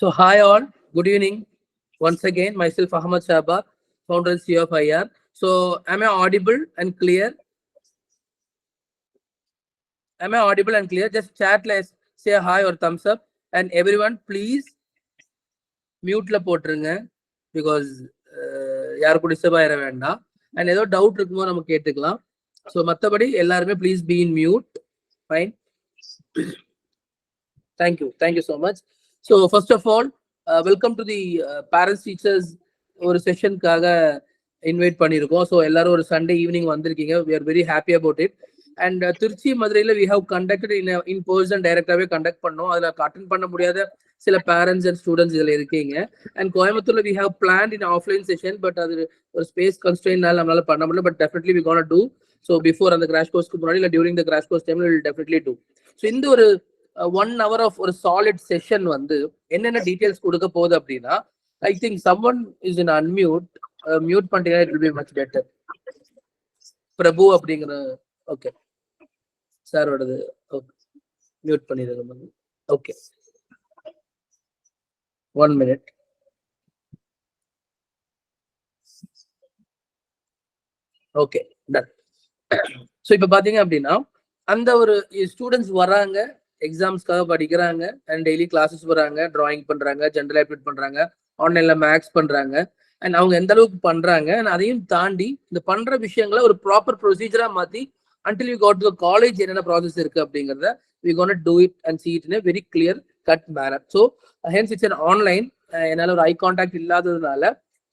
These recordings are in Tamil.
So hi all, good evening. Once again, myself Ahmad Shahbaz, founder and CEO of IR. So am I audible and clear? Am I audible and clear? Just chat, let's say hi or thumbs up. And everyone, please mute la போட்டுருங்க because யாருக்கும் டிஸ்டர்ப் ஆயிட வேண்டாம். அண்ட் ஏதோ டவுட் இருக்கும்போது நம்ம கேட்டுக்கலாம். ஸோ மற்றபடி எல்லாருமே please be in mute. Fine. Thank you so much. So first of all welcome to the parents teachers ஒரு செஷனுக்காக இன்வைட் பண்ணியிருக்கோம். ஸோ எல்லாரும் ஒரு சண்டே ஈவினிங் வந்திருக்கீங்க. We are very happy about it. And Trichy மதுரையில் we have conducted in person டைரக்டாகவே கண்டக்ட் பண்ணோம். அதில் அட்டன் பண்ண முடியாத சில பேரண்ட்ஸ் அண்ட் ஸ்டூடெண்ட்ஸ் இதில் இருக்கீங்க. அண்ட் கோயம்புத்தூர்ல we have plan in offline session, but அது ஒரு ஸ்பேஸ் கன்ஸ்ட்ரெயின்னால நம்மளால பண்ண முடியல. But definitely we gonna do. So before அந்த கிராஷ் கோர்ஸ்க்கு முன்னாடி இல்லை during the crash course time will definitely do. So இந்த ஒரு 1 hour ஆஃப் ஒரு சாலிட் செஷன் வந்து என்னென்ன டீடைல்ஸ் கொடுக்க போகுது அப்படின்னா, I think someone is in unmute. Mute பண்ணிட்டீங்கன்னா it will be much better. Prabhu அப்படிங்கிற ஓகே சாரோடது ஓகே மியூட் பண்ணிடுங்க. Okay 1 minute. Okay done. So இப்போ பார்த்தீங்க அப்படின்னா அந்த ஒரு ஸ்டூடெண்ட்ஸ் வராங்க, எக்ஸாம்ஸ்க்காக படிக்கிறாங்க, அண்ட் டெய்லி கிளாஸஸ் வராங்க, டிராயிங் பண்றாங்க, ஜென்ரல் ஆப்டிடியூட் பண்றாங்க, ஆன்லைன்ல மேக்ஸ் பண்றாங்க. அண்ட் அவங்க எந்த அளவுக்கு பண்றாங்க, அதையும் தாண்டி இந்த பண்ற விஷயங்களை ஒரு ப்ராப்பர் ப்ரொசீஜரா மாத்தி until you got to college என்னென்ன ப்ராசஸ் இருக்கு அப்படிங்கிறத we gonna do it and see it in a very clear cut manner. So hence it's an online. என்னால ஒரு ஐ கான்டாக்ட் இல்லாததுனால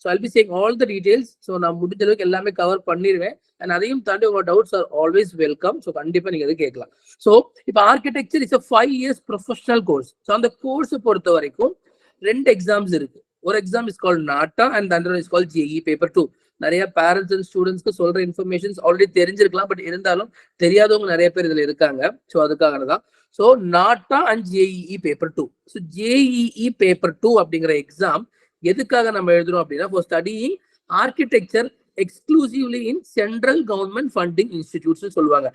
so I'll be saying all the details. So நான் முடிஞ்ச அளவுக்கு எல்லாமே கவர் பண்ணிடுவேன். அண்ட் அதையும் தாண்டி உங்க doubts are always welcome. So கண்டிப்பா நீங்க எது கேட்கலாம். ஸோ இப்போ architecture is 5 years professional course. ஸோ அந்த கோர்ஸ் பொறுத்த வரைக்கும் 2 எக்ஸாம்ஸ் இருக்கு. ஒரு exam is call NATA and other is call JEE paper 2. நிறைய பேரண்ட்ஸ் அண்ட் ஸ்டூடெண்ட்ஸ்க்கு சொல்ற இன்ஃபர்மேஷன்ஸ் ஆல்ரெடி தெரிஞ்சிருக்கலாம், பட் இருந்தாலும் தெரியாதவங்க நிறைய பேர் இதுல இருக்காங்க. ஸோ அதுக்காக தான். So NATA and JEE paper 2. So JEE paper 2 அப்படிங்கிற எக்ஸாம் எதுக்காக நம்ம எழுதுறோம் அப்படின்னா, for studying architecture exclusively in central government funding institutes சொல்லுவாங்க.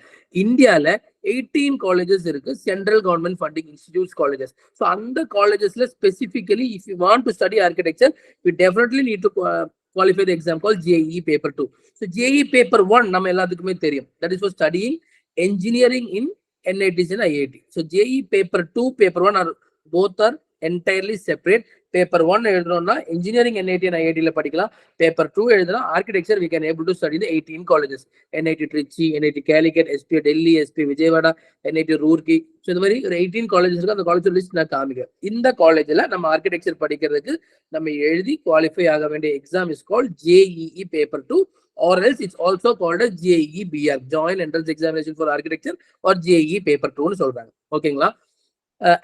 இந்தியால 18 காலேஜஸ் இருக்கு, central government funding institutes colleges. So அந்த காலேஜஸ்ல specifically if you want to study architecture you definitely need to qualify the exam called JEE paper 2. So JEE paper 1 நம்ம எல்லாத்துக்குமே தெரியும். That is for studying engineering in NITs and IIT. So JEE paper 2, paper 1 are both are entirely separate. Paper 1 எழுதுறோம்னா engineering NIT and IIT ல படிக்கலாம். Paper 2 எழுதுனா architecture we can able to study the 18 colleges. NIT Trichy, NIT Calicut, SP Delhi, SP Vijayawada, NIT Roorkee. So இந்த மாதிரி 18 colleges இருக்கு. அந்த காலேஜ் லிஸ்ட் நான் காமிக்கிறேன். இந்த காலேஜ்ல நம்ம ஆர்கிடெக்சர் படிக்கிறதுக்கு நம்ம எழுதி குவாலிஃபை ஆக வேண்டிய exam is called JEE paper 2, or else it's also called as JEE BR, Joint Entrance Examination for Architecture, or JEE paper 2 னு சொல்றாங்க. ஓகேங்களா?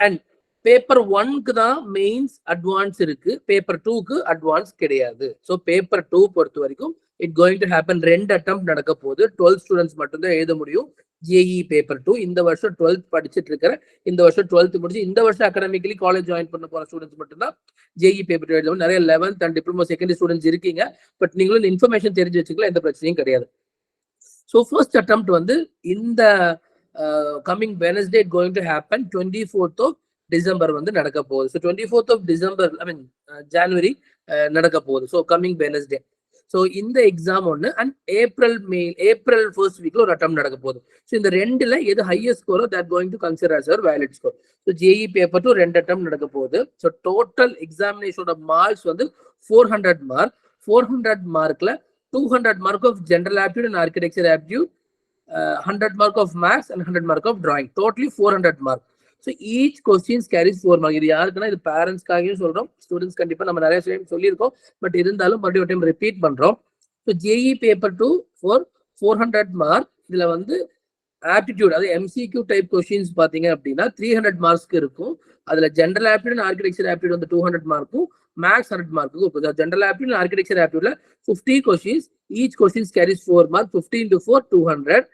அண்ட் பேப்பர் 1க்கு தான் மெயின்ஸ் அட்வான்ஸ் இருக்கு, பேப்பர் 2க்கு அட்வான்ஸ் கிடையாது. ஸோ பேப்பர் 2 பொறுத்த வரைக்கும் it going to happen 2 attempt நடக்க போகுது. 12 ஸ்டூடெண்ட்ஸ் மட்டும் தான் எழுத முடியும் ஜேஇ பேப்பர் 2. இந்த வருஷம் 12th படிச்சுட்டு இருக்கிற, இந்த வருஷம் 12th முடிச்சு இந்த வருஷம் அகாடமிக்கலி காலேஜ் ஜாயின் பண்ண போற ஸ்டூடெண்ட்ஸ் மட்டும் தான் ஜேஇ பேப்பர் 2 எழுத முடியும். நிறைய 11th and diploma secondary students இருக்கீங்க, பட் நீங்களும் இந்த இன்ஃபர்மேஷன் தெரிஞ்சு வச்சுக்கலாம், எந்த பிரச்சனையும் கிடையாது. ஸோ ஃபர்ஸ்ட் அட்டெம்ப்ட் வந்து இந்த coming Wednesday going to happen 24th of December வந்து நடக்க போகுது. So 24th of December I mean January நடக்க போகுது. So coming Wednesday. ஸோ இந்த எக்ஸாம் ஒன்று அண்ட் ஏப்ரல் ஃபர்ஸ்ட் வீக்ல ஒரு அட்டம் நடக்க போகுது. ஸோ இந்த ரெண்டுல எது ஹையஸ்ட் ஸ்கோரோ that going to consider as your valid score. So JEE paper 2 2 attempt நடக்க போகுது. ஸோ டோட்டல் எக்ஸாமினேஷனோட மார்க்ஸ் வந்து 400 mark. 400 மார்க்ல 200 mark of general aptitude and architecture aptitude, 100 mark of maths and 100 mark of drawing. Totally 400 mark. So each questions carries 4 mark. இது யாருக்குன்னா இது பேரண்ட்ஸ்க்காகவும் சொல்றோம், ஸ்டூடெண்ட்ஸ் கண்டிப்பா நம்ம நிறைய சொல்லியிருக்கோம், பட் இருந்தாலும் மறுபடியும் டைம் ரிப்பீட் பண்றோம். So JEE paper 2 for 400 mark. இதுல வந்து ஆப்டிடியூட், அது எம்சிக்யூ டைப் கொஸ்டின்ஸ் பாத்தீங்க அப்படின்னா 300 மார்க்ஸ்க்கு இருக்கும். அதுல ஜென்ரல் ஆப்டிடியூட் ஆர்கிடெக்சர் ஆப்டிடியூட் வந்து 200 மார்க்கும், மேக்ஸ் 100 மார்க்கும் இருக்கும். ஜென்ரல் ஆப்டிடியூட் ஆர்கிடெக்சர் ஆப்டிடியூட்ல 50 questions, each questions carries 4 mark. 50 into 4 200.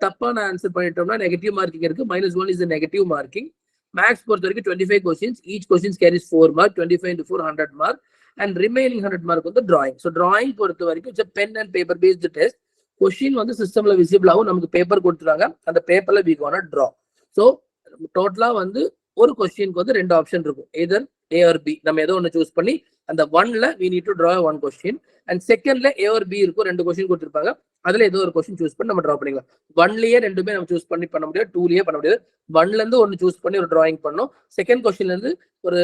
தப்பான ஆன்சர் பண்ணிட்டோம்னா நெகட்டிவ் மார்க்கிங் இருக்கு. -1 இஸ் நெகட்டிவ் மார்க்கிங். மேக்ஸ் பொறுத்த வரைக்கும் 25 questions, each questions carries 4 mark. 25 into 4 100 mark. And remaining 100 mark வந்து டிராயிங். ஸோ டிராயிங் பொறுத்த வரைக்கும் it's pen and paper based test. Question வந்து சிஸ்டம்ல விசிபிள் ஆகும், நமக்கு பேப்பர் கொடுத்துருவாங்க, அந்த பேப்பர்ல வி கோனா டிரா. ஸோ டோட்டலா வந்து ஒரு கொஸ்டினுக்கு வந்து 2 ஆப்ஷன் இருக்கும். எதர் A or B நம்ம ஏதோ ஒன்று சூஸ் பண்ணி அந்த 1ல we need to draw one question and secondல A or B இருக்கும் 2 கொஸ்டின் கொடுத்துருப்பாங்க அதுல ஏதோ ஒரு கொஸ்டின் சூஸ் பண்ணி நம்ம டிரா பண்ணிக்கலாம் 1லயே ரெண்டுமே நம்ம சூஸ் பண்ண முடியாது 2லயே பண்ண முடியாது 1ல இருந்து ஒன்னு சூஸ் பண்ணி ஒரு டிராயிங் பண்ணோம் செகண்ட் கொஸ்டின்ல இருந்து ஒரு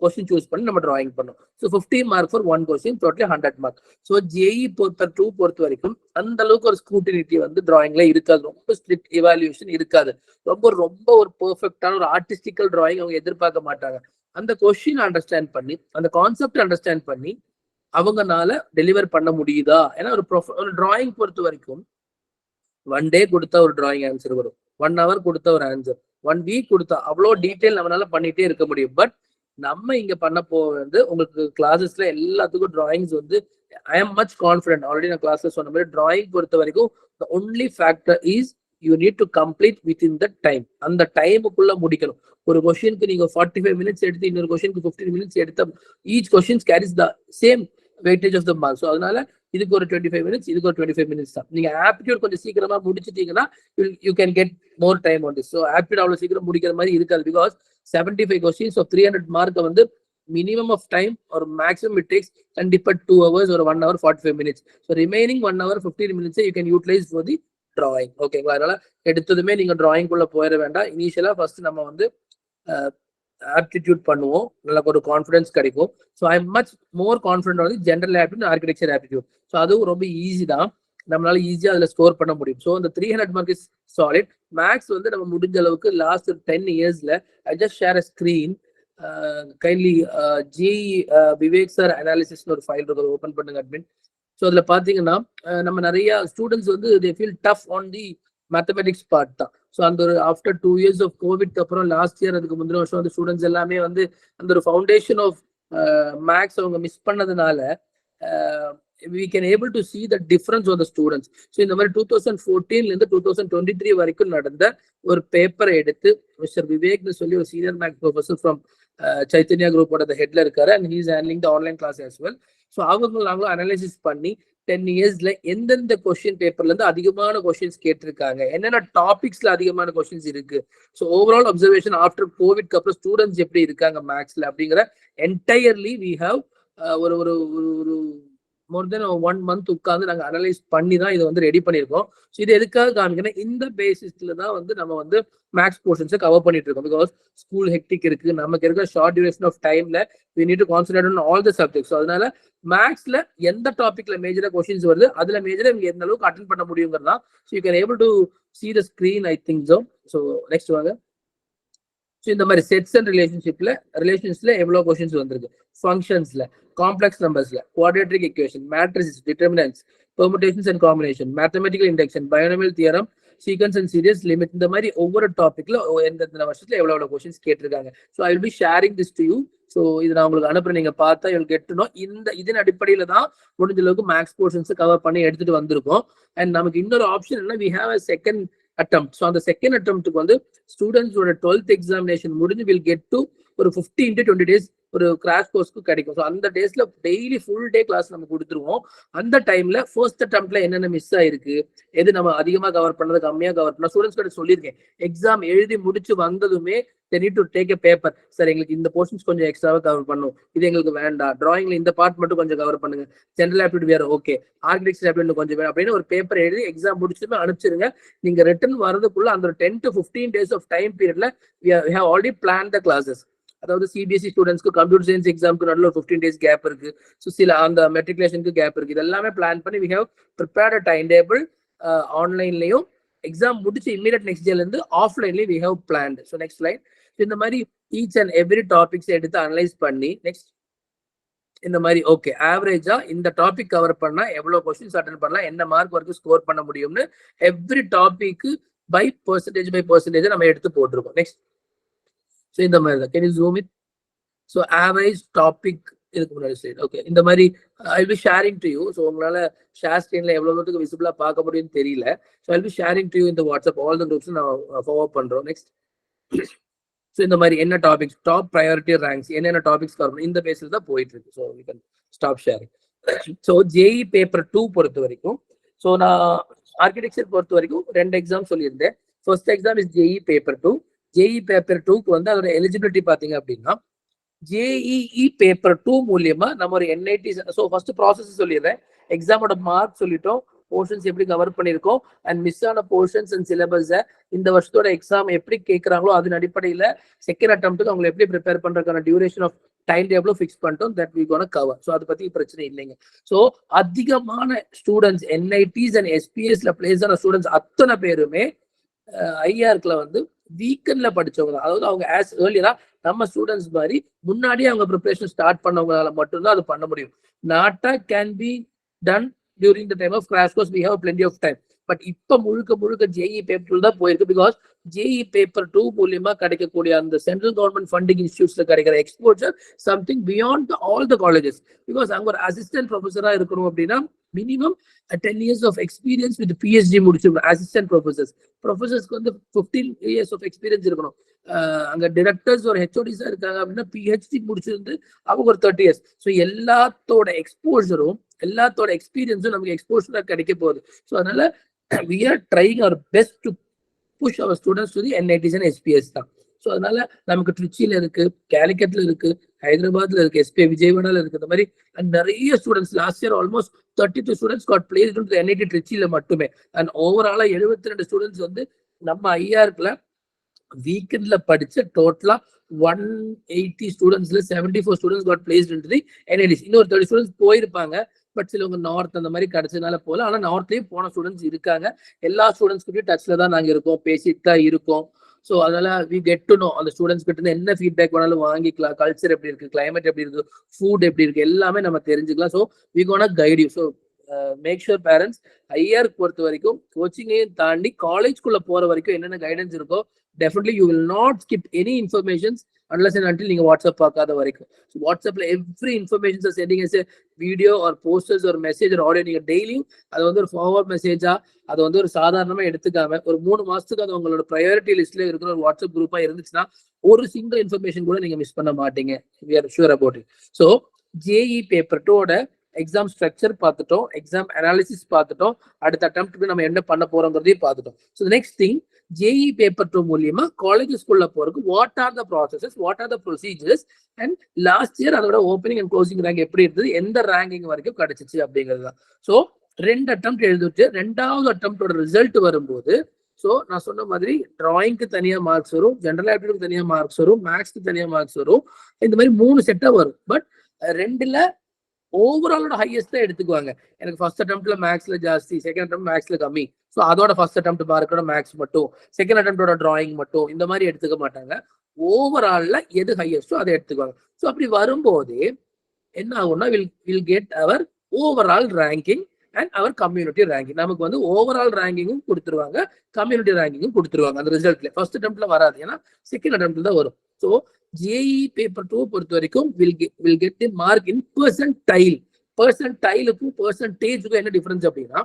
கொஸ்டின் சூஸ் பண்ணி நம்ம டிராயிங் பண்ணோம் so 50 mark for 1 question totally 100 mark so JEE paper 2 பொறுத்த வரைக்கும் அந்த அளவுக்கு ஒரு ஸ்க்ரூட்டினிட்டி வந்து டிராயிங்ல இருக்காது ரொம்ப ஸ்ட்ரிக்ட் இவாலுவேஷன் இருக்காது ரொம்ப ரொம்ப ஒரு பெர்ஃபெக்டான ஒரு ஆர்டிஸ்டிக்கல் டிராயிங் அவங்க எதிர்பார்க்க மாட்டாங்க அந்த கொஸ்டின் அண்டர்ஸ்டாண்ட் பண்ணி அந்த கான்செப்ட் அண்டர்ஸ்டாண்ட் பண்ணி அவங்கனால டெலிவர் பண்ண முடியுதா ஏன்னா ஒரு டிராயிங் பொறுத்த வரைக்கும் 1 டே கொடுத்தா ஒரு டிராயிங் ஆன்சர் வரும் 1 ஹவர் கொடுத்தா ஒரு ஆன்சர் 1 வீக் கொடுத்தா அவ்வளோ டீட்டெயில் நம்மளால பண்ணிட்டே இருக்க முடியும் பட் நம்ம இங்க பண்ண போவது உங்களுக்கு கிளாஸஸ்ல எல்லாத்துக்கும் டிராயிங்ஸ் வந்து ஐ எம் மச் கான்ஃபிடென்ட் ஆல்ரெடி நான் கிளாஸ்ல சொன்ன மாதிரி டிராயிங் பொறுத்த வரைக்கும் only factor is you need to complete within the time அந்த டைமுக்குள்ள முடிக்கணும் ஒரு கொஸ்டினுக்கு நீங்க 45 மினிட்ஸ் எடுத்து இன்னொரு கொஸ்டினுக்கு 15 மினிட்ஸ் எடுத்த each questions carries the same weightage of the mark so அதனால இதுக்கு ஒரு 25 மினிட்ஸ் இதுக்கு ஒரு 25 மினிட்ஸ் தான் நீங்க ஆப்டிடியூட் கொஞ்சம் சீக்கிரமா முடிச்சிட்டீங்கன்னா you can get more time on this so aptitude அவ்வளவு சீக்கிரம் முடிக்கிற மாதிரி இருக்காது பிகாஸ் 75 கொஸ்டின்ஸ் ஆஃப் 300 மார்க் வந்து மினிமம் ஆஃப் டைம் ஒரு மேக்ஸிமம் இட் டேக்ஸ் கண்டிப்பா 2 ஹவர்ஸ் ஒரு 1 hour 45 minutes so remaining 1 hour 15 minutes you can utilize for the drawing ஓகேங்களா அதனால எடுத்ததுமே நீங்க டிராயிங் குள்ள போயிட வேண்டாம் இனிஷியலா ஃபர்ஸ்ட் நம்ம வந்து ஆப்டிடியூட் பண்ணுவோம் நல்ல ஒரு கான்ஃபிடன்ஸ் கிடைக்கும் so I am much more confident வந்து general aptitude architecture aptitude so அதுவும் ரொம்ப ஈஸி தான் நம்மளால ஈஸியா அதுல ஸ்கோர் பண்ண முடியும் ஸோ அந்த 300 மார்க் இஸ் சாலிட் மேக்ஸ் வந்து நம்ம முடிஞ்ச அளவுக்கு லாஸ்ட் 10 இயர்ஸ்ல I just share a screen kindly JEE Vivek sir அனாலிசிஸ்னு ஒரு ஃபைல் இருக்கு ஓப்பன் பண்ணுங்க அட்மின் ஸோ அதுல பாத்தீங்கன்னா நம்ம நிறைய ஸ்டூடெண்ட்ஸ் வந்து they feel tough on the mathematics part தான் ஸோ அந்த ஒரு ஆஃப்டர் 2 இயர்ஸ் ஆஃப் கோவிட்க்கு அப்புறம் லாஸ்ட் இயர் அதுக்கு முந்தின வருஷம் வந்து ஸ்டூடெண்ட்ஸ் எல்லாமே வந்து அந்த ஒரு ஃபவுண்டேஷன் ஆஃப் மேக்ஸ் அவங்க மிஸ் பண்ணதுனால we can able to see the difference on the students. So இந்த மாதிரி 2014 ல இருந்து 2023 வரைக்கும் நடந்த ஒரு பேப்பரை எடுத்து மிஸ்டர் விவேக்னு சொல்லி ஒரு senior maths professor from Chaitanya குரூப்போட ஹெட்ல இருக்காரு and he's handling the online class as well. So நாங்களும் அனாலிசிஸ் பண்ணி 10 இயர்ஸ்ல எந்தெந்த கொஸ்டின் பேப்பர்ல இருந்து அதிகமான கொஸ்டின்ஸ் கேட்டிருக்காங்க என்னென்ன டாபிக்ஸ்ல அதிகமான கொஸ்டின்ஸ் இருக்கு ஸோ ஓவரால் அப்சர்வேஷன் ஆஃப்டர் கோவிட்க்கு அப்புறம் ஸ்டூடெண்ட்ஸ் எப்படி இருக்காங்க மேக்ஸ்ல அப்படிங்கிற என்டையர்லி வி ஹாவ் ஒரு ஒரு ஒரு மோர் தென் 1 மந்த் உட்காந்து நாங்கள் அனலைஸ் பண்ணி தான் இதை வந்து ரெடி பண்ணியிருக்கோம். ஸோ இது எதுக்காக காமிக்கணும், இந்த பேசிஸ்ல தான் வந்து நம்ம வந்து மேக்ஸ் போர்ஷன்ஸை கவர் பண்ணிட்டு இருக்கோம். பிகாஸ் ஸ்கூல் ஹெக்டிக் இருக்கு, நமக்கு இருக்கிற ஷார்ட் டியூரேஷன் ஆஃப் டைம்ல we need to concentrate on all the subjects. So அதனால மேக்ஸ்ல எந்த டாபிக்ல மேஜரா கொஸ்டின்ஸ் வருது அதுல மேஜரா இவங்க எந்த அளவுக்கு அட்டென்ட் பண்ண முடியுங்கிறதா. So you can able to see the screen, I think so. So next வாங்க. ஸோ இந்த மாதிரி செட்ஸ் அண்ட் ரிலேஷன்ஸ்ல எவ்வளவு கொஸ்டின்ஸ் வந்திருக்கு, ஃபங்க்ஷன்ஸ்ல, காம்ப்ளெக்ஸ் நம்பர்ஸ்ல, quadratic equation, matrices, determinants, permutations and combination, mathematical induction, binomial theorem, sequence and series, limit, இந்த மாதிரி ஒவ்வொரு டாபிக்ல எந்தெந்த வருஷத்துல எவ்வளவு கொஸ்டின்ஸ் கேட்டிருக்காங்க. So I will be sharing this to you. So இது நான் உங்களுக்கு அனுப்புறேன், நீங்க பார்த்தா you will get to know. இதன் அடிப்படையில தான் முடிஞ்ச அளவுக்கு மேக்ஸ் போர்ஷன்ஸ் கவர் பண்ணி எடுத்துட்டு வந்திருக்கோம். அண்ட் நமக்கு இன்னொரு ஆப்ஷன் என்ன, we have a second attempt. So அந்த செகண்ட் அட்டெம்ப்ட்டுக்கு வந்து ஸ்டூடெண்ட்ஸோட 12th எக்ஸாமினேஷன் முடிஞ்சு வில் கெட் டு ஒரு 15 to 20 days ஒரு கிராஷ் கோர்ஸ்க்கு கிடைக்கும். ஸோ அந்த டேஸ்ல டெய்லி ஃபுல் டே கிளாஸ் நம்ம கொடுத்துருவோம். அந்த டைம்ல ஃபர்ஸ்ட் அட்டெம்ப்ட்ல என்னென்ன மிஸ் ஆயிருக்கு, எது நம்ம அதிகமாக கவர் பண்ணது, கம்மியாக கவர் பண்ண ஸ்டூடெண்ட்ஸ் கிட்ட சொல்லியிருக்கேன். எக்ஸாம் எழுதி முடிச்சு வந்ததுமே they need to take a paper. Sir எங்களுக்கு இந்த போர்ஷன்ஸ் கொஞ்சம் எக்ஸ்ட்ராவா கவர் பண்ணும், இது எங்களுக்கு வேண்டாம், டிராயிங்ல இந்த பார்ட் மட்டும் கொஞ்சம் கவர் பண்ணுங்க, ஜெனரல் ஆப்டிடியூட் வேற ஓகே, ஆர்கிடெக்சர் ஆப்டிடியூட் கொஞ்சம் வேணும் அப்படின்னு ஒரு பேப்பர் எழுதி எக்ஸாம் முடிச்சுமே அனுப்பிச்சிருங்க. நீங்க ரிட்டர்ன் வரதுக்குள்ள அந்த 10 to 15 days ஆஃப் டைம் பீரியட்ல we have already planned the classes. அதாவது சிபிஎஸ்சி ஸ்டூடெண்ட்ஸ்க்கு கம்ப்யூட்டர் சயின்ஸ் எக்ஸாமுக்கு நடுவில் ஒரு 15 days கேப் இருக்கு. ஸோ சில அந்த மெட்ரிகுலேஷனுக்கு கேப் இருக்கு. இது எல்லாமே பிளான் பண்ணி we have prepared a time table. ஆன்லைன்லயும் எக்ஸாம் முடிச்சு இமீடியட் நெக்ஸ்ட் டேல இருந்து ஆஃப்லைன்லயும் we have planned. So next slide. இந்த மாதிரி ஈச் அண்ட் எவ்ரி டாபிக்ஸ் எடுத்து அனலைஸ் பண்ணி நெக்ஸ்ட் இந்த மாதிரி ஓகே ஆவரேஜா இந்த டாபிக் கவர் பண்ணா எவ்வளவு கொஸ்டின்ஸ் அட்டென்ட் பண்ணலாம், என்ன மார்க் வரைக்கும் ஸ்கோர் பண்ண முடியும்னு எவ்ரி டாபிக்கு பை பர்சன்டேஜ் நம்ம எடுத்து போட்டிருக்கோம். நெக்ஸ்ட். ஸோ இந்த மாதிரி தான். Can you zoom it? So average topic இதுக்கு முன்னாடி ஸ்லைட் ஓகே. இந்த மாதிரி I will be sharing to you. So உங்களால ஷேர் ஸ்கிரீன்ல எவ்வளவு தூரத்துக்கு விசிபிளா பார்க்க முடியும்னு தெரியல. So I will be sharing to you இந்த வாட்ஸ்அப் ஆல் த குரூப்ஸ் நான் ஃபார்வர்ட் பண்றோம். நெக்ஸ்ட். ஸோ இந்த மாதிரி என்ன டாபிக்ஸ், டாப் ப்ரையாரிட்டி ரேங்க்ஸ், என்னென்ன டாபிக்ஸ் கவர் இந்த பேஸில் தான் போயிட்டு இருக்கு. So we can stop sharing. So JEE paper 2 பொறுத்த வரைக்கும், ஸோ நான் ஆர்கிடெக்சர் பொறுத்த வரைக்கும் 2 எக்ஸாம் சொல்லியிருந்தேன். First exam is JEE paper 2. JEE paper 2க்கு வந்து அதோட எலிஜிபிலிட்டி பார்த்தீங்க அப்படின்னா JEE பேப்பர் 2 மூலியமா நம்ம ஒரு NIT ஃபர்ஸ்ட் ப்ராசஸ் சொல்லிடுறேன். எக்ஸாமோட மார்க் சொல்லிட்டோம், போர்ஷன்ஸ் எப்படி கவர் பண்ணியிருக்கோம் அண்ட் மிஸ் ஆன போர்ஷன்ஸ் அண்ட் சிலபஸை இந்த வருஷத்தோட எக்ஸாம் எப்படி கேட்குறாங்களோ அதன் அடிப்படையில் செகண்ட் அட்டம்ப்ட்டுக்கு அவங்களை எப்படி ப்ரிப்பேர் பண்ணுறதுக்கான டியூரேஷன் ஆஃப் டைம் டேபிளும் ஃபிக்ஸ் பண்ணிட்டோம். That we gonna cover. So அதை பற்றி பிரச்சனை இல்லைங்க. ஸோ அதிகமான ஸ்டூடெண்ட்ஸ் NITs அண்ட் SPSல பிளேஸ் ஆன ஸ்டூடெண்ட்ஸ் அத்தனை பேருமே IRக்குல வந்து வீக்கெண்ட்ல படிச்சவங்க தான். அதாவது அவங்க ஆஸ் ஏர்லியரா நம்ம ஸ்டூடெண்ட்ஸ் மாதிரி முன்னாடியே அவங்க ப்ரிப்பரேஷன் ஸ்டார்ட் பண்ணவங்களால மட்டும்தான் அது பண்ண முடியும். NATA can be done during the time of crash course. We have plenty of time. But இப்ப முழுக்க JEE பேப்பர் தான் போயிருக்கு. பிகாஸ் JEE பேப்பர் 2 மூலியமா கிடைக்கக்கூடிய அந்த சென்ட்ரல் கவர்மெண்ட் ஃபண்டிங் இன்ஸ்டியூட்ஸ்ல கிடைக்கிற exposure something beyond all the colleges. Because அங்க ஒரு அசிஸ்டன்ட் ப்ரொஃபஸரா இருக்கணும் அப்படின்னா minimum 10 years of experience with PhD முடிச்சிருக்கணும். அசிஸ்டன்ட் ப்ரொஃபசர்ஸ்க்கு வந்து 15 years of experience இருக்கணும். அங்க டிரெக்டர்ஸ் ஒரு HODஸா இருக்காங்க அப்படின்னா PhD முடிச்சிருந்து அவங்க ஒரு 30 years. ஸோ எல்லாத்தோட எக்ஸ்போஜரும் எல்லாத்தோட எக்ஸ்பீரியன்ஸும் நமக்கு எக்ஸ்போஜரா கிடைக்க போகுது. ஸோ அதனால we are trying our best to push our students to the NITs and SPS தான். ஸோ அதனால நமக்கு ட்ரிச்சியில இருக்கு, கேலிக்கட்ல இருக்கு, ஹைதராபாத்ல இருக்கு, SPI விஜயவாடால இருக்கு. இந்த மாதிரி நிறைய students last year almost 32 students God placed இன் தி NIT ட்ரிச்சியில மட்டுமே. அண்ட் ஓவராலா 72 ஸ்டூடெண்ட்ஸ் வந்து நம்ம IRக்குல வீக்கெண்ட்ல படிச்ச டோட்டலா 180 ஸ்டூடெண்ட்ஸ்ல 74 ஸ்டூடெண்ட்ஸ் காட் பிளேஸ்ட் இன் தி NITs. இன்னொரு 30 ஸ்டூடெண்ட்ஸ் போயிருப்பாங்க. பட் சிலவங்க நார்த் அந்த மாதிரி கிடைச்சதுனால போல. ஆனா நார்த்லயும் போன ஸ்டூடெண்ட்ஸ் இருக்காங்க. எல்லா ஸ்டூடெண்ட்ஸ் கிட்டயும் டச்ல தான் நாங்க இருக்கோம், பேசிட்டு தான் இருக்கோம். ஸோ அதனால வி கெட் டு நோ அந்த ஸ்டூடெண்ட்ஸ் கிட்ட இருந்து என்ன ஃபீட்பேக் வேணாலும் வாங்கிக்கலாம். கல்ச்சர் எப்படி இருக்கு, கிளைமேட் எப்படி இருக்கு, ஃபுட் எப்படி இருக்கு, எல்லாமே நம்ம தெரிஞ்சுக்கலாம். So we gonna guide you. So make sure parents IR பொறுத்த வரைக்கும் கோச்சிங்கையும் தாண்டி காலேஜ்குள்ள போற வரைக்கும் என்னென்ன கைடன்ஸ் இருக்கோ definitely you will not skip any informations unless and until நீங்க வாட்ஸ்அப் பார்க்காத வரைக்கும். ஸோ வாட்ஸ்அப்ல every informations are sending as video or posters ஒரு மெசேஜ் ஒரு ஆடியோ. நீங்க டெய்லியும் அதை வந்து ஒரு ஃபார்வர்ட் மெசேஜா அதை வந்து ஒரு சாதாரணமா எடுத்துக்காம ஒரு 3 மாசத்துக்கு அது உங்களோட ப்ரையாரிட்டி லிஸ்ட்ல இருக்கிற ஒரு வாட்ஸ்அப் குரூப்பா இருந்துச்சுன்னா ஒரு சிங்கிள் இன்ஃபர்மேஷன் கூட நீங்க மிஸ் பண்ண மாட்டீங்க. we are sure about it. So JEE paper 2 exam structure பார்த்துட்டோம், எக்ஸாம் அனாலிசிஸ் பார்த்துட்டோம், அடுத்த அட்டெம்ப்ட்க்கு நம்ம என்ன பண்ண போறோங்கிறதையும் பார்த்துட்டோம். So next thing JEE paper 2 மூலியமா காலேஜஸ்குள்ள போறதுக்கு what are the processes, what are the procedures and last year அதோட ஓப்பனிங் அண்ட் க்ளோசிங் ரேங்க் எப்படி இருந்தது, எந்த ரேங்கிங் வரைக்கும் கிடைச்சிச்சு அப்படிங்கிறது தான். ஸோ 2 அட்டெம்ப்ட் எழுதிட்டு 2வது அட்டெம்ப்டோட ரிசல்ட் வரும்போது ஸோ நான் சொன்ன மாதிரி டிராயிங்க்கு தனியாக மார்க்ஸ் வரும், ஜென்ரல் ஆப்டிடியூட்க்கு தனியாக மார்க்ஸ் வரும், மேக்ஸ்க்கு தனியாக மார்க்ஸ் வரும். இந்த மாதிரி 3 செட்டாக வரும். பட் 2ல ஓவராலோட ஹையஸ்ட் தான் எடுத்துக்குவாங்க. எனக்கு ஃபர்ஸ்ட் அட்டெம்ப்ட்ல மேக்ஸ்ல ஜாஸ்தி, செகண்ட் அட்டெம்ப்ட் மேக்ஸ்ல கம்மி, ஸோ அதோட ஃபர்ஸ்ட் அட்டெம்ப்ட் மார்க்கோட மேக்ஸ் மட்டும், செகண்ட் அட்டெம்ப்டோட டிராயிங் மட்டும், இந்த மாதிரி எடுத்துக்க மாட்டாங்க. ஓவரால்ல எது ஹையஸ்டோ அதை எடுத்துக்குவாங்க. ஸோ அப்படி வரும்போது என்ன ஆகும்னா will get our overall ranking and our community ranking. நமக்கு வந்து ஓவரால் ரேங்கிங்கும் கொடுத்துருவாங்க, கம்யூனிட்டி ரேங்கிங்கும் கொடுத்துருவாங்க. அந்த ரிசல்ட்ல ஃபர்ஸ்ட் அட்டெம்ப்ட்ல வராது, ஏன்னா செகண்ட் அட்டெம்ப்ட்ல தான் வரும். ஸோ JEE பேப்பர் 2 பொறுத்த வரைக்கும் will get the mark in percentile. பெர்சன்டைலுக்கும் பெர்சன்டேஜுக்கும் என்ன டிஃபரன்ஸ் அப்படின்னா,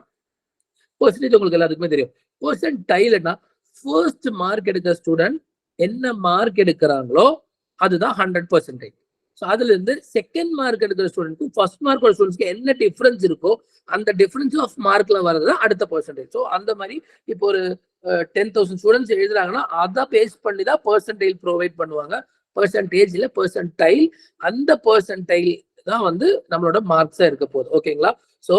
பெர்சன்டேஜ் உங்களுக்கு எல்லாருக்குமே தெரியும். பெர்சன்டைல்னா ஃபர்ஸ்ட் மார்க் எடுக்கிற ஸ்டூடெண்ட் என்ன மார்க் எடுக்கிறாங்களோ அதுதான் 100%. ஸோ அதுல இருந்து செகண்ட் மார்க் எடுக்கிற ஸ்டூடெண்ட்க்கும் ஃபர்ஸ்ட் மார்க் ஸ்டூடெண்ட்ஸ்க்கு என்ன டிஃபரன்ஸ் இருக்கோ அந்த டிஃபரன்ஸ் ஆஃப் மார்க்ல வர்றது அடுத்த பெர்சன்டேஜ். ஸோ அந்த மாதிரி இப்போ ஒரு 10,000 ஸ்டூடெண்ட்ஸ் எழுதுறாங்கன்னா அதை பேஸ் பண்ணி தான் பெர்சன்டைல் ப்ரொவைட் பண்ணுவாங்க. பெர்சன்டேஜ்ல பெர்சன்டைல், அந்த பெர்சன்டைல் தான் வந்து நம்மளோட மார்க்ஸா இருக்க போகுது. ஓகேங்களா? So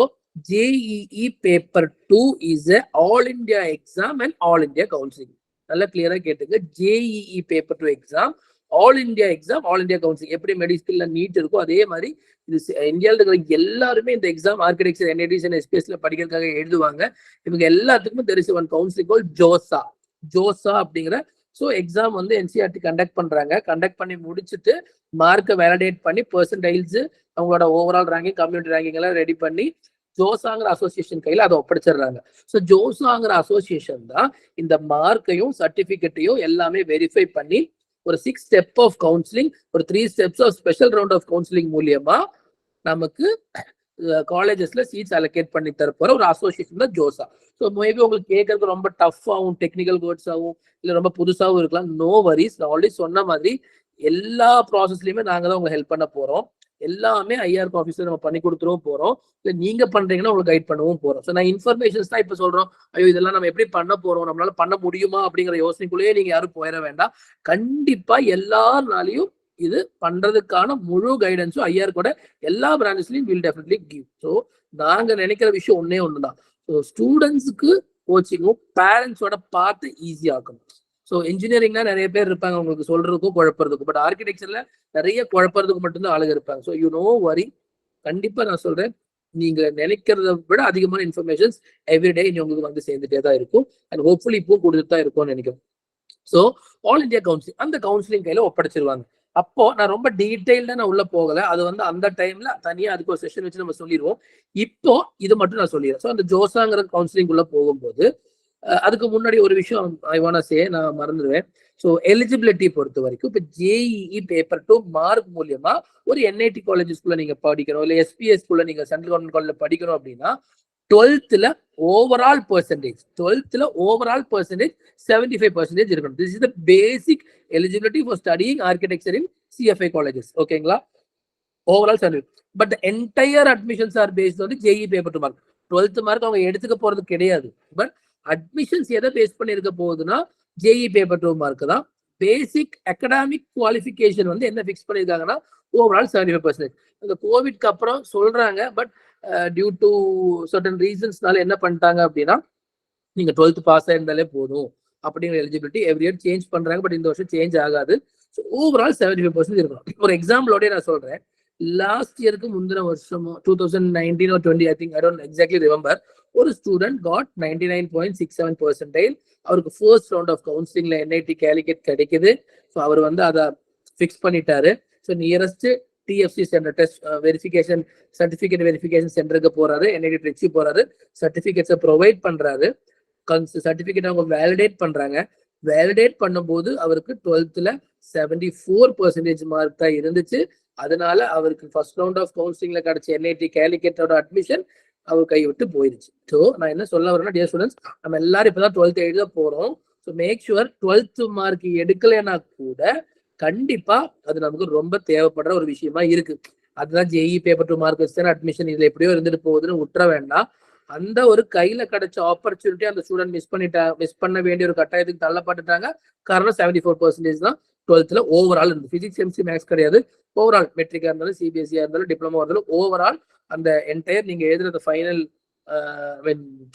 JEE paper 2 is all India exam and all India counselling. நல்லா கிளியரா கேட்டுங்க. JEE paper 2 exam, all India exam, all India counselling. எப்படி மெடிக்கல்ல நீட் இருக்கோ அதே மாதிரி இது இந்தியாவில் இருக்கிற எல்லாருமே இந்த எக்ஸாம் ஆர்கிடெக்சர் NITs and SPSல படிக்கிறதுக்காக எழுதுவாங்க. இவங்க எல்லாத்துக்குமே there is one counseling called JoSAA அப்படிங்கிற. ஸோ எக்ஸாம் வந்து NCERT கண்டக்ட் பண்றாங்க. கண்டக்ட் பண்ணி முடிச்சுட்டு மார்க்கை வேலிடேட் பண்ணி பெர்சன்டைல்ஸ், அவங்களோட ஓவரால் ரேங்கிங், கம்யூனிட்டி ரேங்கிங் எல்லாம் ரெடி பண்ணி ஜோசாங்கிற அசோசியேஷன் கையில அதை ஒப்படைச்சிடுறாங்க. ஸோ ஜோசாங்கிற அசோசியேஷன் தான் இந்த மார்க்கையும் சர்டிபிகேட்டையும் எல்லாமே வெரிஃபை பண்ணி ஒரு 6 ஸ்டெப் ஆஃப் கவுன்சிலிங், ஒரு 3 steps of special round of counselling மூலியமா நமக்கு காலேஜஸ்ல சீட்ஸ் அலோகேட் பண்ணி தரப்போற ஒரு அசோசியேஷன் தான் ஜோசா. ஸோ மேபி உங்களுக்கு கேட்கறதுக்கு ரொம்ப டஃப்பாகவும் டெக்னிக்கல் வேர்ட்ஸாகவும் இல்லை ரொம்ப புதுசாகவும் இருக்கலாம். No worries. நான் ஆல்ரெடி சொன்ன மாதிரி எல்லா ப்ராசஸ்லயுமே நாங்க தான் உங்களுக்கு ஹெல்ப் பண்ண போறோம். எல்லாமே IRK ஆஃபீஸ்ல நம்ம பண்ணி கொடுத்துருவோம் போறோம். இல்லை நீங்க பண்றீங்கன்னா உங்களுக்கு கைட் பண்ணவும் போறோம். ஸோ நான் இன்ஃபர்மேஷன்ஸ் தான் இப்போ சொல்றோம். ஐயோ இதெல்லாம் நம்ம எப்படி பண்ண போறோம், நம்மளால பண்ண முடியுமா அப்படிங்கிற யோசனைக்குள்ளேயே நீங்க யாரும் போயிட வேண்டாம். கண்டிப்பா எல்லாருனாலையும் இது பண்றதுக்கான முழு கைடன்ஸும் ஐஆர் கூட எல்லா பிரான்ச்சஸ்லயும் வில் டெஃபினெட்லி கிவ். ஸோ நாங்க நினைக்கிற விஷயம் ஒன்னே ஒண்ணுதான். ஸோ ஸ்டூடெண்ட்ஸுக்கு கோச்சிங்கும் பேரண்ட்ஸோட பார்த்து ஈஸியா ஆக்கணும். ஸோ இன்ஜினியரிங்னா நிறைய பேர் இருப்பாங்க உங்களுக்கு சொல்றதுக்கும் குழப்பறதுக்கும், பட் ஆர்கிடெக்சர்ல நிறைய குழப்பறதுக்கு மட்டும்தான் ஆளுங்க இருப்பாங்க. ஸோ யூ நோ வரி, கண்டிப்பா நான் சொல்றேன், நீங்க நினைக்கிறத விட அதிகமான இன்ஃபர்மேஷன்ஸ் எவ்ரிடே உங்களுக்கு வந்து சேர்ந்துட்டே தான் இருக்கும். அண்ட் ஹோப்ஃபுல்லி இப்போ கொடுத்துட்டு தான் இருக்கும்னு நினைக்கிறேன். ஸோ ஆல் இந்தியா கவுன்சிலிங், அந்த கவுன்சிலிங் கையில ஒப்படைச்சிருவாங்க. அப்போ நான் ரொம்ப டீடைல்டா நான் உள்ள போகல, அது வந்து அந்த டைம்ல தனியா அதுக்கு ஒரு செஷன் வச்சு நம்ம சொல்லிடுவோம். இப்போ இது மட்டும் நான் சொல்லிடுறேன். ஸோ அந்த ஜோசாங்கிற கவுன்சிலிங் உள்ள போகும்போது அதுக்கு முன்னாடி ஒரு விஷயம் ஐ வாண்ட் சே, நான் மறந்துடுவேன். ஸோ எலிஜிபிலிட்டி பொறுத்த வரைக்கும் இப்போ ஜேஇஇ பேப்பர் 2 மார்க் மூலியமா ஒரு என்ஐடி காலேஜஸ்குள்ள நீங்க படிக்கணும், இல்லை எஸ்பிஎஸ்குள்ள நீங்க சென்ட்ரல் கவர்மெண்ட் காலேஜ்ல படிக்கணும் அப்படின்னா 12th ஓவரால் பர்சன்டேஜ் 75% இருக்கணும். This is the basic eligibility for studying architecture in CFI colleges. ஓகேங்களா? Overall 75. But entire admissions are based வந்து JEE paper 2 mark. 12th mark அவங்க எடுத்துக்க போறது கிடையாது. பட் அட்மிஷன்ஸ் எதை பேஸ் பண்ணி இருக்க போகுதுன்னா ஜேஇ பேப்பர் 2 மார்க் தான். பேசிக் அகடாமிக் குவாலிஃபிகேஷன் வந்து என்ன ஃபிக்ஸ் பண்ணியிருக்காங்கன்னா ஓவரால் 75%. இந்த கோவிட்க்கு அப்புறம் சொல்றாங்க, பட் டியூ டு சர்டன் ரீசன்ஸ்னால என்ன பண்ணிட்டாங்க அப்படின்னா நீங்க 12th பாஸ் ஆயிருந்தாலே போதும் அப்படிங்கிற எலிஜிபிலிட்டி எவ்ரி இயர் சேஞ்ச் பண்றாங்க. பட் இந்த வருஷம் சேஞ்ச் ஆகாது. ஸோ ஓவரால் 75% இருக்கணும். ஒரு எக்ஸாம்பிளோடய நான் சொல்றேன். லாஸ்ட் இயருக்கு முந்தின வருஷம் 2019 or 20, I think, I don't exactly remember, ஒரு ஸ்டூடெண்ட் காட் 99.67%. அவருக்கு ஃபர்ஸ்ட் ரவுண்ட் ஆஃப் கவுன்சிலிங்ல என்ஐடி கேலிக்கட் கிடைக்குது. ஸோ அவர் வந்து அதை ஃபிக்ஸ் பண்ணிட்டாரு. So nearest TFC centre, test verification certificate verification சென்டருக்கு போறாரு, என்ஐடி ட்ரிச்சி போறாரு, சர்டிஃபிகேட்ஸை ப்ரொவைட் பண்றாரு, சர்டிஃபிகேட் அவங்க வேலிடேட் பண்றாங்க. வேலிடேட் பண்ணும்போது அவருக்கு 12th 74% மார்க் தான் இருந்துச்சு. அதனால அவருக்கு ஃபர்ஸ்ட் ரவுண்ட் ஆஃப் கவுன்சிலிங்ல கிடைச்ச என்ஐடி கேலிக்கட்டோட அட்மிஷன் அவர் கை விட்டு போயிருச்சு. ஸோ நான் என்ன சொல்ல வரேன்னா, டியர் ஸ்டூடெண்ட்ஸ், நம்ம எல்லாரும் இப்பதான் 12th எழுத போறோம். So make sure 12th mark எடுக்கலைன்னா கூட கண்டிப்பா அது நமக்கு ரொம்ப தேவைப்படுற ஒரு விஷயமா இருக்கு. அதுதான் ஜேஇ பேப்பர் 2 மார்க் வச்சு அட்மிஷன் இதுல எப்படியோ இருந்துட்டு போகுதுன்னு விட்டுற வேண்டாம். அந்த ஒரு கையில கிடைச்ச ஆப்பர்ச்சுனிட்டி அந்த ஸ்டூடெண்ட் மிஸ் பண்ண வேண்டிய ஒரு கட்டாயத்துக்கு தள்ளப்பட்டுட்டாங்க. காரணம் 74% தான் 12th ஓவரால் இருந்து. பிசிக்ஸ், கெமிஸ்ட்ரி, மேக்ஸ் கிடையாது. ஓவரால் மெட்ரிக்கா இருந்தாலும், சிபிஎஸ்சியா இருந்தாலும், டிப்ளமோ இருந்தாலும், ஓவரால் அந்த என்டையர் நீங்க எழுதுற ஃபைனல்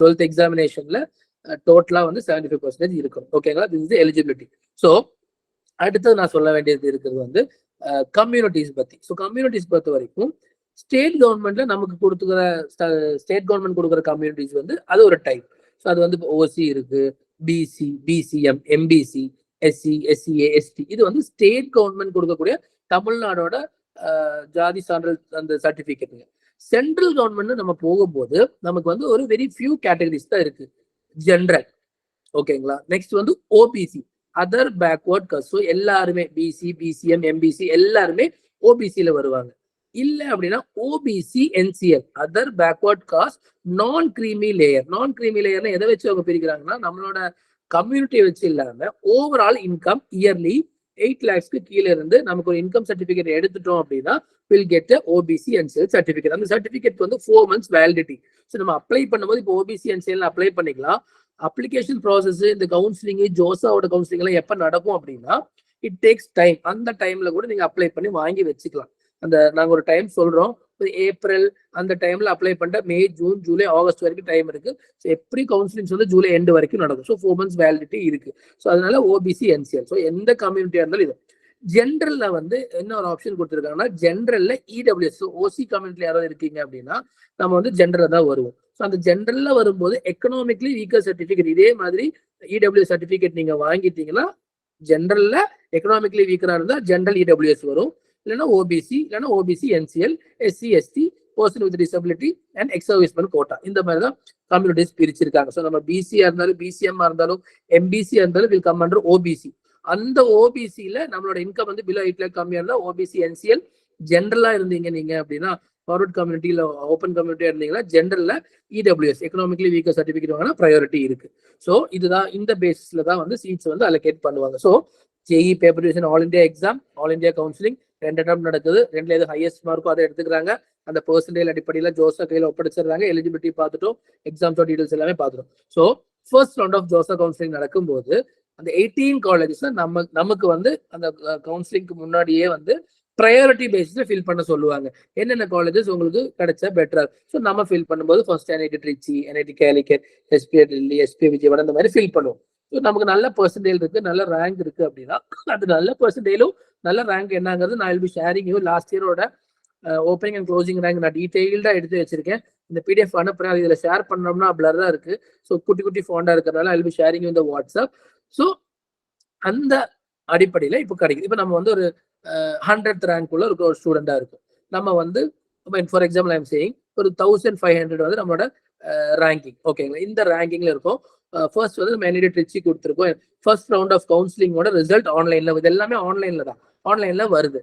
12th எக்ஸாமினேஷன்ல டோட்டலா வந்து 75% இருக்கும். ஓகேங்களா? This is eligibility. ஸோ அடுத்தது நான் சொல்ல வேண்டியது இருக்கிறது வந்து கம்யூனிட்டிஸ் பத்தி. ஸோ கம்யூனிட்டிஸ் பொறுத்த வரைக்கும் ஸ்டேட் கவர்மெண்ட்ல நமக்கு கொடுத்துக்கிற ஸ்டேட் கவர்மெண்ட் கொடுக்குற கம்யூனிட்டிஸ் வந்து அது ஒரு டைப். ஸோ அது வந்து ஓசி இருக்கு, BC, BCM, MBC, SC, SCA, ST. இது வந்து ஸ்டேட் கவர்மெண்ட் கொடுக்கக்கூடிய தமிழ்நாடோட ஜாதி சான்றிதழ் அந்த சர்டிபிகேட்டுங்க. சென்ட்ரல் கவர்மெண்ட் நம்ம போகும்போது நமக்கு வந்து ஒரு வெரி ஃபியூ கேட்டகரிஸ் தான் இருக்கு. ஜென்ரல், ஓகேங்களா? நெக்ஸ்ட் வந்து OBC, other backward cost. So எல்லாருமே பிசி, பிசிஎம், எம்பிசி எல்லாருமே ஓபிசியில வருவாங்க. இல்ல அப்படின்னா OBC NCL, other backward cost, நான் கிரீமி லேயர். நான் கிரீமி லேயர்னா எதை வச்சு அவங்க பிரிக்கிறாங்கன்னா நம்மளோட கம்யூனிட்டியை வச்சு இல்லாம ஓவரால் இன்கம் இயர்லி 8 lakhs கீழே இருந்து நமக்கு ஒரு இன்கம் சர்டிபிகேட் எடுத்துட்டோம் அப்படின்னா will get OBC NCL certificate. அந்த சர்டிபிகேட் வந்து 4 months வேலிடிட்டி. ஸோ நம்ம அப்ளை பண்ணும்போது இப்போ ஓபிசி என்சிஎல் அப்ளை பண்ணிக்கலாம். அப்ளிகேஷன் ப்ராசஸ், இந்த கவுன்சிலிங், ஜோசாவோட கவுன்சிலிங் எல்லாம் எப்ப நடக்கும் அப்படின்னா இட் டேக்ஸ் டைம். அந்த டைம்ல கூட நீங்க அப்ளை பண்ணி வாங்கி வச்சுக்கலாம். அந்த நாங்க ஒரு டைம் சொல்றோம், ஏப்ரல் அந்த டைம்ல அப்ளை பண்ணிட்டா மே, ஜூன், ஜூலை, ஆகஸ்ட் வரைக்கும் டைம் இருக்கு. ஸோ எப்படி கவுன்சிலிங்ஸ் வந்து ஜூலை எண்டு வரைக்கும் நடக்கும். ஸோ 4 months வேலிடிட்டி இருக்கு. ஸோ அதனால ஓபிசி என்சிஎல். ஸோ எந்த கம்யூனிட்டியா இருந்தாலும் இது. ஜென்ரல்ல வந்து என்ன ஒரு ஆப்ஷன் கொடுத்துருக்காங்கன்னா, ஜென்ரல்ல இடபிள்யூஎஸ், ஓசி கம்யூனிட்டில யாராவது இருக்கீங்க அப்படின்னா நம்ம வந்து ஜென்ரல்ல தான் வருவோம். ஸோ அந்த ஜென்ரல்ல வரும்போது எக்கனாமிக்லி வீக்கர் சர்டிபிகேட், இதே மாதிரி இடபிள்யூஎஸ் சர்டிபிகேட் நீங்க வாங்கிட்டீங்கன்னா ஜென்ரல்ல எக்கனாமிக்லி வீக்கரா இருந்தா ஜென்ரல் இடபிள்யூஎஸ் வரும். இல்லைன்னா ஓபிசி, இல்லைன்னா OBC NCL, SC, ST, person with disability and ex serviceman quota. இந்த மாதிரி தான் கம்யூனிட்டிஸ் பிரிச்சிருக்காங்க. ஸோ நம்ம பிசியா இருந்தாலும், பிசிஎம் இருந்தாலும், எம்பிசியா இருந்தாலும் வில் கம் அண்டர் ஓபிசி. அந்த ஓபிசியில நம்மளோட இன்கம் வந்து பிலோ 8 lakh கம்மியா இருந்தா ஓபிசி என்சிஎல். ஜென்ரலா இருந்தீங்க நீங்க அப்படின்னா, ஃபார்வர்ட் கம்யூனிட்டியில ஓப்பன் கம்யூனிட்டியா இருந்தீங்கன்னா ஜென்ரல்ல இடபிள்யூஎஸ் எக்கனாமிக்லி வீக்கர் சர்டிபிகேட் வாங்கினா ப்ரையாரிட்டி இருக்கு. ஸோ இதுதான் இந்த பேசிஸ்ல தான் வந்து சீட்ஸ் வந்து அலோகேட் பண்ணுவாங்க. So JEE paper division all India exam, all India counselling 2 attempt நடக்குது. 2ல எது ஹையஸ்ட் மார்க்கோ அதை எடுத்துக்கிறாங்க. அந்த பெர்சன்டேஜ் அடிப்படையில் ஜோசா கையில ஒப்படைச்சிடுறாங்க. எலிஜிபிலிட்டி பார்த்துட்டோம், எக்ஸாம்ஸோட டீடைல்ஸ் எல்லாமே பார்த்துட்டோம். So first round of JoSAA counselling நடக்கும்போது அந்த 18 காலேஜஸ் நமக்கு வந்து அந்த கவுன்சிலிங்க்கு முன்னாடியே வந்து ப்ரையாரிட்டி பேசிஸ்ல ஃபில் பண்ண சொல்லுவாங்க. என்னென்ன காலேஜஸ் உங்களுக்கு கிடைச்சா பெட்டரா. ஸோ நம்ம ஃபில் பண்ணும்போது first NIT Trichy, NIT Calicut, SPI Delhi, SPI Vijayawada இந்த மாதிரி ஃபில் பண்ணுவோம். ஸோ நமக்கு நல்ல பெர்சன்டேஜ் இருக்கு, நல்ல ரேங்க் இருக்கு அப்படின்னா அது நல்ல பெர்சன்டேஜும் நல்ல ரேங்க் என்னங்கிறது நான் will be sharing you. Last இயரோட ஓப்பனிங் அண்ட் க்ளோசிங் ரேங்க் நான் டீடைல்டா எடுத்து வச்சிருக்கேன். இந்த PDF அனுப்புறேன். இதுல ஷேர் பண்ணோம்னா பிளரா இருக்கு. ஸோ குட்டி குட்டி ஃபாண்டா இருக்கிறதுனால ஐ வில் பி ஷேரிங் யூ இந்த வாட்ஸ்அப். ஸோ அந்த அடிப்படையில இப்போ கிடைக்குது. இப்போ நம்ம வந்து ஒரு 100th ரேங்க் உள்ள ஒரு ஸ்டூடெண்டா இருக்கும். நம்ம வந்து ஃபார் எக்ஸாம்பிள் ஐம் சேயிங் ஒரு 1500 வந்து நம்மளோட ரேங்கிங். ஓகேங்களா? இந்த ரேங்கிங்ல இருக்கும். ஃபர்ஸ்ட் வந்து நம்ம NIT ட்ரிச்சி கொடுத்துருக்கோம். ஃபர்ஸ்ட் ரவுண்ட் ஆஃப் கவுன்சிலிங்கோட ரிசல்ட் ஆன்லைன்ல, இது எல்லாமே ஆன்லைன்ல தான், ஆன்லைன்ல வருது.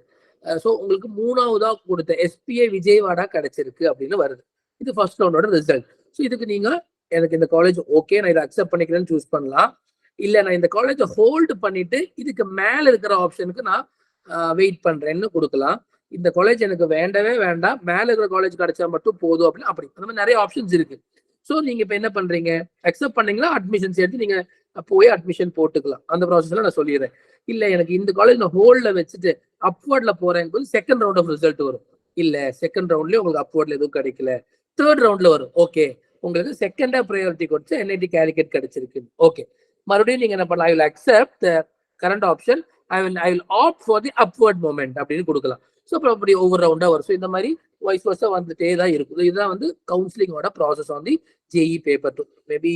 ஸோ உங்களுக்கு 3ஆவதா கொடுத்த SPI விஜயவாடா கிடைச்சிருக்கு அப்படின்னு வருது. இது ஃபர்ஸ்ட் ரவுண்டோட ரிசல்ட். ஸோ இதுக்கு நீங்க எனக்கு இந்த காலேஜ் ஓகே, நான் இதை அக்செப்ட் பண்ணிக்கிறேன்னு சூஸ் பண்ணலாம். இல்ல நான் இந்த காலேஜை ஹோல்டு பண்ணிட்டு இதுக்கு மேல இருக்கிற ஆப்ஷனுக்கு நான் வெயிட் பண்றேன்னு கொடுக்கலாம். இந்த காலேஜ் எனக்கு வேண்டவே வேண்டாம், மேல இருக்கிற காலேஜ் கிடைச்சா மட்டும் போதும் அப்படின்னு, அப்படி அந்த மாதிரி நிறைய ஆப்ஷன்ஸ் இருக்கு. ஸோ நீங்க இப்ப என்ன பண்றீங்க, அக்செப்ட் பண்ணீங்களா அட்மிஷன்ஸ் எடுத்து நீங்க போய் அட்மிஷன் போட்டுக்கலாம். அந்த ப்ராசஸ்ல நான் சொல்லிடுறேன். இல்ல எனக்கு இந்த காலேஜ் நான் ஹோல்ட்ல வச்சுட்டு அப்வர்ட்ல போறேன், செகண்ட் ரவுண்ட் ஆஃப் ரிசல்ட் வரும். இல்ல செகண்ட் ரவுண்ட்லயே உங்களுக்கு அப்வர்ட்ல எதுவும் கிடைக்கல, தேர்ட் ரவுண்ட்ல வரும். ஓகே, உங்களுக்கு செகண்டா ப்ரையாரிட்டி கொடுத்து NIT கேலிக்கட் கிடைச்சிருக்கு. ஓகே, மறுபடியும் நீங்க என்ன பண்ணலாம், I will accept the current option, I will opt for the upward moment அப்படின்னு கொடுக்கலாம். ஸோ அப்புறம் அப்படி ஒவ்வொரு ரவுண்டா வரும். ஸோ இந்த மாதிரி வைஸ் வருஷம் வந்துட்டே தான் இருக்குது. இதுதான் வந்து கவுன்சிலிங்கோட process on the JEE paper 2. Maybe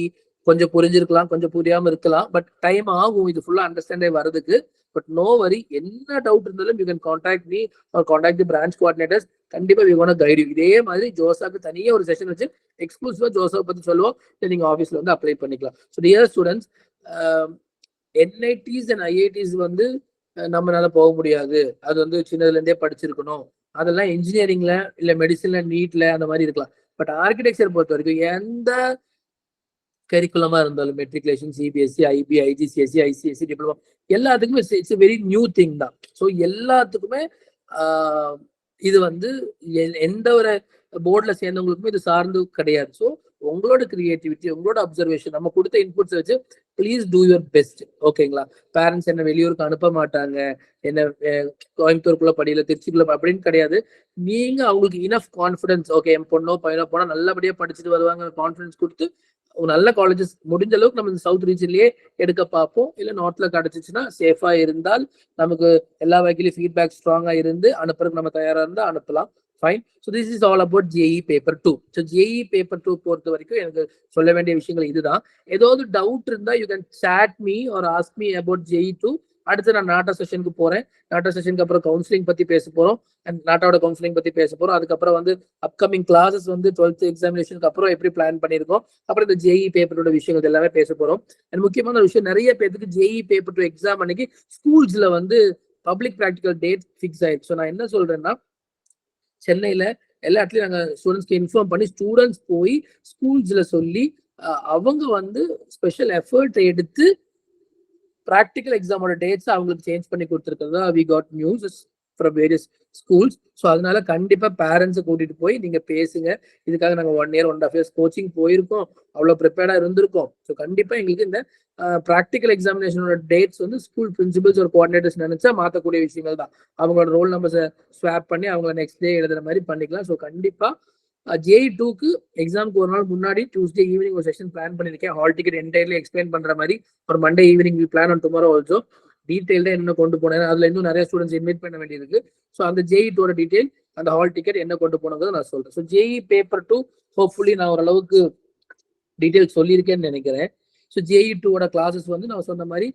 கொஞ்சம் புரிஞ்சிருக்கலாம், கொஞ்சம் புரியாம இருக்கலாம், பட் டைம் ஆகும் இது ஃபுல்லா அண்டர்ஸ்டாண்டே வரதுக்கு. பட் நோ வரி, என்ன டவுட் இருந்தாலும் you can contact me or contact the branch coordinators. கண்டிப்பா வி கோனா கைட் யூ. இதே மாதிரி ஜோசாக்கு தனியே ஒரு செஷன் வச்சு எக்ஸ்க்ளூசிவா ஜோசா பத்தி சொல்லுவோம். நீங்க ஆஃபீஸ்ல வந்து அப்ளை பண்ணிக்கலாம். So dear students, NITs and IITs வந்து நம்மளால போக முடியாது, அது வந்து சின்னதுல இருந்தே படிச்சிருக்கணும், அதெல்லாம் இன்ஜினியரிங்ல இல்ல மெடிசன்ல நீட்ல அந்த மாதிரி இருக்கலாம். பட் ஆர்கிடெக்சர் பொறுத்த வரைக்கும் எந்த கரிக்குலமா இருந்தாலும் matriculation, CBSE, IB, IGCSE, ICSE, diploma எல்லாத்துக்குமே இட்ஸ் வெரி நியூ திங் தான். ஸோ எல்லாத்துக்குமே இது வந்து எந்த ஒரு போர்டில் சேர்ந்தவங்களுக்குமே இது சார்ந்து கிடையாது. ஸோ உங்களோட கிரியேட்டிவிட்டி, உங்களோட அப்சர்வேஷன், நம்ம கொடுத்த இன்புட்ஸ் வச்சு ப்ளீஸ் டூ யுவர் பெஸ்ட். ஓகேங்களா? பேரண்ட்ஸ் என்ன வெளியூருக்கு அனுப்ப மாட்டாங்க, என்ன கோயம்புத்தூருக்குள்ள படியில திருச்சிக்குள்ள அப்படின்னு கிடையாது. நீங்க அவங்களுக்கு இனஃப் கான்ஃபிடன்ஸ், ஓகே என் பொண்ணோ பையனோ போனா நல்லபடியா படிச்சுட்டு வருவாங்க கான்ஃபிடன்ஸ் கொடுத்து நல்ல காலேஜஸ் முடிஞ்ச அளவுக்கு நம்ம இந்த சவுத் ரீஜன்லயே எடுக்க பார்ப்போம். இல்ல நார்த்ல கிடைச்சிச்சுன்னா சேஃபா இருந்தால், நமக்கு எல்லா வகையிலும் ஃபீட்பேக் ஸ்ட்ராங்கா இருந்து அனுப்புறதுக்கு நம்ம தயாரா இருந்தா அனுப்பலாம். Fine. So this is all about JEE paper 2. So JEE paper 2 பொறுத்த வரைக்கும் எனக்கு சொல்ல வேண்டிய விஷயங்கள் இதுதான். ஏதாவது டவுட் இருந்தா you can chat me or ask me about JEE 2. அடுத்து நான் நாட்டா செஷனுக்கு போறேன். நாட்டா செஷனுக்கு அப்புறம் கவுன்சிலிங் பத்தி பேச போறோம். அண்ட் நாட்டாவோட கவுன்சிலிங் பத்தி பேச போறோம். அதுக்கப்புறம் வந்து அப்கமிங் கிளாஸஸ் வந்து 12th எக்ஸாமினேஷனுக்கு அப்புறம் எப்படி பிளான் பண்ணிருக்கோம், அப்புறம் இந்த JEE பேப்பரோட விஷயங்கள் எல்லாமே பேச போறோம். அண்ட் முக்கியமான விஷயம், நிறைய பேருக்கு JEE பேப்பர் 2 எக்ஸாம் அன்னைக்கு ஸ்கூல்ஸ்ல வந்து பப்ளிக் ப்ராக்டிகல் டேட் ஃபிக்ஸ் ஆயிடுச்சு. ஸோ நான் என்ன சொல்றேன்னா, சென்னையில எல்லா இடத்துலயும் நாங்க ஸ்டூடெண்ட்ஸ்க்கு இன்ஃபார்ம் பண்ணி ஸ்டூடெண்ட்ஸ் போய் ஸ்கூல்ஸ்ல சொல்லி அவங்க வந்து ஸ்பெஷல் எஃபர்ட் எடுத்து ப்ராக்டிக்கல் எக்ஸாமோட டேட்ஸ் அவங்களுக்கு சேஞ்ச் பண்ணி கொடுத்துருக்கிறதா we got news from various schools. So அதனால கண்டிப்பா பேரண்ட்ஸை கூட்டிட்டு போய் நீங்க பேசுங்க. இதுக்காக நாங்கள் 1 year 1.5 years கோச்சிங் போயிருக்கோம், அவ்வளோ ப்ரிப்பேர்டா இருந்திருக்கோம். ஸோ கண்டிப்பா எங்களுக்கு இந்த ப்ராக்டிக்கல் எக்ஸாமினேஷனோட டேட்ஸ் வந்து ஸ்கூல் பிரின்சிபல்ஸ் ஒரு கோஆர்டினேட்டர்ஸ் நினைச்சா மாற்றக்கூடிய விஷயங்கள் தான். அவங்களோட ரோல் நம்பர்ஸை ஸ்வாப் பண்ணி அவங்கள நெக்ஸ்ட் டே எழுதுற மாதிரி பண்ணிக்கலாம். ஸோ கண்டிப்பா JEE 2க்கு எக்ஸாமுக்கு ஒரு நாள் முன்னாடி டியூஸ்டே ஈவினிங் ஒரு செஷன் பிளான் பண்ணிருக்கேன். ஹால் டிக்கெட் என்டையர்லி எக்ஸ்பிளைன் பண்ற மாதிரி. ஒரு Monday evening we plan on tomorrow also. டீடைல்டா என்ன கொண்டு போனேன், அதுல இன்னும் நிறைய ஸ்டூடெண்ட்ஸ் இன்வைட் பண்ண வேண்டியிருக்கு. ஸோ அந்த JEE 2 டீடைல், அந்த ஹால் டிக்கெட் என்ன கொண்டு போனோங்கிறத நான் சொல்றேன். ஸோ JEE பேப்பர் 2 ஹோப்ஃபுல்லி நான் ஓரளவுக்கு டீடைல்ஸ் சொல்லியிருக்கேன்னு நினைக்கிறேன். ஸோ JEE 2 கிளாஸஸ் வந்து நான் சொன்ன மாதிரி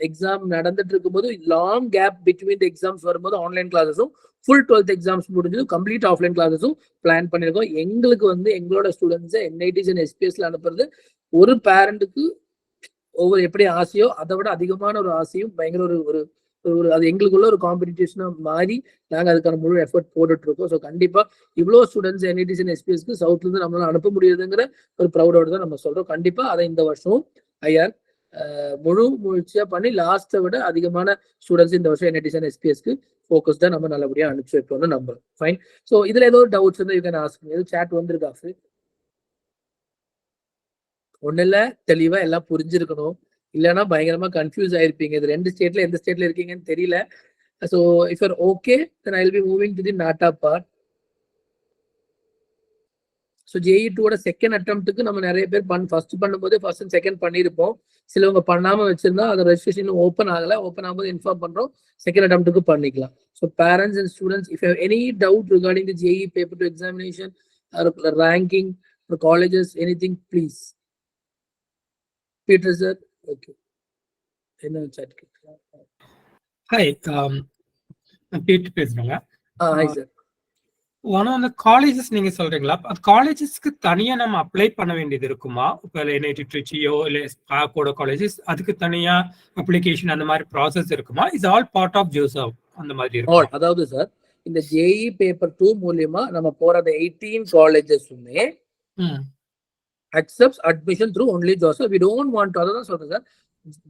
எக்ஸாம் நடந்துட்டு இருக்கும்போது லாங் கேப் பிட்வீன் எக்ஸாம்ஸ் வரும்போது ஆன்லைன் கிளாஸஸும், ஃபுல் 12th எக்ஸாம்ஸ் முடிஞ்சதும் கம்ப்ளீட் ஆஃப்லைன் கிளாஸஸும் பிளான் பண்ணியிருக்கோம். எங்களுக்கு வந்து எங்களோட ஸ்டூடெண்ட்ஸை NITs அண்ட் SPSல அனுப்புறது ஒரு பேரண்ட்டுக்கு ஒவ்வொரு எப்படி ஆசையோ அதை விட அதிகமான ஒரு ஆசையும் பயங்கர ஒரு அது எங்களுக்குள்ள ஒரு காம்படிஷனா மாறி நாங்கள் அதுக்கான முழு எஃபர்ட் போட்டுட்டு இருக்கோம். ஸோ கண்டிப்பா இவ்வளோ ஸ்டூடெண்ட்ஸ் NITs அண்ட் SPSக்கு சவுத்ல இருந்து நம்மளால அனுப்ப முடியுதுங்கிற ஒரு ப்ரௌடோட தான் நம்ம சொல்றோம். கண்டிப்பா அதை இந்த வருஷம் ஐஆர் முழு முயற்சியா பண்ணி லாஸ்ட்டை விட அதிகமான ஸ்டூடெண்ட்ஸ் இந்த வருஷம் NITs அண்ட் SPSக்கு ஃபோக்கஸ் தான் நம்ம நல்லபடியா அனுப்பிச்சு வைப்போம்னு நம்புறோம். ஃபைன். ஸோ இதுல ஏதோ டவுட்ஸ் இருந்தால் யூ கேன் ஆஸ்க் மீ. எதுவும் சேட் வந்திருக்கா? ஒண்ணு இல்ல, தெளிவா எல்லாம் புரிஞ்சிருக்கணும். இல்லைன்னா பயங்கரமா கன்ஃபியூஸ் ஆயிருப்பீங்க. இது 2 ஸ்டேட்ல எந்த ஸ்டேட்ல இருக்கீங்கன்னு தெரியல. So if you're okay then I will be moving to the NATA part. So JEE 2 second அட்டம்ப்ட்டுக்கு நம்ம நிறைய பேர் ஃபர்ஸ்ட் பண்ணும்போது ஃபர்ஸ்ட் அண்ட் செகண்ட் பண்ணியிருப்போம். சிலவங்க பண்ணாம வச்சிருந்தா அதை ரெஜிஸ்ட்ரேஷன் ஓப்பன் ஆகல. ஓப்பன் ஆகும்போது இன்ஃபார்ம் பண்றோம், செகண்ட் அட்டம்ப்ட்டுக்கு பண்ணிக்கலாம். So parents and students, if you have any doubt regarding the JEE paper 2 examination or ranking for colleges, anything, please. Peter sir, okay. என்ன chat கேட்கலாம்? Hi, Peter பேசுறேங்க. hi sir. One of the colleges நீங்க சொல்றீங்களா, அது காலேஜஸ்க்கு தனியா நம்ம அப்ளை பண்ண வேண்டியது இருக்குமா? இப்போ NIT ட்ரிச்சியோ இல்லை ஸ்பாக்கோட காலேஜஸ் அதுக்கு தனியா அப்ளிகேஷன் அந்த மாதிரி ப்ராசஸ் இருக்குமா? Is all part of Joseph அந்த மாதிரி இருக்கும்? அதாவது சார், இந்த JEE பேப்பர் 2 மூலமா நம்ம போற 18 காலேஜஸ்மே accepts admission through only Joseph. We don't want to, அதான் சொல்றேன் sir,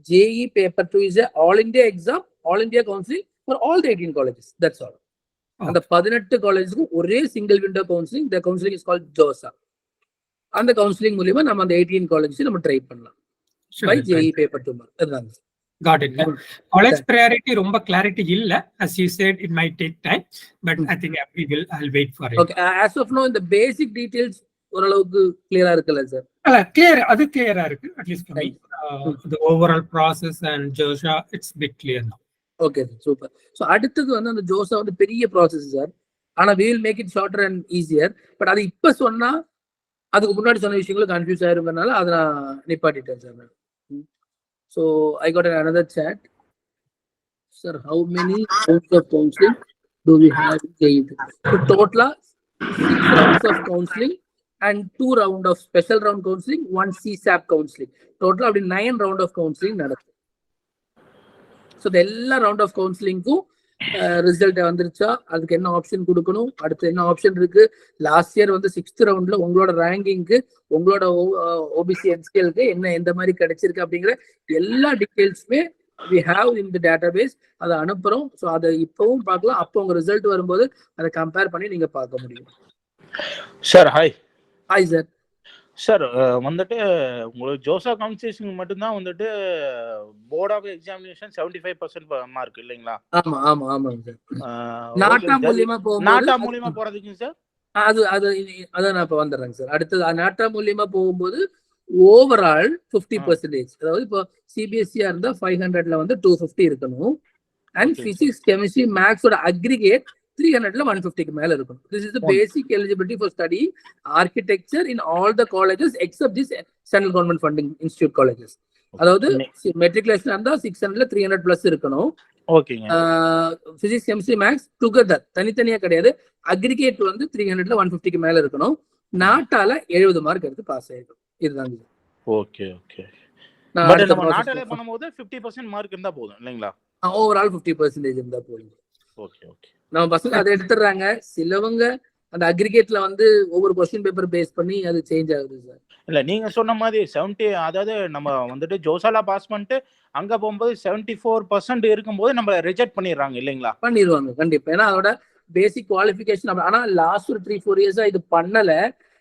JEE paper 2 is a all India exam, all India counseling for all the 18 colleges. That's all. அந்த 18 காலேஜுக்கு ஒரே single window counselling. The counselling is called JoSAA. அந்த கவுன்சிலிங் மூலமா நம்ம அந்த 18 காலேஜ் நம்ம ட்ரை பண்ணலாம் பை JEE பேப்பர் 2. அதுதாங்க sir. Got it. College priority ரொம்ப clarity இல்ல, as you said it might take time, but I think I'll wait for it. Okay, as of now இந்த basic details ஓரளவுக்கு கிளியரா இருக்குல்ல சார்? அது கிளியரா இருக்கு, at least for me. The overall process and Josha, it's bit clear now. Okay sir, super. So அடுத்தது அந்த ஜோசா பெரிய ப்ராசஸ் சார். ஆனா we will make it shorter and easier. But அது இப்ப சொன்னா அதுக்கு முன்னாடி சொன்ன விஷயங்களும் கன்ஃபியூஸ் ஆயிருங்கனால அதை நான் நிப்பாட்டிட்டேன் sir. So I got another chat. Sir, how many rounds of counseling do we have in JEE? So total 6 rounds of counseling and 2 round of special round counseling, 1 CSAP counseling. Total அப்படி 9 round of counseling நடக்கும். ஸோ இந்த எல்லா ரவுண்ட் ஆஃப் கவுன்சிலிங்க்கும் ரிசல்ட் வந்துருச்சா, அதுக்கு என்ன ஆப்ஷன் கொடுக்கணும், அடுத்து என்ன ஆப்ஷன் இருக்கு, லாஸ்ட் இயர் 6th ரவுண்ட்ல உங்களோட ரேங்கிங்க்கு உங்களோட OBC NCLக்கு என்ன எந்த மாதிரி கிடைச்சிருக்கு அப்படிங்கிற எல்லா டீடைல்ஸுமே we have in the database. அதை அனுப்புறோம். ஸோ அதை இப்பவும் பார்க்கலாம், அப்போ உங்க ரிசல்ட் வரும்போது அதை கம்பேர் பண்ணி நீங்க பார்க்க முடியும். Sir hi. Hi sir. Sir வந்துட்டு உங்களுக்கு ஜோசா கவுன்சிலிங் மட்டும்தான் வந்துட்டு போர்ட் ஆஃப் எக்ஸாமினேஷன் 75% மார்க் இல்லைங்களா? ஆமா ஆமா ஆமாங்க சார். நாட்டா மூலியமா போறதுக்கு சார் அதான் நான் இப்ப வந்துடுறேங்க சார். அடுத்தது நாட்டா மூலியமா போகும்போது ஓவரால் 50%. அதாவது இப்போ CBSE இருந்தா 500ல 250 இருக்கணும். அண்ட் பிசிக்ஸ் கெமிஸ்ட்ரி மேக்ஸோட அக்ரிகேட் 300ல 150க்கு மேல இருக்கும். This is the basic eligibility for studying architecture in all the colleges except this central government funding institute colleges. அதாவது மெட்ரிகுலேஷன் இருந்தா 600ல 300 பிளஸ் இருக்கணும். ஓகேங்க. பிசிக்ஸ் கெமிஸ்ட்ரி மேக்ஸ் டுகெதர், தனித்தனியா கிடையாது. அக்ரிகேட் 300ல 150க்கு மேல இருக்கணும். நாட்டால 70 மார்க் எடுத்து பாஸ் ஆயிடும். இதுதாங்க. Okay okay. பட் நம்ம நாட்டால பண்ணும்போது 50% மார்க் இருந்தா போதும் இல்லைங்களா? ஓவரால் 50% இருந்தா போதும். Okay okay. நம்ம பசங்க அதை எடுத்துறாங்க. சிலவங்க அந்த அக்ரிகேட்ல ஒவ்வொரு क्वेश्चन பேப்பர் பேஸ் பண்ணி அது சேஞ்ச் ஆகுது சார். இல்ல நீங்க சொன்ன மாதிரி 70, அதாவது நம்ம ஜோசாலா பாஸ் பண்ணிட்டு அங்க போகும்போது 74% இருக்கும்போது நம்ம ரிஜெக்ட் பண்ணிடுறாங்க இல்லைங்களா? பண்ணிடுவாங்க கண்டிப்பா. ஏன்னா அதோட பேசிக் குவாலிஃபிகேஷன். ஆனா லாஸ்ட் ஒரு 3-4 இயர்ஸா இது பண்ணல.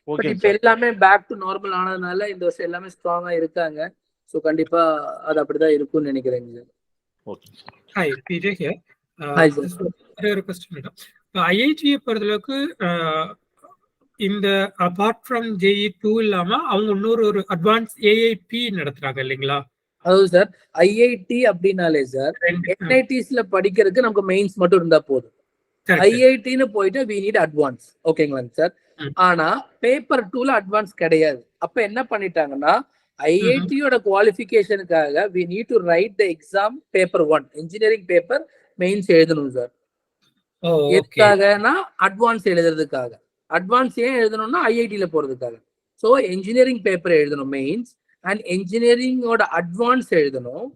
இப்ப எல்லாமே பேக் டு நார்மல் ஆனதுனால இந்த வருஷம் எல்லாமே ஸ்ட்ராங்கா இருக்காங்க. சோ கண்டிப்பா அது அப்படிதான் இருக்கும்னு நினைக்கிறேங்க sir. Okay. Hi PJ here. Hi sir. ஒரு क्वेश्चन இருக்கு. IIT பொறுத்தளவுக்கு இந்த அபார்ட் ஃப்ரம் JEE 2 இல்லாம அவங்க இன்னொரு அட்வான்ஸ் AIP நடத்துறாங்க இல்லைங்களா? அதாவது சார் IIT அப்படின்னாலே சார் NITஸ்ல படிக்கிறதுக்கு நமக்கு மெயின்ஸ் மட்டும் இருந்தா போதும். IITன்னு போயிட்டு we need advance. ஓகேங்களா சார்? ஆனா பேப்பர் 2ல அட்வான்ஸ் கிடையாது. அப்ப என்ன பண்ணிட்டாங்கன்னா IITயோட குவாலிஃபிகேஷனுக்காக we need to write the exam paper 1 engineering paper mains எழுதணும் சார். எதுக்காகனா அட்வான்ஸ் எழுதுறதுக்காக. அட்வான்ஸ் ஏன் எழுதணும்னா IITல போறதுக்காக. ஸோ என்ஜினியரிங் பேப்பர் எழுதணும் மெயின்ஸ், அண்ட் என்ஜினியரிங்கோட அட்வான்ஸ் எழுதணும்.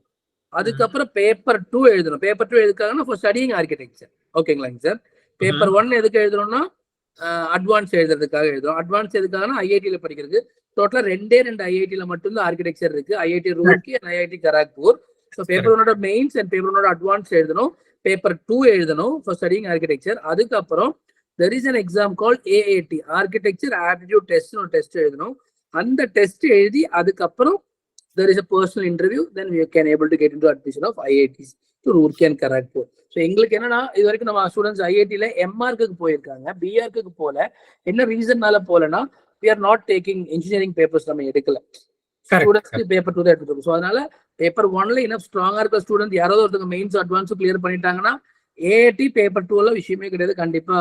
அதுக்கப்புறம் பேப்பர் 2 எழுதணும். பேப்பர் 2 எதுக்காகனா ஃபார் ஸ்டடிங் ஆர்கிடெக்சர். ஓகேங்களாங்க சார்? பேப்பர் 1 எதுக்கு எழுதணும்னா அட்வான்ஸ் எழுதுறதுக்காக எழுதணும். அட்வான்ஸ் எதுக்காகனா IITல படிக்கிறதுக்கு. டோட்டலா 2 IITல மட்டும்தான் ஆர்கிடெக்சர் இருக்கு. IIT Roorkee and IIT Kharagpur. So paper 1ஓட மெயின்ஸ் அண்ட் பேப்பர் 1ஓட அட்வான்ஸ் எழுதணும். பேப்பர் 2 எழுதணும் ஃபார் ஸ்டடிங் ஆர்கிடெக்சர். அதுக்கப்புறம் there is an exam called AAT, architecture aptitude test. ஒரு டெஸ்ட் எழுதணும். அந்த டெஸ்ட் எழுதி அதுக்கப்புறம் there is a personal interview, then we can able to get into admission of IITs to Roorkee and Kharagpur. So எங்களுக்கு என்னன்னா இது வரைக்கும் நம்ம ஸ்டூடெண்ட்ஸ் ஐஐடியில எம்ஆர்க்கு போயிருக்காங்க, பிஆர்க்கு போல. என்ன ரீசன்னால போலன்னா we are not taking engineering papers நம்ம எடுக்கல, ஸ்டூடெண்ட்ஸ்க்கு பேப்பர் 2 தான் எடுத்துட்டு. ஸோ அதனால பேப்பர் 1ல இன்னும் ஸ்ட்ராங்கா இருக்க ஸ்டூடெண்ட் யாராவது ஒருத்தங்க மெயின்ஸ் அட்வான்ஸும் கிளியர் பண்ணிட்டாங்கன்னா ஏஐடி பேப்பர் 2ல விஷயமே கிடையாது, கண்டிப்பா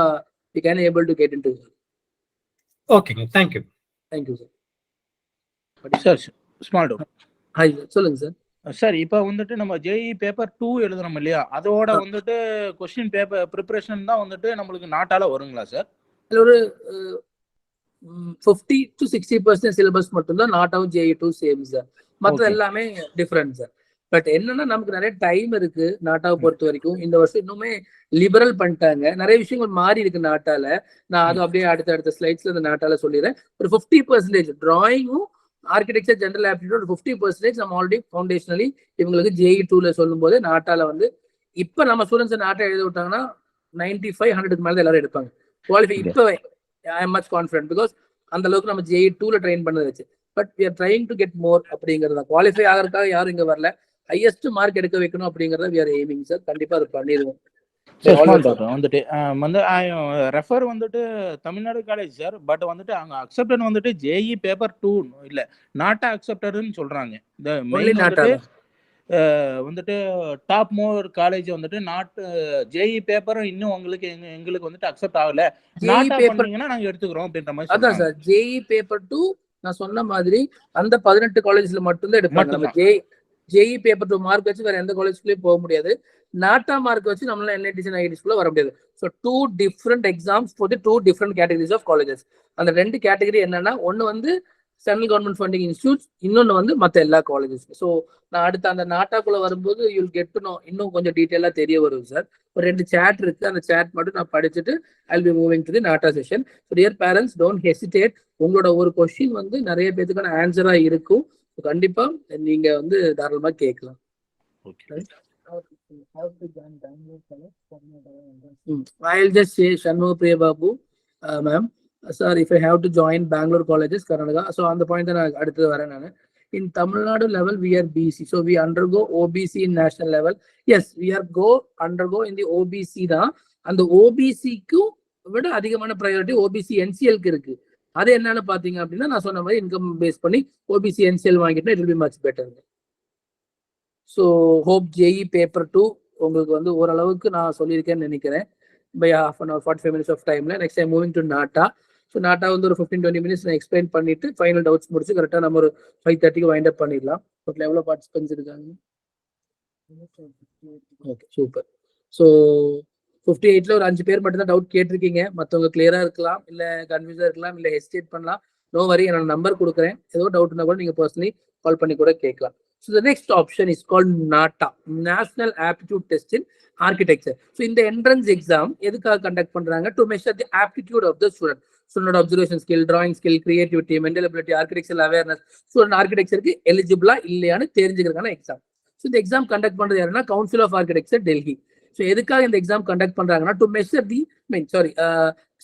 we can able to get into. ஓகேங்க, thank you. Thank you sir. Small doubt. Hi sir, சொல்லுங்க சார். சார் இப்போ வந்துட்டு நம்ம ஜேஇ பேப்பர் 2 எழுதுறோம் இல்லையா, அதோட வந்துட்டு கொஸ்டின் பேப்பர் ப்ரிப்பரேஷன் தான் வந்துட்டு நம்மளுக்கு நாட்டால வருங்களா சார்? அதுல ஒரு 50 to 60% சிலபஸ் மட்டும்தான் நாட்டாவும் ஜேஇ 2 சேம் சார், மற்ற எல்லாமே டிஃபரெண்ட் சார். பட் என்னன்னா நமக்கு நிறைய டைம் இருக்கு நாட்டாவை பொறுத்த வரைக்கும். இந்த வருஷம் இன்னுமே லிபரல் பண்ணிட்டாங்க, நிறைய விஷயங்கள் மாறி இருக்கு நாட்டால. நான் அது அப்படியே அடுத்த ஸ்லைட்ஸ்ல இந்த நாட்டால சொல்லிடுறேன். ஒரு 50% டிராயிங்கும் ஆர்கிடெக்சர் ஜெனரல் ஆப்டிடியூட் 50% நம்ம ஆல்ரெடி ஃபவுண்டேஷனலி இவங்களுக்கு ஜேஇ 2ல சொல்லும் போது நாட்டால வந்து இப்ப நம்ம ஸ்டூடெண்ட்ஸ் நாட்டை எழுத விட்டாங்கன்னா 95-100க்கு மேல எல்லாரும் எடுப்பாங்க குவாலிஃபை. இப்பவே ஐ எம் மச் கான்ஃபிடென்ட் பிகாஸ் அந்த அளவுக்கு நம்ம ஜேஇ 2ல ட்ரெயின் பண்ணது வச்சு. But we are trying to get more அப்படிங்கறத குவாலிஃபை ஆகிறதுக்காக யாரும் இங்க வரல, ஹையஸ்ட் மார்க் எடுக்க வைக்கணும் அப்படிங்கறத we are aiming சார். கண்டிப்பா அது பண்ணிடுவோம். வந்துட்டு ரெஃபர் வந்துட்டு தமிழ்நாடு காலேஜ் சார். பட் வந்துட்டு அங்க அக்செப்டட் வந்துட்டு ஜேஇ பேப்பர் 2 இல்ல நாட்டா அக்செப்டட்னு சொல்றாங்க. இந்த மெயின் வந்துட்டு டாப் மோர் காலேஜ் வந்துட்டு நாட் ஜேஇ பேப்பரும் இன்னும் எங்களுக்கு வந்துட்டு அக்செப்ட் ஆகல, நாட்டா பண்ணீங்கன்னா நாங்க எடுத்துக்கிறோம் அப்படின்ற மாதிரி. அதான் சார், ஜேஇ பேப்பர் 2 நான் சொன்ன மாதிரி அந்த 18 காலேஜ்ல மட்டும்தான் எடுப்பாங்க. ஜேஇ பேப்பர் 2 மார்க் வச்சு வேற எந்த காலேஜ்க்குள்ளேயும் போக முடியாது. நாட்டா மார்க் வச்சு நம்மளால என்ஐடிஸ் அண்ட் ஐஐடிஸ்க்குள்ள வர முடியாது. So 2 different exams for the 2 different categories of colleges. அந்த 2 கேட்டகரி என்னன்னா, ஒன்னு வந்து சென்ட்ரல் கவர்மெண்ட் ஃபண்டிங் இன்ஸ்டியூட்ஸ், இன்னொன்னு வந்து மற்ற எல்லா காலேஜஸ். ஸோ நான் அடுத்த அந்த நாட்டாக்குள்ள வரும்போது யூல் கெட் டு நோ, இன்னும் கொஞ்சம் டீட்டெயிலா தெரிய வரும் சார். ஒரு 2 சேட் இருக்கு, அந்த சேட் மட்டும் நான் படிச்சுட்டு I'll be moving to the NATA session. So dear parents, don't hesitate. உங்களோட ஒரு கொஸ்டின் வந்து நிறைய பேத்துக்கான ஆன்சரா இருக்கும். கண்டிப்பா நீங்க வந்து தாராளமா கேட்கலாம். I'll just say Shanmugha Priya Babu, ma'am, sir, if I have to join Bangalore colleges, Karnataka, so on the point that I அடுத்து வரேன் நான். In Tamil Nadu level we are BC, so we undergo OBC in national level. Yes, we are undergo in the OBC தான். அந்த OBC க்கு விட அதிகமான priority OBC NCL க்கு இருக்கு. அது என்னன்னு பாத்தீங்க அப்படின்னா, நான் சொன்ன மாதிரி இன்கம் பேஸ் பண்ணி OBC NCL வாங்கிட்டா it will be much better. So hope JEE paper 2 உங்களுக்கு வந்து ஓரளவுக்கு நான் சொல்லியிருக்கேன்னு நினைக்கிறேன். By half an hour 45 minutes of டைம்ல. Next time moving to NATA. So NATA வந்து ஒரு 15-20 minutes நான் எக்ஸ்பிளைன் பண்ணிட்டு ஃபைனல் டவுட்ஸ் முடிச்சு கரெக்டாக நம்ம ஒரு 5:30க்கு வைண்ட் அப் பண்ணிடலாம். டோட்டல் எவ்வளோ பார்ட்டிசிபென்ட்ஸ் இருக்காங்க? Okay, super. ஸோ 58ல ஒரு 5 பேர் மட்டும் தான் டவுட் கேட்டிருக்கீங்க. மற்றவங்க கிளியரா இருக்கலாம், இல்லை கன்ஃபியூஸா இருக்கலாம், இல்லை ஹெசிடேட் பண்ணலாம். நோ வரி, என்னோட நம்பர் கொடுக்குறேன். ஏதோ டவுட்னா கூட நீங்க பர்சனலி கால் பண்ணி கூட கேட்கலாம். So the next option is called NATA, National Aptitude Test in Architecture. So in the entrance exam, எதுக்காக கண்டக்ட் பண்றாங்க? To measure the aptitude of the student. Student observation skill, drawing skill, creativity, mental ability, architectural awareness. Student architecture-க்கு எலிஜிபிளா இல்லையான்னு தெரிஞ்சுக்கிறதுக்கான எக்ஸாம். So இந்த எக்ஸாம் கண்டக்ட் பண்றது யாருன்னா Council of Architecture, Delhi. So எதுக்காக இந்த எக்ஸாம் கண்டக்ட் பண்றாங்கன்னா, to measure the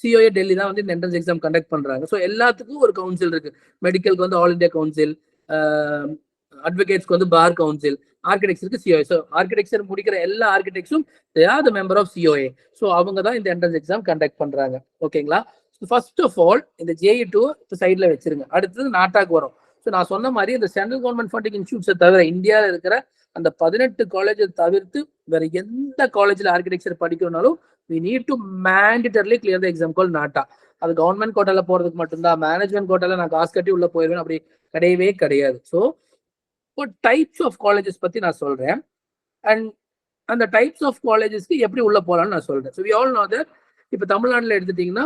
COA Delhi தான் வந்து இந்த என்ட்ரன்ஸ் எக்ஸாம் கண்டக்ட் பண்றாங்க. ஸோ எல்லாத்துக்கும் ஒரு கவுன்சில் இருக்கு. மெடிக்கலுக்கு வந்து ஆல் இண்டியா கவுன்சில், அட்வொகேட்ஸ்க்கு வந்து பார் கவுன்சில், ஆர்கிடெக்சருக்கு COA. ஸோ ஆர்கிடெக்சர் முடிக்கிற எல்லா ஆர்கிடெக்ட்ஸும் they are the member of COA. So அவங்க தான் இந்த என்ட்ரன்ஸ் எக்ஸாம் கண்டக்ட் பண்றாங்க. ஓகேங்களா? ஃபர்ஸ்ட் ஆஃப் ஆல் இந்த JEE 2 சைட்ல வச்சிருங்க. அடுத்தது நாட்டாக்கு வரும். ஸோ நான் சொன்ன மாதிரி இந்த சென்ட்ரல் கவர்மெண்ட் ஃபண்டிங் இன்ஸ்டியூட்ஸை தவிர இந்தியாவில் இருக்கிற அந்த 18 காலேஜை தவிர்த்து வேற எந்த காலேஜ்ல architecture படிக்கணும்னாலும் we need to mandatorily clear the exam called NATA. அது கவர்மெண்ட் கோட்டால போறதுக்கு மட்டும்தான். மேனேஜ்மெண்ட் கோட்டால நான் காசு கட்டி உள்ள போயிருவேன் அப்படி கிடையவே கிடையாது. ஸோ இப்போ டைப்ஸ் ஆஃப் காலேஜஸ் பத்தி நான் சொல்றேன். அண்ட் அந்த டைப்ஸ் ஆஃப் காலேஜஸ்க்கு எப்படி உள்ள போகலான்னு நான் சொல்றேன். So we all know that இப்போ தமிழ்நாட்டில் எடுத்துட்டீங்கன்னா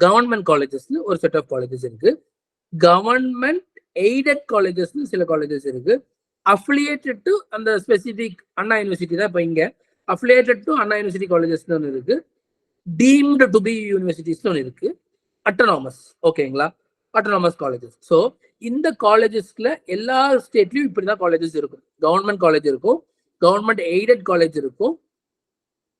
கவர்மெண்ட் காலேஜஸ்னு ஒரு செட் ஆஃப் காலேஜஸ் இருக்கு, கவர்மெண்ட் எய்டட் காலேஜஸ்னு சில காலேஜஸ் இருக்கு, அஃபிலியேட்டட் டு அந்த ஸ்பெசிபிக் அண்ணா யூனிவர்சிட்டி தான் இப்போ இங்க அஃபிலியேட்டட் டு அண்ணா யூனிவர்சிட்டி காலேஜஸ்னு ஒன்று இருக்கு, டீம்டு டு பி யூனிவர்சிட்டிஸ்னு ஒன்று இருக்கு, அட்டானமஸ். ஓகேங்களா? Autonomous colleges. ஸோ இந்த காலேஜஸ்ல எல்லா ஸ்டேட்லயும் இப்படிதான் காலேஜஸ் இருக்கும். கவர்மெண்ட் காலேஜ் இருக்கும், கவர்மெண்ட் எய்டட் காலேஜ் இருக்கும்,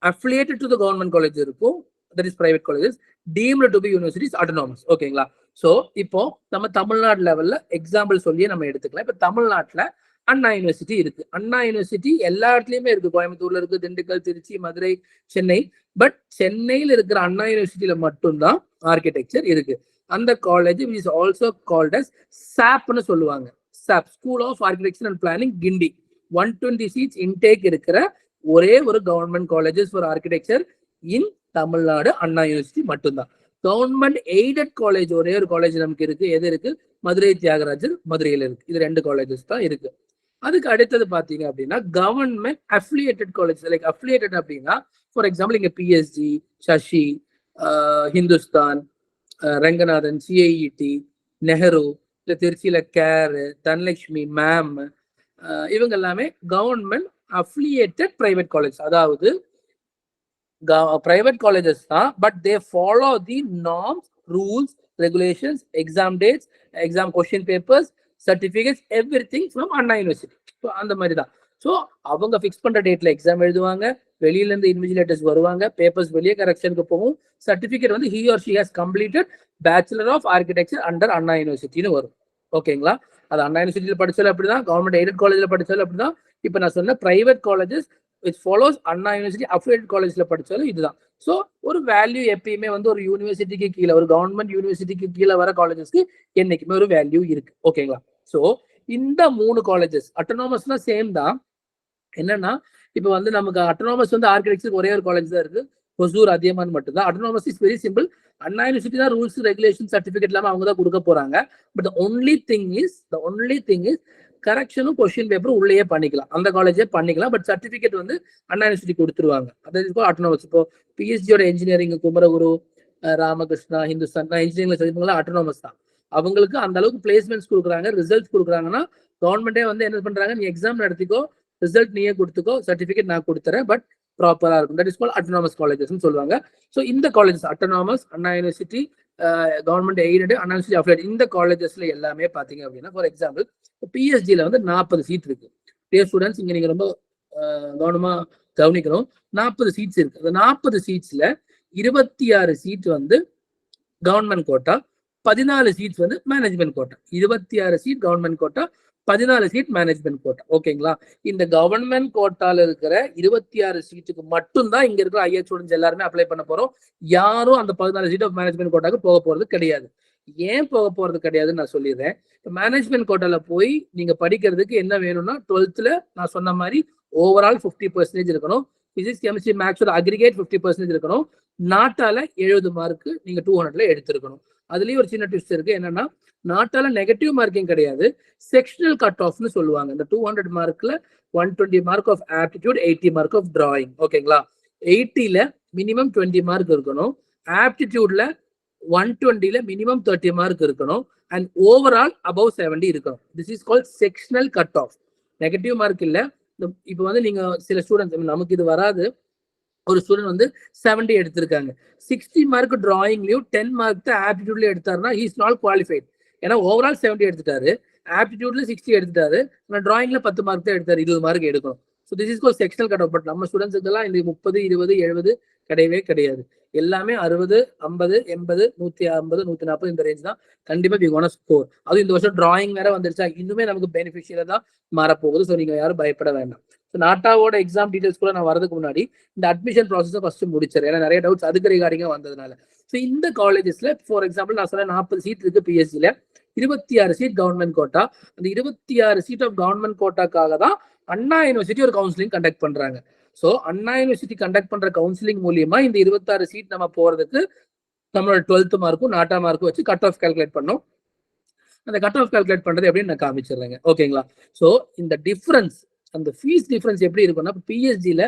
affiliated to the government college இருக்கும், that is private colleges, deemed to be universities, autonomous. ஓகேங்களா? ஸோ இப்போ நம்ம தமிழ்நாடு லெவல்ல எக்ஸாம்பிள் சொல்லியே நம்ம எடுத்துக்கலாம். இப்போ தமிழ்நாட்டுல அண்ணா யூனிவர்சிட்டி இருக்கு. அண்ணா யூனிவர்சிட்டி எல்லா இடத்துலயுமே இருக்கு. கோயம்புத்தூர்ல இருக்கு, திண்டுக்கல், திருச்சி, மதுரை, சென்னை. பட் சென்னையில் இருக்கிற அண்ணா யூனிவர்சிட்டியில மட்டும்தான் ஆர்கிடெக்சர் இருக்கு. அந்த college is also called as சாப்னு சொல்லுவாங்க. SAP, school of architecture and planning, Guindy. 120 seats intake இருக்கிற ஒரே ஒரு government colleges for architecture in Tamil Nadu Anna university மட்டும்தான். கவர்மெண்ட் எய்டட் காலேஜ் ஒரே ஒரு காலேஜ் நமக்கு இருக்கு. எது இருக்கு? மதுரை தியாகராஜர், மதுரையில் இருக்கு. இது 2 காலேஜஸ் தான் இருக்கு. அதுக்கு அடுத்தது பாத்தீங்க அப்படின்னா government affiliated college. Like affiliated அப்படின்னா ஃபார் எக்ஸாம்பிள் இங்க பிஎஸ்ஜி, சசி, ஹிந்துஸ்தான், ரங்கநாதன், சிஐஇடி, நெஹ்ரு, இல்ல திருச்சியில கேர், தனலட்சுமி, மேம், இவங்க எல்லாமே கவர்மெண்ட் அஃபிலியேட்டட் பிரைவேட் காலேஜ். அதாவது பிரைவேட் காலேஜஸ் தான், but they follow the norms, rules, regulations, exam dates, exam question papers, certificates, everything from Anna university. So அந்த மாதிரி தான். ஸோ அவங்க ஃபிக்ஸ் பண்ற டேட்ல எக்ஸாம் எழுதுவாங்க, வெளியில இருந்து இன்விஜிலேட்டர்ஸ் வருவாங்க, பேப்பர்ஸ் வெளியே கரெக்ஷனுக்கு போகும், சர்டிபிகேட் வந்து he or she has completed bachelor of architecture under Anna யூனிவர்சிட்டின்னு வரும். ஓகேங்களா? அது அண்ணா யூனிவர்சிட்டியில் படிச்சாலும் அப்படிதான், கவர்மெண்ட் எய்டட் காலேஜ்ல படிச்சாலும் அப்படிதான். இப்போ நான் சொன்ன private colleges which follows Anna university affiliated காலேஜ்ல படிச்சாலும் இதுதான். ஸோ ஒரு வேல்யூ எப்பயுமே வந்து ஒரு யூனிவர்சிட்டிக்கு கீழே, ஒரு கவர்மெண்ட் யூனிவர்சிட்டிக்கு கீழே வர காலேஜஸ்க்கு என்னைக்குமே ஒரு வேல்யூ இருக்கு. ஓகேங்களா? ஸோ இந்த 3 காலேஜஸ் அட்டானமஸ்னா சேம் தான். என்னன்னா இப்போ வந்து நமக்கு அட்டானமஸ் வந்து ஆர்கிடெக்சர் ஒரே ஒரு காலேஜ் தான் இருக்கு, ஹொசூர், அதியமான் மட்டும்தான். Autonomous is very simple. Anna university தான் ரூல்ஸ், ரெகுலேஷன், சர்டிபிகேட் எல்லாமே அவங்க தான் கொடுக்க போறாங்க. பட் ஒன்லி திங் இஸ் கரெக்ஷனும் கொஸ்டின் பேப்பரும் உள்ளேயே பண்ணிக்கலாம், அந்த காலேஜே பண்ணிக்கலாம். பட் சர்டிபிகேட் வந்து அண்ணா யூனிவர்சிட்டி கொடுத்துருவாங்க. அதாவது அட்டானமஸ். இப்போ பிஎஸ்ஜியோட இன்ஜினியரிங் குமரகுரு, ராமகிருஷ்ணா, ஹிந்துஸ்தான் இன்ஜினியரிங்ல சொல்லிருப்பாங்களா, அட்டானமஸ் தான். அவங்களுக்கு அந்த அளவுக்கு பிளேஸ்மெண்ட்ஸ் கொடுக்குறாங்க, ரிசல்ட்ஸ் கொடுக்குறாங்கன்னா கவர்மெண்டே வந்து என்ன பண்றாங்க, நீ எக்ஸாம் நடத்திக்கோ, ரிசல்ட் நீயே கொடுத்துக்கோ, சர்டிபிகேட் நான் கொடுத்துறேன், பட் ப்ராப்பரா இருக்கும். That is called autonomous colleges சொல்லுவாங்க. ஸோ இந்த காலேஜஸ் அட்டானமஸ், அண்ணா யூனிவர்சிட்டி, கவர்மெண்ட் எய்டட், அண்ணா யூனிவர்சிட்டி அஃபிலியேட், இந்த காலேஜஸ்ல எல்லாமே பாத்தீங்க அப்படின்னா ஃபார் எக்ஸாம்பிள் பிஎஸ்ஜில வந்து 40 சீட் இருக்கு. டியர் ஸ்டூடெண்ட்ஸ், இங்க நீங்க ரொம்ப கவனமா கவனிக்கணும். 40 சீட்ஸ் இருக்கு. அந்த 40 சீட்ஸ்ல 26 சீட் வந்து கவர்மெண்ட் கோட்டா, 14 சீட்ஸ் வந்து management quota. 26 seat government quota, 14 seat management quota. ஓகேங்களா? இந்த கவர்மெண்ட் கோட்டால இருக்கிற 26 சீட்டுக்கு மட்டும்தான் இங்க இருக்கிற ஐஏஎஸ் ஸ்டூடெண்ட்ஸ் எல்லாருமே அப்ளை பண்ண போறோம். யாரும் அந்த 14 சீட் ஆஃப் மேனேஜ்மெண்ட் கோட்டாக்கு போக போறது கிடையாது. ஏன் போக போறது கிடையாதுன்னு நான் சொல்லிடுறேன். மேனேஜ்மெண்ட் கோட்டால போய் நீங்க படிக்கிறதுக்கு என்ன வேணும்னா 12th நான் சொன்ன மாதிரி ஓவரால் 50% இருக்கணும். பிசிக்ஸ், கெமிஸ்ட்ரி, மேக்ஸோட அக்ரிகேட் 50% இருக்கணும். நாட்டால 70 மார்க் நீங்க 200ல எடுத்திருக்கணும். அதுலயும் ஒரு சின்ன ட்விஸ்ட் இருக்கு. என்னன்னா நாட்டால நெகட்டிவ் மார்க்கிங் கிடையாது, செக்ஷனல் கட் ஆஃப்னு சொல்லுவாங்க. இந்த 200 மார்க்ல 120 mark of aptitude, 80 mark of drawing. ஓகேங்களா? 80ல மினிமம் 20 மார்க் இருக்கணும், ஆப்டிடியூட்ல 120ல மினிமம் 30 மார்க் இருக்கணும், அண்ட் ஓவரால் அபவ் 70 இருக்கணும். This is called sectional cut off. Negative mark இல்ல. இப்போ வந்து நீங்க சில ஸ்டூடெண்ட்ஸ், நமக்கு இது வராது, ஒரு ஸ்டூடெண்ட் வந்து 70 எடுத்திருக்காங்க, 60 மார்க் டிராயிங்லயும் 10 மார்க் ஆப்டிடியூட்ல எடுத்தாருன்னா he is not qualified. ஏன்னா ஓவரால் 70 எடுத்துட்டாரு, ஆப்டிடியூட்ல 60 எடுத்துட்டாரு, ஆனா டிராயிங்ல 10 மார்க் தான் எடுத்தாரு, 20 மார்க் எடுக்கணும். So this is called sectional cut of. But நம்ம ஸ்டூடெண்ட்ஸுக்கெல்லாம் இந்த 30, 20, 70 கிடையவே கிடையாது. எல்லாமே 60, 50, 80, 150, 140 இந்த ரேஞ்ச் தான் கண்டிப்பா வி கோனா ஸ்கோர். அதுவும் இந்த வருஷம் டிராயிங் வேற வந்துருச்சா, இன்னுமே நமக்கு பெனிஃபிஷியலா தான் மாறப்போகுது. ஸோ நீங்க யாரும் பயப்பட வேண்டாம். ஸோ நாட்டாவோட எக்ஸாம் டீடைல்ஸ் கூட நான் வரதுக்கு முன்னாடி இந்த அட்மிஷன் ப்ராசஸை ஃபர்ஸ்ட் முடிச்சிடறேன். ஏன்னா நிறைய டவுட்ஸ் அதுக்கு ரிகார்டிங்கா வந்ததுனால. ஸோ இந்த காலேஜஸ்ல ஃபார் எக்ஸாம்பிள் நான் சொன்ன 40 சீட் இருக்கு பிஎஸ்சில, 26 சீட் கவர்மெண்ட் கோட்டா. அந்த 26 சீட் ஆஃப் கவர்மெண்ட் கோட்டாக்காக தான் அண்ணா யூனிவர்சிட்டி ஒரு கவுன்சிலிங் கண்டக்ட் பண்றாங்க. ஸோ அண்ணா யூனிவர்சிட்டி கண்டக்ட் பண்ற கவுன்சிலிங் மூலியமா இந்த 26 சீட் நம்ம போறதுக்கு நம்மளோட 12th மார்க்கும் நாட்டா மார்க்கும் வச்சு கட் ஆஃப் கால்குலேட் பண்ணோம். அந்த கட் ஆஃப் கால்குலேட் பண்றது எப்படின்னு நான் காமிச்சிடுறேங்க. ஓகேங்களா? ஸோ இந்த டிஃபரன்ஸ், அந்த ஃபீஸ் டிஃபரன்ஸ் எப்படி இருக்கும்னா, பிஎஸ்ஜில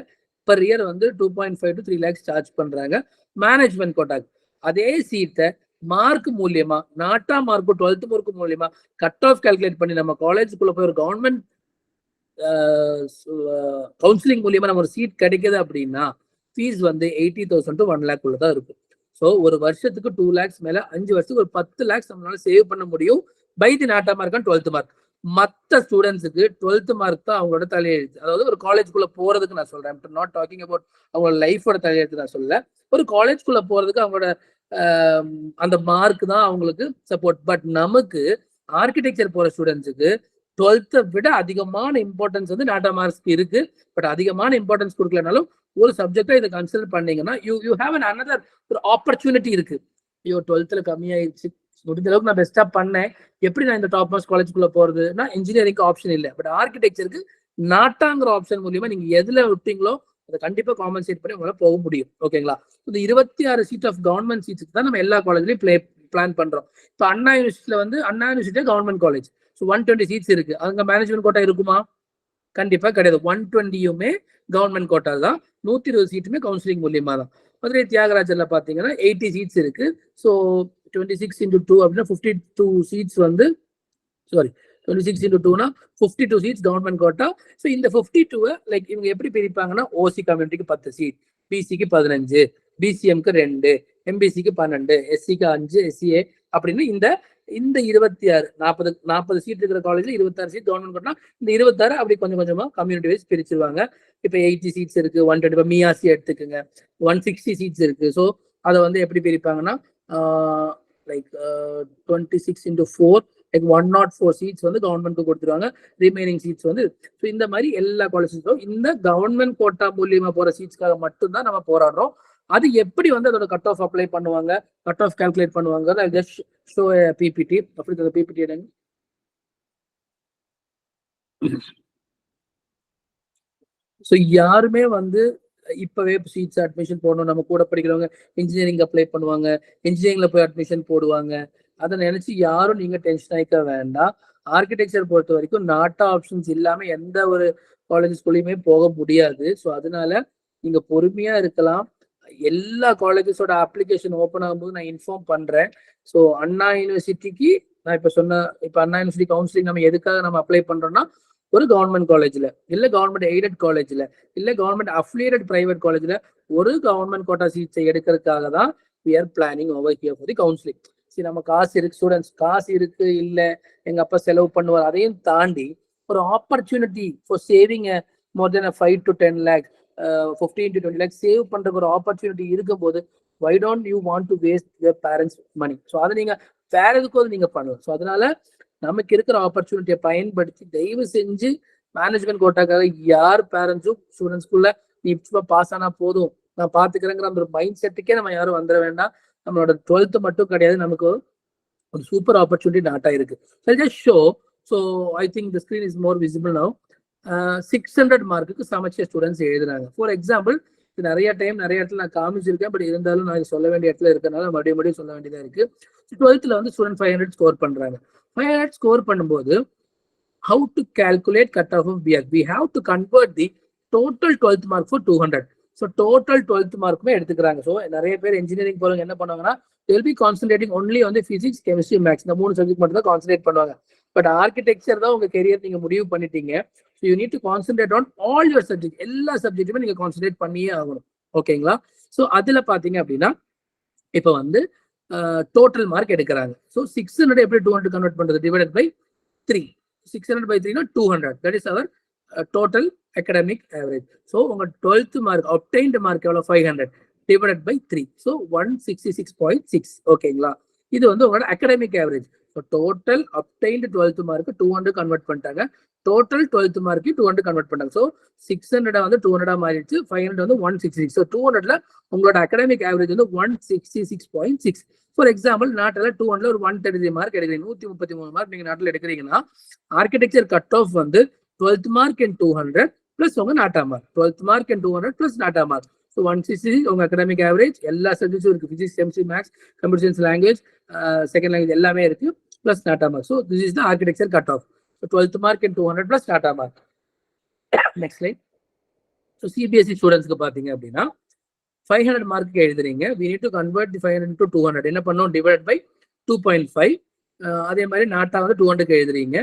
பர் இயர் வந்து 2.5 to 3 lakhs சார்ஜ் பண்றாங்க மேனேஜ்மெண்ட் கோட்டாக்கு. அதே சீட்டை மார்க் மூலியமா, நாட்டா மார்க்கும் 12th மார்க்கு மூலியமா கட் ஆஃப் கால்குலேட் பண்ணி நம்ம காலேஜுக்குள்ள போய் ஒரு கவர்மெண்ட் கவுன்சிலிங் மூலியமா நம்ம ஒரு சீட் கிடைக்குது அப்படின்னா ஃபீஸ் வந்து 80,000 to 1 lakh தான் இருக்கும். ஸோ ஒரு வருஷத்துக்கு 2 lakhs மேல, 5 வருஷத்துக்கு ஒரு 10 lakhs நம்மளால சேவ் பண்ண முடியும் by the NATA mark and 12th mark. மற்ற ஸ்டூடெண்ட்ஸுக்கு 12th மார்க் தான் அவங்களோட தலையெழுத்து. அதாவது ஒரு காலேஜுக்குள்ள போறதுக்கு நான் சொல்றேன், நாட் டாக்கிங் அபவுட் அவங்களோட லைஃபோட தலையெழுத்து நான் சொல்ல. ஒரு காலேஜ்குள்ள போறதுக்கு அவங்களோட அந்த மார்க் தான் அவங்களுக்கு சப்போர்ட். பட் நமக்கு ஆர்கிடெக்சர் போற ஸ்டூடெண்ட்ஸுக்கு 12th விட அதிகமான இம்பார்ட்டன்ஸ் வந்து நாட்டா மார்க்ஸ்க்கு இருக்கு. பட் அதிகமான இம்பார்ட்டன்ஸ் கொடுக்கலனாலும் ஒரு சப்ஜெக்டா இதை கன்சிடர் பண்ணீங்கன்னா யூ ஹேவ் அன் அனதர் ஒரு ஆப்பர்ச்சுனிட்டி இருக்கு. ஐயோ 12th கம்மியாயிடுச்சு, முடிஞ்ச அளவுக்கு நான் பெஸ்டா பண்ணேன், எப்படி நான் இந்த டாப் மார்க்ஸ் காலேஜுக்குள்ள போறதுன்னா இன்ஜினியரிங்க்கு ஆப்ஷன் இல்லை. பட் ஆர்கிடெக்சருக்கு நாட்டாங்கிற ஆப்ஷன் மூலியமா நீங்க எதுல விட்டீங்களோ அதை கண்டிப்பா காம்பன்சேட் பண்ணி உங்களால போக முடியும். ஓகேங்களா? இந்த 26 சீட் ஆஃப் கவர்மெண்ட் சீட்ஸ் தான் நம்ம எல்லா காலேஜ்லயும் பிளான் பண்றோம். இப்போ அண்ணா யூனிவர்சிட்டியில வந்து Anna university government college, so 120 seats இருக்கு. அங்க மேனேஜ்மெண்ட் கோட்டா இருக்குமா? கண்டிப்பா கிடையாது. 120யுமே கவர்மெண்ட் கோட்டா தான், 120 சீட்டுமே கவுன்சிலிங் மூலியமா தான். மதுரை தியாகராஜர்ல பாத்தீங்கன்னா 80 சீட்ஸ் இருக்கு. ஸோ 26 into 2 அப்படின்னா 52 சீட்ஸ் வந்து, சாரி 26 into 2னா 52 சீட்ஸ் கவர்மெண்ட் கோட்டா. ஸோ இந்த 52 லைக் இவங்க எப்படி பிரிப்பாங்கன்னா, ஓசி கம்யூனிட்டிக்கு 10 சீட், பிசிக்கு 15, பிசிஎம்க்கு 2, எம்பிசிக்கு 12, எஸ்சிக்கு 5, எஸ்சிஏ அப்படின்னு இந்த 26 40 சீட் இருக்கிற காலேஜ்ல 26 சீட் கவர்மெண்ட் கோட்டா. இந்த 26 அப்படி கொஞ்சம் கொஞ்சமா கம்யூனிட்டி வைஸ் பிரிச்சிருவாங்க. இப்போ 80 சீட்ஸ் இருக்கு, 125 மியாசி எடுத்துக்குங்க, 160 சீட்ஸ் இருக்கு. ஸோ அதை வந்து எப்படி பிரிப்பாங்கன்னா லைக் 26 into 4 லைக் 104 சீட்ஸ் வந்து கவர்மெண்ட்க்கு கொடுத்துருவாங்க. ரிமைனிங் சீட்ஸ் வந்து ஸோ இந்த மாதிரி எல்லா காலேஜஸும் இந்த கவர்மெண்ட் கோட்டா மூலியமா போற சீட்ஸ்க்காக மட்டும்தான் நம்ம போராடுறோம். அது எப்படி வந்து அதோட கட் ஆஃப் அப்ளை பண்ணுவாங்க, கட் ஆஃப் கால்குலேட் பண்ணுவாங்க, ஜஸ்ட் ஷோ பிபிடி. அப்படி பிபிடி எடுங்க. ஸோ யாருமே வந்து இப்பவே சீட்ஸ் அட்மிஷன் போடணும், நம்ம கூட படிக்கிறவங்க இன்ஜினியரிங் அப்ளை பண்ணுவாங்க, இன்ஜினியரிங்ல போய் அட்மிஷன் போடுவாங்க, அதை நினைச்சு யாரும் நீங்க டென்ஷன் ஆகிக்க வேண்டாம். ஆர்கிடெக்சர் பொறுத்த வரைக்கும் நாட்டா ஆப்ஷன்ஸ் இல்லாம எந்த ஒரு காலேஜஸ்குள்ளயுமே போக முடியாது. ஸோ அதனால நீங்க பொறுமையா இருக்கலாம். எல்லா காலேஜஸோட அப்ளிகேஷன் ஓப்பன் ஆகும்போது நான் இன்ஃபார்ம் பண்றேன். ஸோ அண்ணா யூனிவர்சிட்டிக்கு நான் இப்ப அண்ணா யூனிவர்சிட்டி கவுன்சிலிங் நம்ம எதுக்காக நம்ம அப்ளை பண்றோம்னா, ஒரு கவர்மெண்ட் காலேஜ்ல இல்ல கவர்மெண்ட் எய்டட் காலேஜ்ல இல்ல கவர்மெண்ட் அஃபிலியேட்டட் பிரைவேட் காலேஜ்ல ஒரு கவர்மெண்ட் கோட்டா சீட்ஸை எடுக்கிறதுக்காக தான் we are planning over here for the counseling. சரி, நம்ம காசு இருக்கு, ஸ்டூடெண்ட்ஸ் காசு இருக்கு, இல்ல எங்க அப்பா செலவு பண்ணுவார், அதையும் தாண்டி ஒரு opportunity for saving more then 5 to 10 lakh 15 to 20 lakh save பண்றதுக்கு ஒரு ஆப்பர்ச்சுனிட்டி இருக்கும் போது why don't you want to waste your parents money? So அதை நீங்க வேற எதுக்கும் நீங்க பண்ணலாம். ஸோ அதனால நமக்கு இருக்கிற ஆப்பர்ச்சுனிட்டியை பயன்படுத்தி தயவு செஞ்சு மேனேஜ்மெண்ட் கோட்டாக்காக யார் பேரண்ட்ஸும் ஸ்டூடெண்ட்ஸ்குள்ள நீ இப்போ பாஸ் ஆனா போதும் நான் பாத்துக்கிறேங்கிற அந்த ஒரு மைண்ட் செட்டுக்கே நம்ம யாரும் வந்துட வேண்டாம். நம்மளோட 12th மட்டும் கிடையாது, நமக்கு ஒரு சூப்பர் ஆப்பர்ச்சுனிட்டி நாட்டா இருக்கு. Show so I think the screen is more visible now. 600 மார்க்குக்கு சமச்ச ஸ்டூடெண்ட்ஸ் எழுதுறாங்க. ஃபார் எக்ஸாம்பிள், நிறைய டைம் நிறைய இடத்துல நான் காமிச்சிருக்கேன், பட் இருந்தாலும் நான் சொல்ல வேண்டிய இடத்துல இருக்கனால மறுபடியும் சொல்ல வேண்டியதா இருக்கு. 12th வந்து ஸ்டூடெண்ட் 500 ஸ்கோர் பண்றாங்க. 500 ஸ்கோர் பண்ணும்போது how to calculate cutoff of BR? We have to convert the total 12th mark for 200. So total 12th mark எடுத்துக்கிறாங்க. ஸோ நிறைய பேர் இன்ஜினியரிங் போறவங்க என்ன பண்ணுவாங்கன்னா, they will be concentrating only on the physics, chemistry, maths. இந்த 3 சப்ஜெக்ட் மட்டும் தான் கான்சென்ட்ரேட் பண்ணுவாங்க. பட் ஆர்கிடெக்சர் தான் உங்க கெரியர் நீங்க முடிவு பண்ணிட்டீங்க. So you need to concentrate on all your subject. எல்லா சப்ஜெக்ட்டுமே நீங்க கான்சென்ட்ரேட் பண்ணியே ஆகணும். ஓகேங்களா? ஸோ அதுல பாத்தீங்க அப்படின்னா இப்போ வந்து டோட்டல் மார்க் எடுக்கிறாங்க. ஸோ 600 எப்படி 200 கன்வெர்ட் பண்றது? Divided by 3. 600 by 3 னா 200. That is our total academic average. So உங்க 12th mark obtained mark எவ்வளவு? 500 divided by 3. So 166.6. ஓகேங்களா? இது வந்து உங்களோட academic average. So total obtained 12th mark 200 convert பண்ணிட்டாங்க. டோட்டல் 12th மார்க் 200 கன்வெர்ட் பண்ணாங்க. ஸோ 600 வந்து 200 மாறிடுச்சு, 500 வந்து 166. ஸோ 200ல உங்களோட அகாடமிக் ஆவரேஜ் வந்து 166.6. ஃபார் எக்ஸாம்பிள், நாட்டில் 200ல ஒரு 133 மார்க் எடுக்கிறீங்க, 133 மார்க் நீங்க நாட்டில் எடுக்கிறீங்கன்னா ஆர்கிடெக்சர் கட் ஆஃப் வந்து 12th மார்க் அண்ட் 200 பிளஸ் உங்க NATA mark, 12th mark and 200 plus NATA mark. So 166 உங்க அகாடமிக் ஆவரேஜ். எல்லா சப்ஜெக்ட்ஸும் இருக்கு, physics, chemistry, maths, computer science, language, second language எல்லாமே இருக்கு, plus NATA mark. So this is the architecture cut off. So 12th mark and 200 plus data mark. Next slide. So CBSE students க்கு பாத்தீங்க அப்படின்னா 500 மார்க் எழுதுறீங்க. We need to convert the 500 to 200. என்ன பண்ணோம்? Divide by 2.5. அதே மாதிரி நாட்டா வந்து 200 எழுதுறீங்க,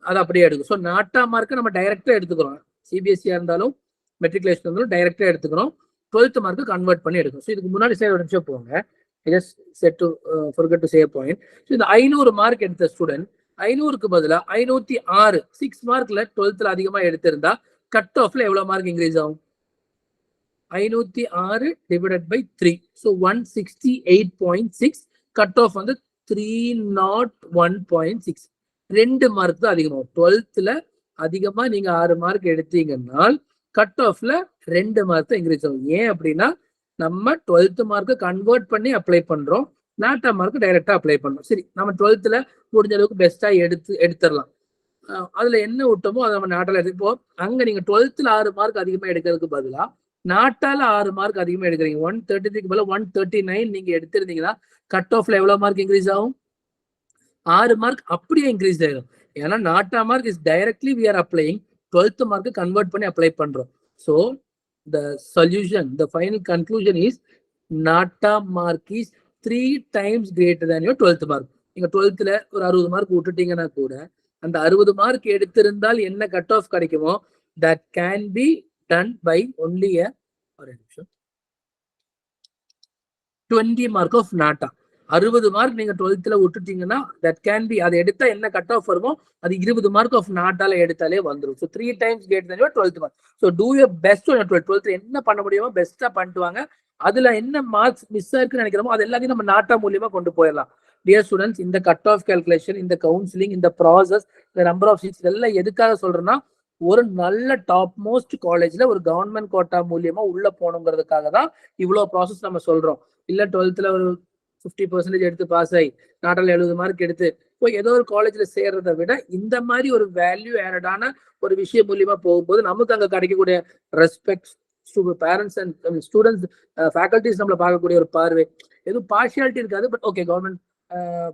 அது அப்படியே எடுக்கும். ஸோ நாட்டா மார்க்கு நம்ம டைரக்டா எடுத்துக்கிறோம். சிபிஎஸ்சியா இருந்தாலும் மெட்ரிகுலேஷன் இருந்தாலும் டைரக்டா எடுத்துக்கிறோம். 12th மார்க்கு கன்வெர்ட் பண்ணி எடுக்கும். ஸோ இதுக்கு முன்னாடி ஒரு நிமிஷம் போங்க. Just set to forget to say a point. So இந்த 500 மார்க் எடுத்த ஸ்டூடெண்ட் 500க்கு பதிலா 506 6 மார்க்ல 12th அதிகமா எடுத்திருந்தா கட் ஆஃப்ல எவ்வளவு மார்க் இன்க்ரீஸ் ஆகும்? 506 divided by 3. So 168.6. Cut off வந்து 301.6. 2 மார்க் தான் அதிகமாகும். 12th அதிகமா நீங்க 6 மார்க் எடுத்தீங்கன்னா கட் ஆஃப்ல 2 மார்க் தான் இன்க்ரீஸ் ஆகும். ஏன் அப்படின்னா நம்ம 12th மார்க்கை கன்வெர்ட் பண்ணி அப்ளை பண்றோம், நாட்டா மார்க் டைரக்டா அப்ளை பண்றோம். சரி, நம்ம 12th முடிஞ்ச அளவுக்கு பெஸ்டா எடுத்துடலாம். அதுல என்ன விட்டோமோ அதை நம்ம நாட்டால எடுத்துப்போம். அங்க நீங்க 12th 6 மார்க் அதிகமா எடுக்கிறதுக்கு பதிலா நாட்டால 6 மார்க் அதிகமா எடுக்கிறீங்க. 133 பதிலா 139 நீங்க எடுத்திருந்தீங்கன்னா கட் ஆஃப்ல எவ்வளவு மார்க் இன்க்ரீஸ் ஆகும்? 6 மார்க் அப்படியே இன்க்ரீஸ் ஆயிடும். ஏன்னா NATA mark is directly we are applying, 12th mark convert பண்ணி அப்ளை பண்றோம். So the solution, the final conclusion is NATA mark is 3 times greater than your 12th mark. நீங்க 12th ஒரு 60 மார்க் விட்டுட்டீங்கன்னா கூட அந்த 60 மார்க் எடுத்திருந்தால் என்ன கட் ஆஃப் கிடைக்குமோ that can be done by only a 20 mark of NATA. 60 mark நீங்க 12th விட்டுட்டீங்கன்னா that can be, அதை எடுத்தா என்ன கட் ஆஃப் வருமோ அது 20 மார்க் ஆஃப் நாட்டால எடுத்தாலே வந்துடும். So 3 times greater than your 12th mark. So two your best on your 12th என்ன பண்ண முடியுமோ பெஸ்டா பண்ணிட்டு வாங்க. அதுல என்ன மார்க்ஸ் மிஸ் ஆயிருக்குன்னு நினைக்கிறோமோ அது எல்லாத்தையும் நம்ம நாட்டா மூலியமா கொண்டு போயிடலாம். டியர் ஸ்டூடெண்ட்ஸ், இந்த கட் ஆஃப் கால்குலேஷன், இந்த கவுன்சிலிங், இந்த ப்ராசஸ், இந்த நம்பர் ஆஃப் சீட்ஸ் இதெல்லாம் எதுக்காக சொல்றேன்னா ஒரு நல்ல டாப் மோஸ்ட் காலேஜ்ல ஒரு கவர்மெண்ட் கோட்டா மூலியமா உள்ள போகணுங்கிறதுக்காக தான் இவ்வளவு ப்ராசஸ் நம்ம சொல்றோம். இல்ல 12th ஒரு 50% எடுத்து பாஸ் ஆகி நாட்டில் 70 மார்க் எடுத்து போய் ஏதோ ஒரு காலேஜ்ல சேர்றதை விட இந்த மாதிரி ஒரு வேல்யூ ஆடடான ஒரு விஷயம் மூலியமா போகும்போது நமக்கு அங்க கிடைக்கக்கூடிய respect, parents and students, faculties நம்மள பார்க்கக்கூடிய ஒரு பார்வை, எதுவும் பார்ஷியாலிட்டி இருக்காது. பட் ஓகே, கவர்மெண்ட்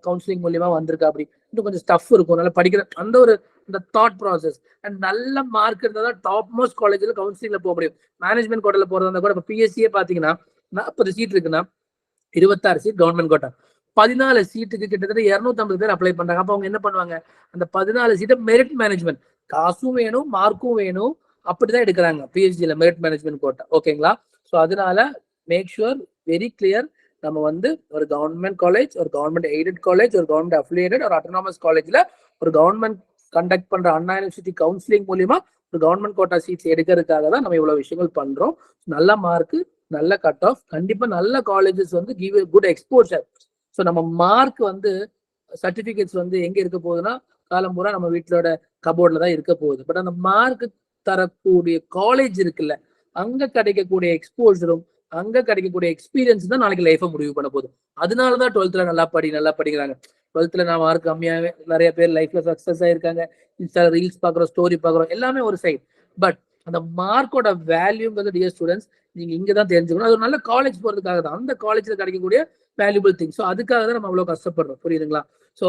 கவுன்சிலிங் மூலியமா வந்திருக்கா, அப்படி இன்னும் கொஞ்சம் ஸ்டஃப் இருக்கும், நல்லா படிக்கிற அந்த ஒரு இந்த தாட் ப்ராசஸ் அண்ட் நல்ல மார்க் இருந்தால் தான் டாப் மோஸ்ட் காலேஜ்ல கவுன்சிலிங்ல போக முடியும். மேனேஜ்மெண்ட் கோட்டால போறதா இருந்தா கூட இப்போ பிஎஸ்சியே பாத்தீங்கன்னா 40 சீட் இருக்குன்னா 26 சீட் கவர்மெண்ட் கோட்டா, 14 சீட்டுக்கு கிட்டத்தட்ட 250 பேர் அப்ளை பண்றாங்க. அப்ப அவங்க என்ன பண்ணுவாங்க? அந்த 14 சீட்டை மெரிட் மேனேஜ்மெண்ட், காசும் வேணும் மார்க்கும் வேணும், அப்படிதான் எடுக்கிறாங்க பிஹெச்டில மெரிட் மேனேஜ்மெண்ட் கோட்டா. ஓகேங்களா? ஸோ அதனால மேக் ஷுர், வெரி கிளியர், நம்ம வந்து ஒரு கவர்மெண்ட் காலேஜ், ஒரு கவர்மெண்ட் எய்டட் காலேஜ், ஒரு கவர்மெண்ட் அஃபிலியேட்டட் ஒரு அட்டானமஸ் காலேஜ்ல ஒரு கவர்மெண்ட் கண்டக்ட் பண்ற அண்ணா யூனிவர்சிட்டி கவுன்சிலிங் மூலியமா ஒரு கவர்மெண்ட் கோட்டா சீட்ஸ் எடுக்கிறதுக்காக தான் நம்ம இவ்வளவு விஷயங்கள் பண்றோம். நல்ல மார்க், நல்ல கட் ஆஃப், கண்டிப்பா நல்ல காலேஜஸ் வந்து கிவ் குட் எக்ஸ்போஷர். ஸோ நம்ம மார்க் வந்து சர்டிபிகேட்ஸ் வந்து எங்க இருக்க போகுதுன்னா காலம் பூரா நம்ம வீட்டோட கபோர்ட்ல தான் இருக்க போகுது. பட் அந்த மார்க் தரக்கூடிய காலேஜ் இருக்குல்ல, அங்க கிடைக்கக்கூடிய எக்ஸ்போஷரும் அங்க கிடைக்கக்கூடிய எக்ஸ்பீரியன்ஸ் தான் நாளைக்கு லைஃபை முடிவு பண்ண போகுது. அதனாலதான் 12th நல்லா படிக்கிறாங்க. 12th நான் மார்க் கம்மியாவே நிறைய பேர் லைஃப்ல சக்சஸ் ஆயிருக்காங்க. இன்ஸ்டா ரீல்ஸ் பாக்குறோம், ஸ்டோரி பாக்குறோம், எல்லாமே ஒரு சைட். பட் அந்த மார்க்கோட வேல்யூங்கிறது டியர் ஸ்டூடெண்ட்ஸ் நீங்க இங்கதான் தெரிஞ்சுக்கணும். அது ஒரு நல்ல காலேஜ் போறதுக்காக தான், அந்த காலேஜ்ல கிடைக்கக்கூடிய வேல்யூபிள் திங். ஸோ அதுக்காக தான் நம்ம அவ்வளவு கஷ்டப்படுறோம். புரியுதுங்களா? So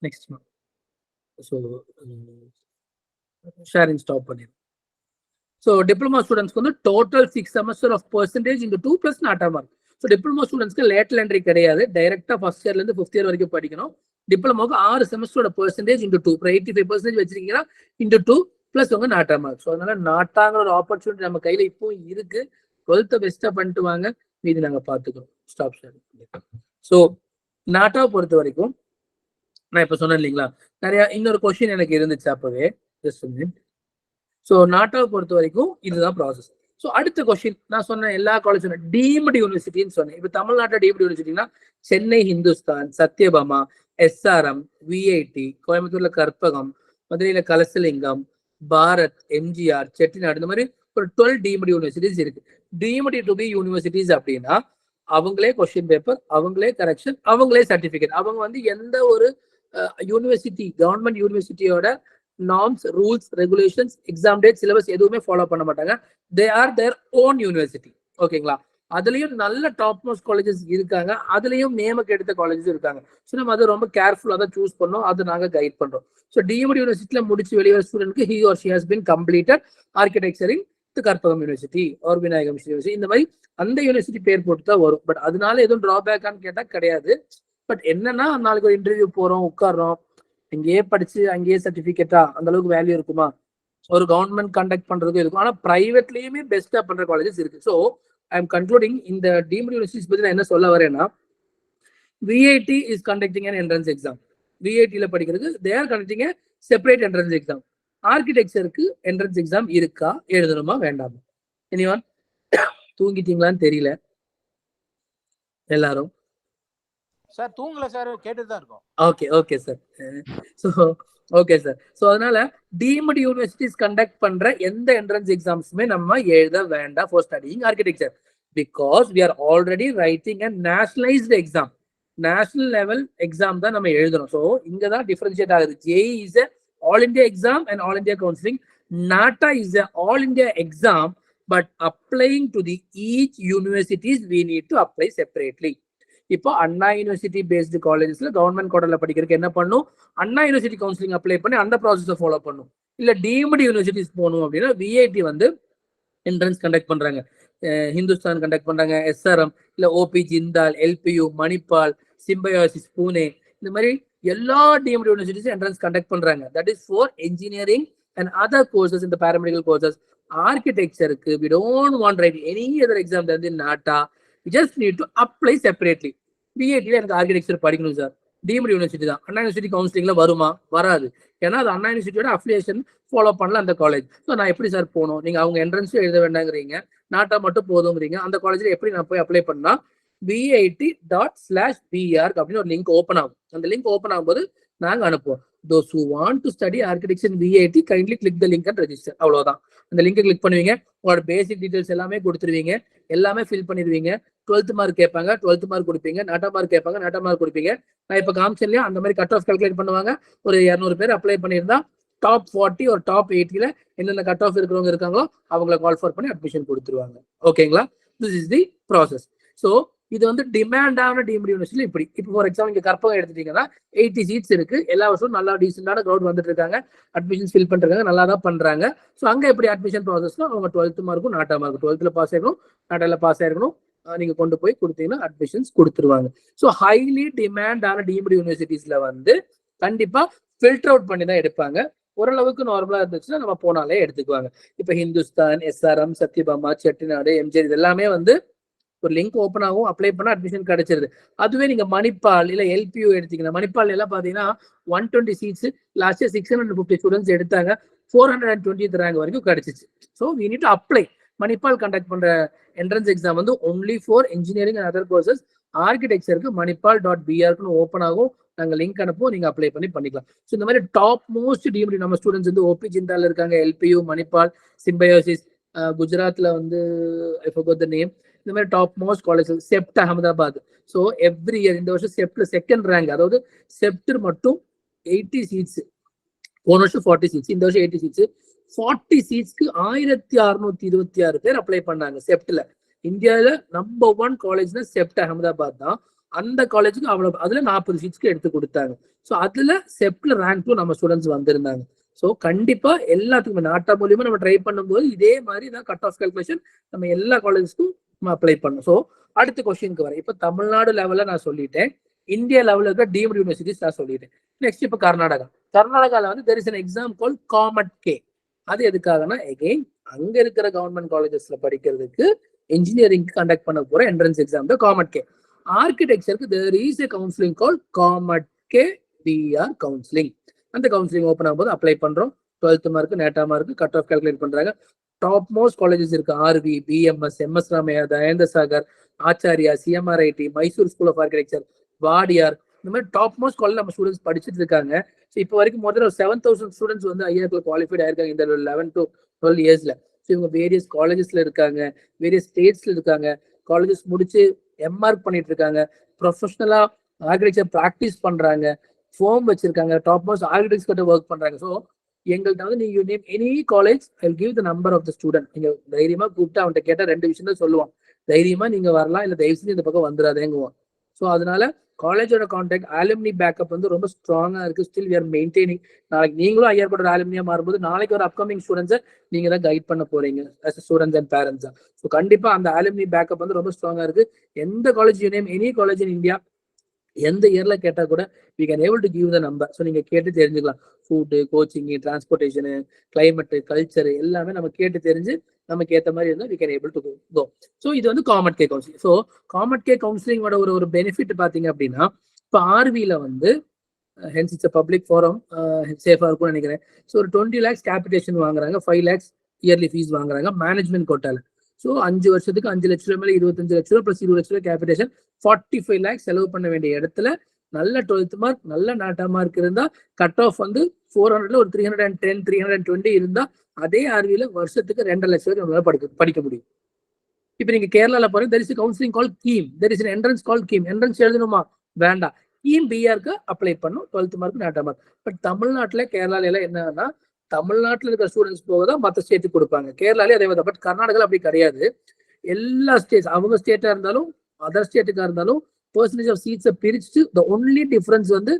next so sharing stop பண்ணிடுறோம். ஸோ டிப்ளமா ஸ்டூடெண்ட்ஸ்க்கு வந்து total 6 semester of percentage into 2 + NATA mark. So diploma ஸ்டூடெண்ட்ஸ்க்கு லேட்டல் என்ட்ரி கிடையாது, டைரக்டா ஃபர்ஸ்ட் இயர்ல இருந்து 5th இயர் வரைக்கும் படிக்கணும். டிப்ளமோக்கு 6 செமஸ்டரோட பெர்சன்டேஜ் இன்டு 2, 85% வச்சிருக்கீங்கன்னா இன்டு 2 + உங்க நாட்டா மார்க். ஸோ அதனால நாட்டாங்கிற ஒரு ஆப்பர்ச்சுனிட்டி நம்ம கையில இப்போ இருக்கு. 12th பெஸ்டா பண்ணிட்டு வாங்க, மீதி நாங்க பாத்துக்கிறோம். Stop sharing. ஸோ நாட்டாவை பொறுத்த வரைக்கும் நான் இப்ப சொன்னேன் இல்லைங்களா, நிறைய இன்னொரு கொஸ்டின் எனக்கு இருந்துச்சு அப்பவே. ஸோ நாட்டாவை பொறுத்த வரைக்கும் இதுதான் ப்ராசஸ். ஸோ அடுத்த கொஸ்டின் நான் சொன்னேன் எல்லா காலேஜும் டீம்டு யூனிவர்சிட்டின்னு சொன்னேன். இப்போ தமிழ்நாட்டில் டீம்டு யூனிவர்சிட்டினா சென்னை ஹிந்துஸ்தான், சத்யபாமா, SRM, VIT, கோயம்புத்தூர்ல கற்பகம், மதுரையில கலசலிங்கம், பாரத், MGR, செட்டிநாடு, இந்த மாதிரி ஒரு 12 டீம்டு யூனிவர்சிட்டிஸ் இருக்கு. டீம்டு டு பி யூனிவர்சிட்டிஸ் அப்படின்னா அவங்களே கொஸ்டின் பேப்பர், அவங்களே கரெக்ஷன், அவங்களே சர்டிபிகேட். அவங்க வந்து எந்த ஒரு யூனிவர்சிட்டி கவர்மெண்ட் யூனிவர்சிட்டியோட norms, rules, regulations, exam date, syllabus எதுவுமே ஃபாலோ பண்ண மாட்டாங்க. They are their own university. ஓகேங்களா? அதுலயும் நல்ல டாப் மோஸ்ட் காலேஜஸ் இருக்காங்க, அதுலயும் நேமக்கு எடுத்த காலேஜஸ் இருக்காங்க. ஸோ நம்ம அதை ரொம்ப கேர்ஃபுல்லா தான் சூஸ் பண்ணோம், அதை நாங்க கைட் பண்றோம். ஸோ டிஎம்டி யூனிவர்சிட்டியில முடிச்சு வெளியே ஸ்டூடெண்ட்க்கு he or she has been completed architecture in Karpagam university R Vinayagam university, இந்த மாதிரி அந்த யூனிவர்சிட்டி பேர் போட்டு தான் வரும். பட் அதனால எதுவும் டிராபேக்கான்னு கேட்டா கிடையாது. பட் என்னன்னா நாளைக்கு ஒரு இன்டர்வியூ போறோம், உட்கார்றோம், இங்கேயே படிச்சு அங்கேயே சர்டிபிகேட்டா அந்த அளவுக்கு வேல்யூ இருக்குமா? ஒரு கவர்மெண்ட் கண்டக்ட் பண்றதுக்கும் இருக்கும். ஆனா பிரைவேட்லயுமே பெஸ்டா பண்ற காலேஜஸ் இருக்கு. ஸோ ஐ எம் கன்க்ளூடிங், இந்த டீம்டு யூனிவர்சிட்டிஸ் பத்தி நான் என்ன சொல்ல வரேன்னா, VIT is conducting an entrance exam. VITல படிக்கிறது they are conducting a separate entrance exam. ஆர்கிடெக்சருக்கு என்ட்ரன்ஸ் எக்ஸாம் இருக்கா, எழுதணுமா வேண்டாமா? எனிவான் தூங்கிட்டீங்களான்னு தெரியல எல்லாரும். சார் தூங்கல சார், கேட்டுட்டு தான் இருக்கோம். Okay sir. So okay sir. So அதனால டீம்டு யூனிவர்சிட்டிஸ் கண்டக்ட் பண்ற எந்த என்ட்ரன்ஸ் எக்ஸாம்ஸுமே நம்ம எழுத வேண்டாம் for studying architecture, because we are already writing a nationalised exam. National level exam தான் நம்ம எழுதணும். ஸோ இங்க தான் டிஃபரன்ஷியேட் ஆகுது. JEE is a all India exam and all India counselling. NATA is a all India exam, but applying to the each universities we need to apply separately. இப்போ அண்ணா யூனிவர்சிட்டி பேஸ்டு காலேஜஸ்ல கவர்மெண்ட் கோட்டால படிக்கிறதுக்கு என்ன பண்ணும், அண்ணா யூனிவர்சிட்டி கவுன்சிலிங் அப்ளை பண்ணி அந்த ப்ராசஸை ஃபாலோ பண்ணும். இல்ல டீம்டு யூனிவர்சிட்டிஸ் போகணும் அப்படின்னா விஐடி வந்து என்ட்ரன்ஸ் கண்டக்ட் பண்றாங்க, ஹிந்துஸ்தான் கண்டக்ட் பண்றாங்க, எஸ்ஆர்எம் இல்ல OP Jindal, LPU, Manipal, Symbiosis, Pune, இந்த மாதிரி எல்லா டீம்டு யூனிவர்சிட்டிஸ் என்ட்ரன்ஸ் கண்டக்ட் பண்றாங்க. That is for engineering and other courses in the paramedical courses. Architecture-க்கு we don't want to write any other exam than the NATA. We just need to apply separately. BIT-ல எனக்கு ஆர்கிடெக்சர் படிக்கணும் சார், டீம்டு யூனிவர்சிட்டி தான், அண்ணா யூனிவர்சிட்டி கவுன்சிலிங்ல வருமா? வராது. ஏன்னா அது அண்ணா யூனிவர்சிட்டியோட அஃபிலியேஷன் ஃபாலோ பண்ணல அந்த காலேஜ். ஸோ நான் எப்படி சார் போகணும்? நீங்க அவங்க என்ட்ரன்ஸும் எழுத வேண்டாங்கிறீங்க, நாட்டா மட்டும் போதுங்கிறீங்க. அந்த காலேஜ்ல எப்படி நான் போய் அப்ளை பண்ணா vit./br அப்படின்னு ஒரு லிங்க் ஓப்பன் ஆகும். அந்த லிங்க் ஓப்பன் ஆகும்போது நாங்க அனுப்புவோம். Those who want to study architecture in VIT kindly click the link and register. அவ்வளவுதான். அந்த லிங்கை கிளிக் பண்ணுவீங்க, உங்களோட பேசிக் டீடைல்ஸ் எல்லாமே கொடுத்துருவீங்க, எல்லாமே ஃபில் பண்ணிடுவீங்க. 12th மார்க் கேட்பாங்க, 12th மார்க் கொடுப்பீங்க. நாட்டா மார்க் கேட்பாங்க, நாட்டா மார்க் கொடுப்பீங்க. நான் இப்போ காமிச்சேன் இல்லையா, அந்த மாதிரி கட் ஆஃப் கால்குலேட் பண்ணுவாங்க. ஒரு 200 பேர் அப்ளை பண்ணியிருந்தா டாப் 40 ஒரு டாப் 80ல என்னென்ன கட் ஆஃப் இருக்கிறவங்க இருக்காங்களோ அவங்கள கால் ஃபார் பண்ணி அட்மிஷன் கொடுத்துருவாங்க. ஓகேங்களா? This is the process. So இது வந்து டிமாண்டான டீம்டு யூனிவர்சிட்டி இப்படி. இப்போ ஃபார் எக்ஸாம்பிள் இங்க கற்பகம் எடுத்துட்டீங்கன்னா 80 சீட்ஸ் இருக்கு, எல்லா வருஷமும் நல்லா டீசென்டான க்ரௌட் வந்துட்டு இருக்காங்க, அட்மிஷன்ஸ் ஃபில் பண்றாங்க, நல்லா தான் பண்றாங்க. ஸோ அங்க எப்படி அட்மிஷன் ப்ராசஸ்னா அவங்க 12th மார்க்கும் நாட்டா மார்க், 12th பாஸ் ஆயிருக்கணும், நாட்டால பாஸ் ஆயிருக்கணும். நீங்க கொண்டு போய் கொடுத்தீங்கன்னா அட்மிஷன்ஸ் கொடுத்துருவாங்க. ஸோ ஹைலி டிமாண்டான டீம்டு யூனிவர்சிட்டிஸ்ல வந்து கண்டிப்பா ஃபில்டர் அவுட் பண்ணி தான் எடுப்பாங்க. ஓரளவுக்கு நார்மலா இருந்துச்சுன்னா நம்ம போனாலே எடுத்துக்குவாங்க. இப்ப ஹிந்துஸ்தான், எஸ்ஆர்எம், சத்யபாமா, செட்டிநாடு, எம்ஜிஆர் இது எல்லாமே வந்து ஒரு லிங்க் ஓப்பன் ஆகும், அப்ளை பண்ண அட்மிஷன் கிடைச்சிருது. அதுவே நீங்க மணிப்பால் இல்ல எல்பியூ எடுத்தீங்கன்னா, மணிப்பால் எல்லாம் பாத்தீங்கன்னா 120 சீட்ஸ், லாஸ்ட் இயர் 650 ஸ்டூடெண்ட்ஸ் எடுத்தாங்க, 420th ரேங்க் வரைக்கும் கிடைச்சிச்சு. So we need to apply. Manipal conduct பண்ற என்ட்ரன்ஸ் எக்ஸாம் வந்து only for engineering and other courses. ஆர்கிடெக்சருக்கு mணிப்பால்.br ஓப்பன் ஆகும், நாங்க லிங்க் அனுப்புவோம், நீங்க அப்ளை பண்ணிக்கலாம். ஸோ இந்த மாதிரி டாப் மோஸ்ட் டீம்டு நம்ம ஸ்டூடெண்ட்ஸ் வந்து ஓபி ஜிந்தால் இருக்காங்க, எல்பியூ, மணிப்பால், சிம்பயோசிஸ், குஜராத்ல வந்து ஐ forgot the name, இந்த மாதிரி top most college, CEPT Ahmedabad. So every year இந்த வருஷம் செப்ட்ல செகண்ட் ரேங்க், அதாவது செப்ட் மட்டும் 80 சீட்ஸ், போன வருஷம் 40 சீட்ஸ், இந்த வருஷம் 80 சீட்ஸ். 40 சீட்ஸ்க்கு 1626 பேர் அப்ளை பண்ணாங்க செப்ட்ல. இந்தியாவில நம்பர் 1 காலேஜ்னா செப்ட் அகமதாபாத் தான். அந்த காலேஜுக்கு அவ்வளவு, அதுல 40 சீட்ஸ்க்கு எடுத்து கொடுத்தாங்க. ஸோ அதுல செப்ட்ல ரேங்க்கும் நம்ம ஸ்டூடெண்ட்ஸ் வந்திருந்தாங்க. ஸோ கண்டிப்பா எல்லாத்துக்குமே நாட்டா மூலியமா நம்ம ட்ரை பண்ணும்போது இதே மாதிரி தான் கட் ஆஃப் கால்குலேஷன் நம்ம எல்லா காலேஜஸ்க்கும் அப்ளை பண்ணும். ஸோ அடுத்த கொஸ்டினுக்கு வரேன். இப்போ தமிழ்நாடு லெவல்ல நான் சொல்லிட்டேன், இந்தியா லெவலில் இருக்க டீம்டு யூனிவர்சிட்டிஸ் நான் சொல்லிட்டேன். நெக்ஸ்ட் இப்போ கர்நாடகாவில் வந்து there is an exam call COMEDK. அது எதுக்காகனா எகெயின் அங்க இருக்கிற கவர்மெண்ட் காலேஜஸ்ல படிக்கிறதுக்கு இன்ஜினியரிங் கண்டக்ட் பண்ண போற என்ட்ரன்ஸ் எக்ஸாம் தான் COMEDK. ஆர்கிடெக்சருக்கு there is a counseling called COMEDK BR counseling. அந்த கவுன்சிலிங் ஓப்பன் ஆகும்போது அப்ளை பண்றோம். 12th mark, NATA mark, cut off calculate பண்றாங்க. டாப் மோஸ்ட் காலேஜஸ் இருக்கு, RV, BMS, MS Ramaiah, Dayananda Sagar, Acharya, CMRIT, Mysore school of architecture, Wadiyar, இந்த மாதிரி டாப் மோஸ்ட் காலேஜ் நம்ம ஸ்டூடெண்ட்ஸ் படிச்சுட்டு இருக்காங்க. ஸோ இப்போ வரைக்கும் முதல்ல 7000 ஸ்டூடெண்ட்ஸ் வந்து ஐஆர்ல குவாலிஃபைட் ஆயிருக்காங்க இந்த 11 to 12 இயர்ஸ்ல. ஸோ இவங்க வேரியஸ் காலேஜஸ்ல இருக்காங்க, வேரியஸ் ஸ்டேட்ஸ்ல இருக்காங்க, காலேஜஸ் முடிச்சு எம்ஆர்க் பண்ணிட்டு இருக்காங்க, ப்ரொஃபஷனலா ஆர்கிடெக்சர் ப்ராக்டிஸ் பண்றாங்க, ஃபார்ம் வச்சிருக்காங்க, டாப் மோஸ்ட் ஆர்கிடெக்ட்ஸ் கிட்ட ஒர்க் பண்றாங்க. ஸோ எங்கள்கிட்ட வந்து நீங்க name any college, I will give the number of the student. நீங்க தைரியமா கூப்பிட்டு அவன்கிட்ட கேட்டா 2 விஷயம் தான் சொல்லுவான். தைரியமா நீங்க வரலாம், இல்ல தயவு செஞ்சு இந்த பக்கம் வந்துடாதேங்குவான். ஸோ அதனால காலேஜோட கான்டாக்ட், ஆலுமினி பேக்கப் வந்து ரொம்ப ஸ்ட்ராங்கா இருக்கு. Still we are maintaining. நாளைக்கு நீங்களும் ஐஆர் கூட ஆலுமினியா மாறும்போது நாளைக்கு ஒரு அப்கமிங் ஸ்டூடெண்ட்ஸை நீங்க தான் கைட் பண்ண போறீங்க as ஸ்டூடெண்ட்ஸ் அண்ட் பேரண்ட்ஸா. ஸோ கண்டிப்பா அந்த ஆலுமினி பேக்கப் வந்து ரொம்ப ஸ்ட்ராங்கா இருக்கு. எந்த college you name, any college in India, எந்த இயர்ல கேட்டா கூட we can able to give the number. So நீங்க கேட்டு தெரிஞ்சுக்கலாம். ஃபுட்டு, கோச்சிங், டிரான்ஸ்போர்டேஷனு, கிளைமேட், கல்ச்சர் எல்லாமே நம்ம கேட்டு தெரிஞ்சு நமக்கு ஏற்ற மாதிரி இருந்தால் we can able to go. So இது வந்து COMEDK கவுன்சிலிங். ஸோ COMEDK கவுன்சிலிங்கோட ஒரு பெனிஃபிட் பாத்தீங்க அப்படின்னா, இப்போ ஆர்வியில வந்து ஹென்ஸ் இட்ஸ் பப்ளிக் ஃபாரம், சேஃபா இருக்கும்னு நினைக்கிறேன். ஸோ ஒரு 20 lakhs கேபிடேஷன் வாங்குறாங்க, 5 lakhs இயர்லி ஃபீஸ் வாங்குறாங்க மேனேஜ்மெண்ட் கோட்டால. ஸோ 5 வருஷத்துக்கு 5 லட்ச ரூபாய் மேலே 25 லட்ச ரூபாய் ப்ளஸ் 20 லட்ச ரூபாய் கேபிடேஷன் 45 lakhs செலவு பண்ண வேண்டிய இடத்துல நல்ல 12th மார்க் நல்ல நாட்டா மார்க் இருந்தா கட் ஆஃப் வந்து 400ல ஒரு 310 320 இருந்தா அதே ஆர்வியில வருஷத்துக்கு 2.5 லட்சம் ரூபாய் நம்மளால படிக்க முடியும். இப்ப நீங்க கேரளால பாருங்க, there is counselling called KEAM, there is entrance called KEAM. என்ட்ரன்ஸ் எழுதணுமா? வேண்டாம். கீம் பிஆருக்கு அப்ளை பண்ணும் 12th மார்க் நாட்டா மார்க். பட் தமிழ்நாட்டுல கேரளால எல்லாம் என்னன்னா தமிழ்நாட்டுல இருக்கிற ஸ்டூடெண்ட்ஸ் போக தான் மற்ற ஸ்டேட்டுக்கு கொடுப்பாங்க. கேரளாலே அதே மாதிரி. பட் கர்நாடகால அப்படி கிடையாது. எல்லா ஸ்டேட்ஸ் அவங்க ஸ்டேட்டா இருந்தாலும் அதர் ஸ்டேட்டுக்கா இருந்தாலும் percentage of seats பிரிச்சு the only difference வந்து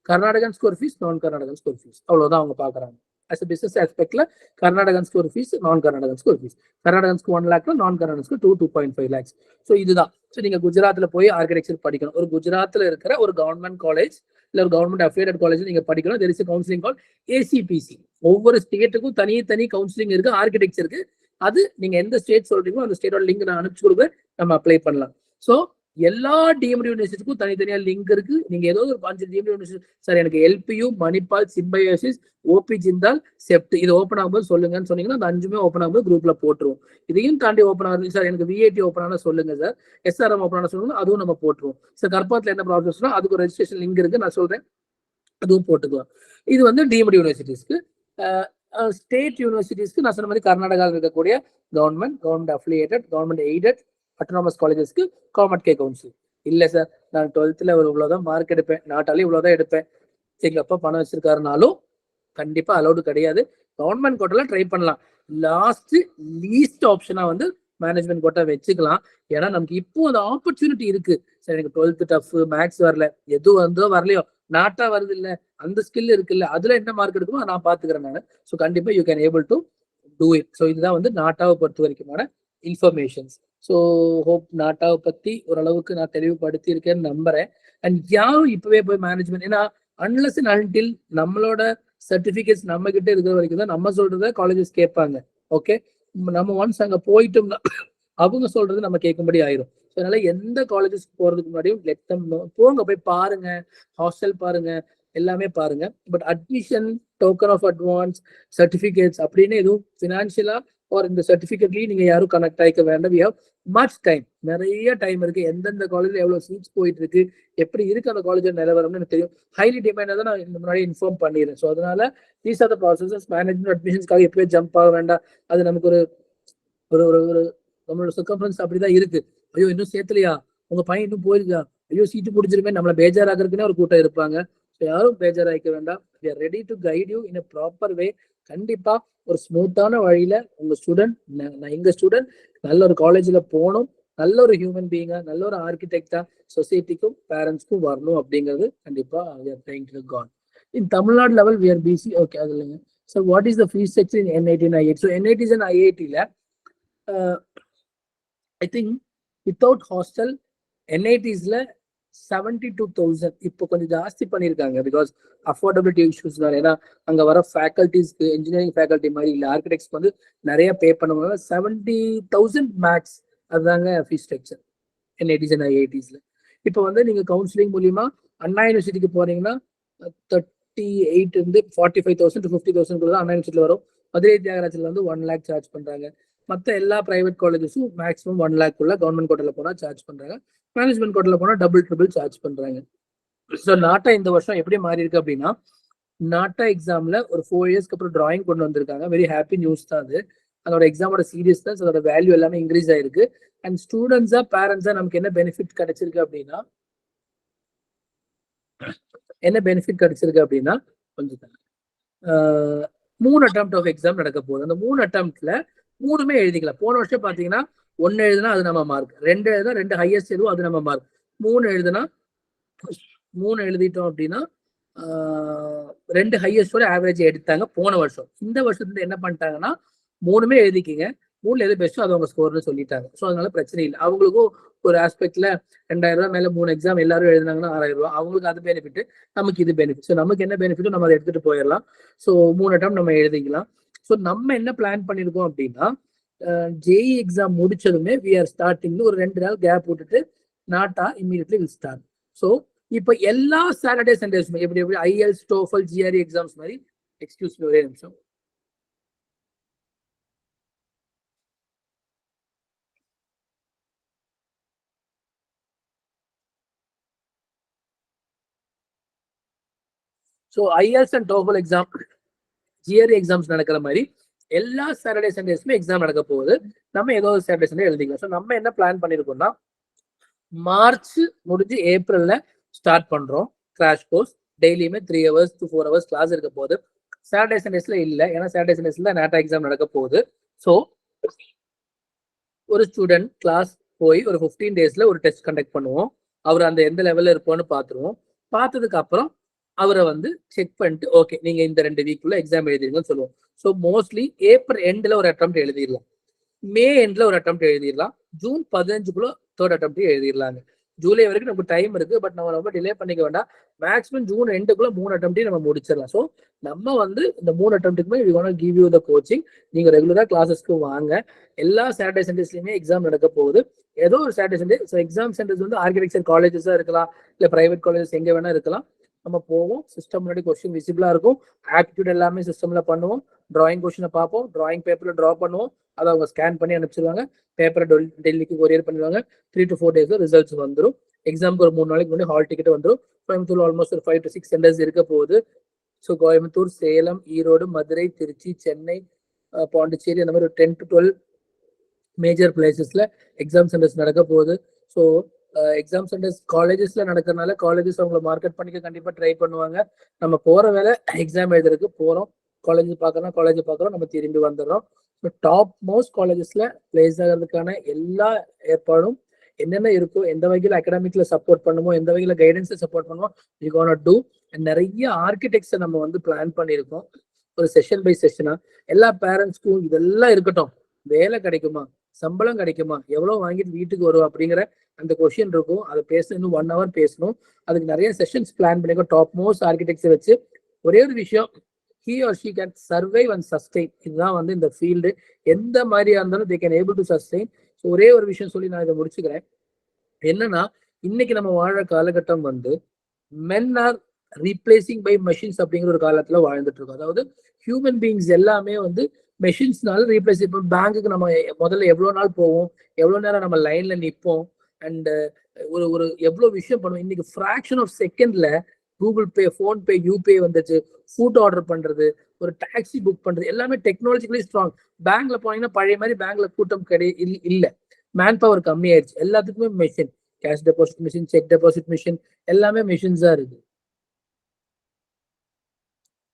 Karnatakan score fees non Karnatakan score fees அவ்வளவுதான் அவங்க பாக்குறாங்க. as a business aspectல Karnatakan score fees non Karnatakan score fees கர்நாடகன்ஸ்க்கு 1 lakh நான் கர்நாடகன்ஸ்க்கு 2.5 lakhs. ஸோ இதுதான். ஸோ நீங்க குஜராத்ல போய் ஆர்கிடெக்சர் படிக்கணும். ஒரு குஜராத்ல இருக்கிற ஒரு கவர்மெண்ட் காலேஜ் இல்ல ஒரு கவர்மெண்ட் அஃபிலியேட்டட் காலேஜ் நீங்க படிக்கணும். there is a counseling called ACPC. ஒவ்வொரு ஸ்டேட்டுக்கும் தனி கவுன்சிலிங் இருக்கு ஆர்கிடெக்சருக்கு. அது நீங்க எந்த ஸ்டேட் சொல்றீங்களோ அந்த ஸ்டேட்டோட லிங்க் நான் அனுப்பிச்சு கொடுக்க நம்ம அப்ளை பண்ணலாம். ஸோ எல்லா டிஎம்டி யூனிவர்சிட்டிக்கும் தனித்தனியா லிங்க் இருக்கு. நீங்க ஏதோ ஒரு 5 டிஎம்டி யூனிவர்சிட்டி சார் எனக்கு LPU, Manipal, Symbiosis, OP Jindal, செப்ட் இது ஓப்பன் ஆகும்போது சொல்லுங்கன்னு சொன்னீங்கன்னா அந்த 5மே ஓப்பன் ஆகும்போது குரூப்ல போட்டுருவோம். இதையும் தாண்டி ஓப்பன் ஆகுது சார் எனக்கு விஐடி ஓப்பன் ஆனா சொல்லுங்க சார், எஸ்ஆர்எம் ஓப்பன் ஆனா சொல்லுங்க, அதுவும் நம்ம போட்டுருவோம். சார் கர்பாத்ல என்ன ப்ராசஸ்னா அதுக்கு ஒரு ரெஜிஸ்ட்ரேஷன் லிங்க் இருக்கு நான் சொல்றேன், அதுவும் போட்டுக்கலாம். இது வந்து டிஎம்டி யூனிவர்சிட்டிஸ்க்கு. ஸ்டேட் யூனிவர்சிட்டிஸ்க்கு நான் சொன்ன மாதிரி கர்நாடகாவில் இருக்கக்கூடிய government affiliated, government aided autonomous காலேஜஸ்க்கு கவர்மெண்ட் கே கவுன்சில். இல்ல சார் நான் 12th ஒரு இவ்வளவுதான் மார்க் எடுப்பேன், நாட்டாலே இவ்வளவுதான் எடுப்பேன், எங்க அப்பா பணம் வச்சிருக்காருனாலும் கண்டிப்பா அலௌடு கிடையாது. கவர்மெண்ட் கோட்டால ட்ரை பண்ணலாம். லீஸ்ட் ஆப்ஷனா வந்து மேனேஜ்மெண்ட் கோட்டா வச்சுக்கலாம். ஏன்னா நமக்கு இப்போ அந்த ஆப்பர்ச்சுனிட்டி இருக்கு. சார் எனக்கு 12th டஃப், மேக்ஸ் வரல, எது வந்தோ வரலையோ நாட்டா வருது இல்ல, அந்த ஸ்கில் இருக்குல்ல, அதுல என்ன மார்க் எடுக்குமோ நான் பாத்துக்கிறேன் நான். ஸோ கண்டிப்பா you can able to do it. So இதுதான் வந்து நாட்டாவை பொறுத்த வரைக்குமான இன்ஃபர்மேஷன்ஸ். ஸோ ஹோப் நாட்டாவை பத்தி ஓரளவுக்கு நான் தெளிவுபடுத்தி இருக்கேன்னு நம்புறேன். அண்ட் யாரும் இப்பவே போய் மேனேஜ்மெண்ட், ஏன்னா அன்லஸ் அண்ட் அன்டில் நம்மளோட சர்டிபிகேட்ஸ் நம்ம கிட்ட இருக்கிற வரைக்கும் தான் நம்ம சொல்றத காலேஜஸ் கேட்பாங்க. ஓகே, நம்ம ஒன்ஸ் அங்க போயிட்டோம்னா அவங்க சொல்றது நம்ம கேட்கும்படி ஆயிரும். அதனால எந்த காலேஜஸ்க்கு போறதுக்கு முன்னாடியும் லெட் தம் நோ. போங்க, போய் பாருங்க, ஹாஸ்டல் பாருங்க, எல்லாமே பாருங்க. But admission, token of advance, certificates அப்படின்னு எதுவும் பினான்சியலா ஒரு இந்த சர்டிபிகேட்லயும் நீங்க யாரும் கனெக்ட் ஆகிக்க வேண்டாம். வி ஹவ் மச் டைம், நிறைய டைம் இருக்கு. எந்தெந்த காலேஜ்ல எவ்வளவு சீட்ஸ் போயிட்டு இருக்கு, எப்படி இருக்கு அந்த காலேஜ் நிலவரம்னு எனக்கு தெரியும். ஹைலி டிமாண்டா தான் நான் இந்த முன்னாடி இன்ஃபார்ம் பண்ணிடுறேன். ஸோ அதனால these are the processes. Management அட்மிஷன்ஸ்க்காக எப்பவே ஜம்ப் ஆக வேண்டாம். அது நமக்கு ஒரு ஒரு ஒரு நம்மளோட சர்க்கம்ஃபரன்ஸ் அப்படிதான் இருக்கு. ஐயோ இன்னும் சேர்த்தலையா, உங்க பையன் இன்னும் போயிருக்கா, ஐயோ சீட்டு பிடிச்சிருமே, நம்மள பேஜாராகிறதுக்குன்னே ஒரு கூட்டம் இருப்பாங்க. ஸோ யாரும் பேஜாராய்க்க வேண்டாம். we are ready to guide you in a proper way. கண்டிப்பா ஒரு ஸ்மூத்தான வழியில உங்க ஸ்டூடெண்ட், எங்க ஸ்டூடெண்ட் நல்ல ஒரு காலேஜ்ல போகணும், நல்ல ஒரு ஹியூமன் பீயிங்கா, நல்ல ஒரு ஆர்கிடெக்டா சொசைட்டிக்கும் பேரண்ட்ஸ்க்கும் வரணும் அப்படிங்கிறது கண்டிப்பா we are trying to go on. In Tamil Nadu level we are busy. Okay, அது இல்லைங்க. So what is the fee structure in NIT and IIT? So NITs and IIT ல I think without hostel NITs ல 72,000 இப்போ கொஞ்சம் ஜாஸ்தி பண்ணியிருக்காங்க. பிகாஸ் அஃபோர்டபிலிட்டி இஷ்யூஸ் தான். ஏன்னா அங்க வர ஃபேக்கல்டிஸ்க்கு இன்ஜினியரிங் ஃபேக்கல்ட்டி மாதிரி இல்லை, ஆர்கிடெக்ட்ஸ்க்கு வந்து நிறைய பே பண்ணுவாங்க. 70,000 மேக்ஸ் அதுதாங்க ஃபீஸ் ஸ்ட்ரக்சர் NITs அண்ட் IITஸ்ல. இப்போ வந்து நீங்க கவுன்சிலிங் மூலியமா அண்ணா யூனிவர்சிட்டிக்கு போறீங்கன்னா 38 இருந்து 45,000 to 50,000 தான் அண்ணா யூனிவர்சிட்டியில் வரும். மதுரை தியாகராஜில் வந்து 1 lakh சார்ஜ் பண்றாங்க. மற்ற எல்லா பிரைவேட் காலேஜஸும் மேக்ஸிமம் 1 lakh உள்ள கவர்மெண்ட் கோட்டால போனா சார்ஜ் பண்றாங்க. மேனேஜ்மெண்ட் கோட்டால போனா டபுள் சார்ஜ் பண்றாங்க. ஸோ நாட்டா இந்த வருஷம் எப்படி மாறி இருக்கு அப்படின்னா, நாட்டா எக்ஸாம்ல ஒரு 4 yearsக்கு அப்புறம் டிராயிங் கொண்டு வந்திருக்காங்க. வெரி ஹாப்பி நியூஸ் தான் அது. அதோட எக்ஸாமோட சீரியஸ்னஸ், அதோட வேல்யூ எல்லாமே இன்க்ரீஸ் ஆயிருக்கு. அண்ட் ஸ்டூடெண்ட்ஸா பேரண்ட்ஸா நமக்கு என்ன பெனிஃபிட் கிடைச்சிருக்கு அப்படின்னா, கொஞ்சம் 3 attempt ஆஃப் எக்ஸாம் நடக்க போகுது. அந்த 3 attemptல 3மே எழுதிக்கலாம். போன வருஷம் பாத்தீங்கன்னா 1 எழுதுனா அது நம்ம மார்க், 2 எழுதுனா 2 ஹையஸ்ட் எதுவும் அது நம்ம மார்க், 3 எழுதுனா 3 எழுதிட்டோம் அப்படின்னா 2 ஹையஸ்டோட ஆவரேஜ் எடுத்தாங்க போன வருஷம். இந்த வருஷத்துல என்ன பண்ணிட்டாங்கன்னா 3மே எழுதிக்கிங்க, 3ல எது பெஸ்ட்டோ அது அவங்க ஸ்கோர்னு சொல்லிட்டாங்க. ஸோ அதனால பிரச்சனை இல்லை. அவங்களுக்கும் ஒரு ஆஸ்பெக்ட்ல 2,000 ரூபாய் மேல 3 எக்ஸாம் எல்லாரும் எழுதினாங்கன்னா 6,000 ரூபாய், அவங்களுக்கு அது பெனிஃபிட், நமக்கு இது பெனிஃபிட். ஸோ நமக்கு என்ன பெனிஃபிட்டோ நம்ம அதை எடுத்துட்டு போயிடலாம். ஸோ 3 attempt நம்ம எழுதிக்கலாம். ஸோ நம்ம என்ன பிளான் பண்ணியிருக்கோம் அப்படின்னா, ஜேஇ எக்ஸாம் முடிச்சதுமே we are starting ஒரு 2 நாள் கேப் விட்டுட்டு NATA immediately will start. So இப்போ எல்லா சாட்டர்டே சண்டேஸுமே எப்படி IELTS, TOEFL, GRE எக்ஸாம்ஸ் மாதிரி, எக்ஸ்கியூஸ் மீ ஒரே நிமிஷம், so IELTS and TOEFL exam, GRE exams நடக்கிற மாதிரி எல்லா சாட்டர்டே சண்டேஸ்மே எக்ஸாம் நடக்க போகுது. நம்ம ஏதோ ஒரு சாட்டர்டே சண்டே எழுதிக்கலாம். ஸோ நம்ம என்ன பிளான் பண்ணியிருக்கோம்னா, மார்ச் முடிஞ்சு ஏப்ரல்ல ஸ்டார்ட் பண்றோம் கிராஷ் கோர்ஸ். டெய்லியுமே 3 hours to 4 hours கிளாஸ் இருக்க போகுது. சாட்டர்டே சண்டேஸ்ல இல்லை, ஏன்னா சாட்டர்டே சண்டேஸ்ல நேட்டா எக்ஸாம் நடக்க போகுது. ஸோ ஒரு ஸ்டூடெண்ட் கிளாஸ் போய் ஒரு 15 daysல ஒரு டெஸ்ட் கண்டக்ட் பண்ணுவோம். அவர் அந்த எந்த லெவல்ல இருப்போம்னு பார்த்துருவோம். பார்த்ததுக்கு அப்புறம் அவரை வந்து செக் பண்ணிட்டு ஓகே நீங்க இந்த 2 வீக்குள்ள எக்ஸாம் எழுதிருங்கன்னு சொல்லுவோம். ஸோ மோஸ்ட்லி ஏப்ரல் எண்ட்ல ஒரு அட்டெம்ப்ட் எழுதிடலாம், மே எண்ட்ல ஒரு அட்டெம்ப்ட் எழுதிடலாம், ஜூன் 15க்குள்ள தேர்ட் அட்டெம்ப்ட் எழுதிடலாங்க. ஜூலை வரைக்கும் நமக்கு டைம் இருக்கு, பட் நம்ம ரொம்ப டிலே பண்ணிக்க வேண்டாம். மேக்ஸிமம் ஜூன் எண்டுக்குள்ள 3 அட்டெம்ப்டையும் நம்ம முடிச்சிடலாம். ஸோ நம்ம வந்து இந்த 3 அட்டெம்ப்ட்டுக்குமே we want to give you the coaching. நீங்க ரெகுலரா கிளாஸஸ்க்கு வாங்க. எல்லா சாட்டர்டே சண்டேஸ்லயுமே எக்ஸாம் நடக்க போகுது. ஏதோ ஒரு Saturday Sunday. So exam centres வந்து ஆர்கிடெக்சர் காலேஜஸா இருக்கலாம், இல்லை பிரைவேட் காலேஜஸ் எங்க வேணா இருக்கலாம். நம்ம போவோம், சிஸ்டம் முன்னாடி கொஸ்டின் விசிபிளா இருக்கும், ஆப்டிடியூட் எல்லாமே சிஸ்டம்ல பண்ணுவோம், டிராயிங் கொஸ்டினை பார்ப்போம், டிராயிங் பேப்பர்ல டிரா பண்ணுவோம், அதை அவங்க ஸ்கேன் பண்ணி அனுப்பிச்சிருவாங்க, பேப்பரை டெல்லிக்கு கொரியர் பண்ணிடுவாங்க. 3 to 4 days ரிசல்ட்ஸ் வந்துடும். எக்ஸாமுக்கு ஒரு 3 நாளைக்கு முன்னாடி ஹால் டிக்கெட் வந்துடும். கோயம்புத்தூர் ஆல்மோஸ்ட் ஒரு 5 to 6 சென்டர்ஸ் இருக்க போகுது. ஸோ கோயம்புத்தூர், சேலம், ஈரோடு, மதுரை, திருச்சி, சென்னை, பாண்டிச்சேரி, அந்த மாதிரி ஒரு 10 to 12 மேஜர் பிளேசஸ்ல எக்ஸாம் சென்டர்ஸ் நடக்க போகுது. ஸோ எக்ஸாம் சென்டர்ஸ் காலேஜஸ்ல நடக்கிறதுனால காலேஜஸ் அவங்களை மார்க்கெட் பண்ணிக்க கண்டிப்பா ட்ரை பண்ணுவாங்க. நம்ம போற வேலை எக்ஸாம் எழுதுறதுக்கு போறோம், காலேஜ் பார்க்கறோம், காலேஜ் பார்க்குறோம், நம்ம திரும்பி வந்துடுறோம். ஸோ டாப் மோஸ்ட் காலேஜஸ்ல பிளேஸ் ஆகிறதுக்கான எல்லா ஏற்பாடும் என்னென்ன இருக்கோ, எந்த வகையில் அகாடமிக்ல சப்போர்ட் பண்ணுமோ, எந்த வகையில கைடன்ஸ்ல சப்போர்ட் பண்ணுமோ, வி கோனா டூ. நிறைய ஆர்கிடெக்ட்ஸை நம்ம வந்து பிளான் பண்ணியிருக்கோம். ஒரு செஷன் பை செஷனா எல்லா பேரண்ட்ஸ்க்கும் இதெல்லாம் இருக்கட்டும், வேலை கிடைக்குமா, சம்பளம் கிடைக்குமா, எவ்வளவு வாங்கிட்டு வீட்டுக்கு வரும் அப்படிங்கிற அந்த கொஸ்டின் இருக்கும். அதை பேசணும், இன்னும் 1 hour பேசணும். அதுக்கு நிறைய செஷன்ஸ் பிளான் பண்ணிருக்கோம் டாப் மோஸ்ட் ஆர்கிடெக்ட்ஸை வச்சு. ஒரே ஒரு விஷயம், he or she can survive and sustain. இதுதான் வந்து இந்த ஃபீல்டு. எந்த மாதிரியா இருந்தாலும் they can able to sustain. So ஒரே ஒரு விஷயம் சொல்லி நான் இதை முடிச்சுக்கிறேன். என்னன்னா, இன்னைக்கு நம்ம வாழ காலகட்டம் வந்து men are replacing by machines அப்படிங்கிற ஒரு காலத்துல வாழ்ந்துட்டு இருக்கோம். அதாவது ஹியூமன் பீயிங்ஸ் எல்லாமே வந்து மெஷின்ஸ்னால ரீப்ளேஸ். இப்போ பேங்க்குக்கு நம்ம முதல்ல எவ்வளோ நாள் போவோம், எவ்வளோ நேரம் நம்ம லைன்ல நிற்போம், அண்ட் ஒரு எவ்வளோ விஷயம் பண்ணுவோம். இன்னைக்கு ஃப்ராக்ஷன் ஆஃப் செகண்ட்ல கூகுள் பே, ஃபோன்பே, யூபிஐ வந்துச்சு. ஃபுட் ஆர்டர் பண்றது, ஒரு டாக்ஸி புக் பண்றது, எல்லாமே டெக்னாலஜிக்கலி ஸ்ட்ராங். பேங்க்ல போனீங்கன்னா பழைய மாதிரி பேங்க்ல கூட்டம் இல்லை, மேன் பவர் கம்மி ஆயிடுச்சு. எல்லாத்துக்குமே machine, cash deposit machine, check deposit machine, எல்லாமே மிஷின்ஸா இருக்கு.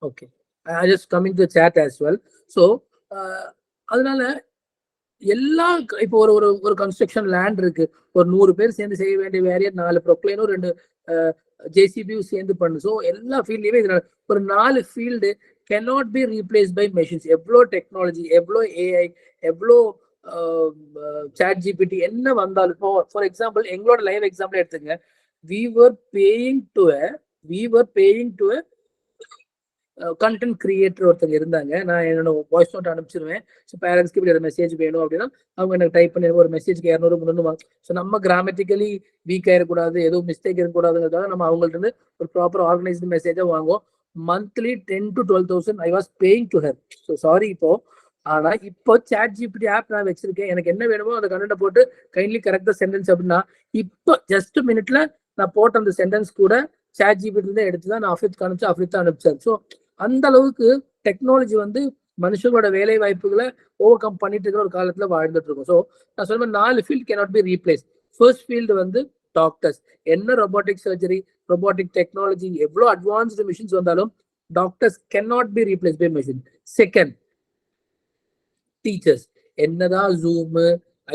Okay, I just coming to the chat as well. So அதனால எல்லா இப்போ ஒரு கன்ஸ்ட்ரக்ஷன் லேண்ட் இருக்கு, ஒரு 100 பேர் சேர்ந்து செய்ய வேண்டிய வேலையை 4 ப்ரொக்ளைனும் 2 ஜேசிபியும் சேர்ந்து பண்ணு. ஸோ எல்லா ஃபீல்ட்லயுமே இதனால ஒரு 4 field cannot be replaced by machines. எவ்வளோ டெக்னாலஜி, எவ்வளோ ஏஐ, எவ்வளோ சாட் ஜிபிடி என்ன வந்தாலும், இப்போ ஃபார் எக்ஸாம்பிள் எங்களோட லைவ் எக்ஸாம்பிள் எடுத்துங்க. we were paying to a content creator ஒருத்தங்க இருந்தாங்க. நான் என்னோட வாய்ஸ் நோட் அனுப்பிச்சிருவேன். ஸோ பேரண்ட்ஸ்க்கு இப்படி ஒரு மெசேஜ் வேணும் அப்படின்னா அவங்க எனக்கு டைப் பண்ணி ஒரு மெசேஜ்க்கு 200 300 வாங்க. ஸோ நம்ம கிராமட்டிக்கலி வீக் ஆயிடக்கூடாது, எதுவும் மிஸ்டேக் இருக்கக்கூடாதுங்கிறதுக்காக நம்ம அவங்கள்ட்ட இருந்து ஒரு ப்ராப்பர் ஆர்கனைஸ்டு மெசேஜாக வாங்குவோம். Monthly 10 to 12,000 I was paying to her. So sorry இப்போ, ஆனா இப்போ சாட் ஜிபிடி ஆப் நான் வச்சிருக்கேன். எனக்கு என்ன வேணுமோ அந்த கண்டென்ட்டை போட்டு கைண்ட்லி கரெக்ட் த சென்டென்ஸ் அப்படின்னா இப்போ ஜஸ்ட் மினிட்ல நான் போட்ட அந்த சென்டென்ஸ் கூட சாட் ஜிபிடி இருந்து எடுத்து தான் நான் அஃபித் அனுப்பிச்சு, அஃபித் தான் அனுப்பிச்சேன். ஸோ அந்த அளவுக்கு டெக்னாலஜி வந்து மனுஷங்களோட வேலை வாய்ப்புகளை ஓவர் கம் பண்ணிட்டு இருக்கிற ஒரு காலத்துல வாழ்ந்துட்டு இருக்கும். ஸோ நான் சொல்ல 4 field cannot be replace. First field வந்து டாக்டர்ஸ். என்ன ரொபாட்டிக் சர்ஜரி, ரொபாட்டிக் டெக்னாலஜி, எவ்வளோ அட்வான்ஸ்டு மிஷின்ஸ் வந்தாலும் doctors cannot be replace by machine. Second, teachers. என்னதான் Zoom,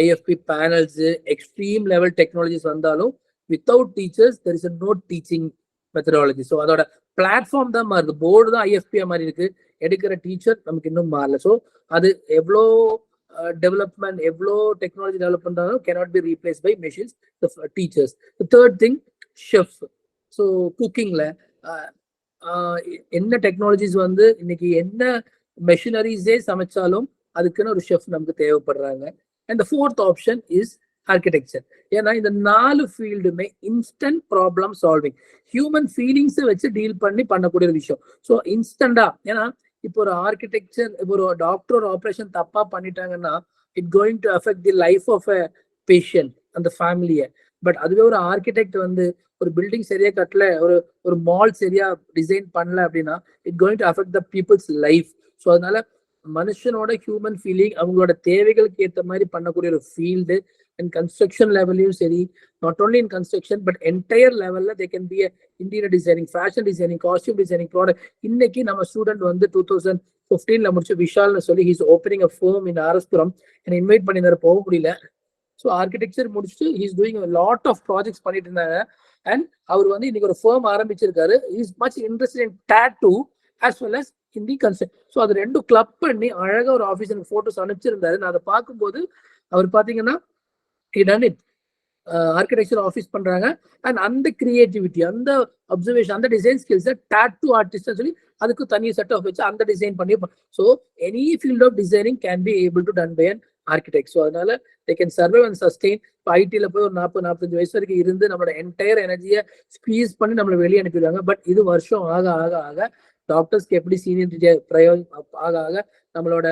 IFP panels, extreme level technologies வந்தாலும் without teachers there is no teaching methodology. So அதோட பிளாட்ஃபார்ம் தான் மாறுது, போர்டு தான் ஐஎஃப்பியா மாதிரி இருக்கு, எடுக்கிற டீச்சர் நமக்கு இன்னும் மாறல. ஸோ அது எவ்வளோ டெவலப்மெண்ட், எவ்வளோ டெக்னாலஜி டெவலப் பண்ணாலும் cannot be replace by machines, teachers. Third thing, chef. So குக்கிங்ல என்ன டெக்னாலஜிஸ் வந்து இன்னைக்கு என்ன மெஷினரிஸே சமைச்சாலும் அதுக்குன்னு ஒரு ஷெஃப் நமக்கு தேவைப்படுறாங்க. And the fourth option is architecture. ஏன்னா இந்த 4 ஃபீல்டுமே இன்ஸ்டன்ட் ப்ராப்ளம் சால்விங், ஹியூமன் ஃபீலிங்ஸை வச்சு டீல் பண்ணி பண்ணக்கூடிய ஒரு விஷயம். ஸோ இன்ஸ்டண்டா, ஏன்னா இப்போ ஒரு ஆர்கிடெக்சர், இப்போ ஒரு டாக்டர் ஒரு ஆப்ரேஷன் தப்பா பண்ணிட்டாங்கன்னா it going to affect the life of a patient, அந்த ஃபேமிலியை. பட் அதுவே ஒரு ஆர்கிடெக்ட் வந்து ஒரு பில்டிங் சரியா கட்டல, ஒரு மால் சரியா டிசைன் பண்ணல அப்படின்னா it going to affect the people's life. So அதனால மனுஷனோட ஹியூமன் ஃபீலிங் அவங்களோட தேவைகளுக்கு ஏற்ற மாதிரி பண்ணக்கூடிய ஒரு ஃபீல்டு. அண்ட் கன்ஸ்ட்ரக்ஷன் லெவல்லையும் சரி, not only in construction but entire லெவல்ல they can be interior designing, fashion designing, costume designing, product. இன்னைக்கு நம்ம ஸ்டூடெண்ட் வந்து 2015 முடிச்சு விஷால்னு சொல்லி he's opening a firm in RS Puram. என்னை இன்வைட் பண்ணியிருந்தாரு, போக முடியல. ஸோ ஆர்கிடெக்சர் முடிச்சுட்டு he's doing lot of projects பண்ணிட்டு இருந்தாங்க. அண்ட் அவர் வந்து இன்னைக்கு ஒரு ஃபர்ம் ஆரம்பிச்சிருக்காரு. Is much interested in tattoo as well as in the construct. So அது ரெண்டும் கிளப் பண்ணி அழகா ஒரு ஆஃபீஸ் எனக்கு ஃபோட்டோஸ் அனுப்பிச்சிருந்தாரு. நான் அதை பார்க்கும்போது அவர் பார்த்தீங்கன்னா ஆர்கிடெக்சர் ஆஃபீஸ் பண்றாங்க. அண்ட் அந்த கிரியேட்டிவிட்டி, அந்த அப்சர்வேஷன், அந்த டிசைன் ஸ்கில்ஸ் டாட்டூ ஆர்டிஸ்ட் சொல்லி அதுக்கு தனி செட் ஆஃப் வச்சு அந்த டிசைன் பண்ணி. So any field of designing can be able to done by an architect. So அதனால they can survive and sustain. இப்போ ஐடியில் போய் ஒரு 40-45 வயசு வரைக்கும் இருந்து நம்மளோட என்டையர் எனர்ஜியை ஸ்குவீஸ் பண்ணி நம்மளை வெளியே அனுப்பிடுவாங்க. பட் இது வருஷம் ஆக ஆக ஆக டாக்டர்ஸ்க்கு எப்படி சீனியரிட்டி ஆக ஆக நம்மளோட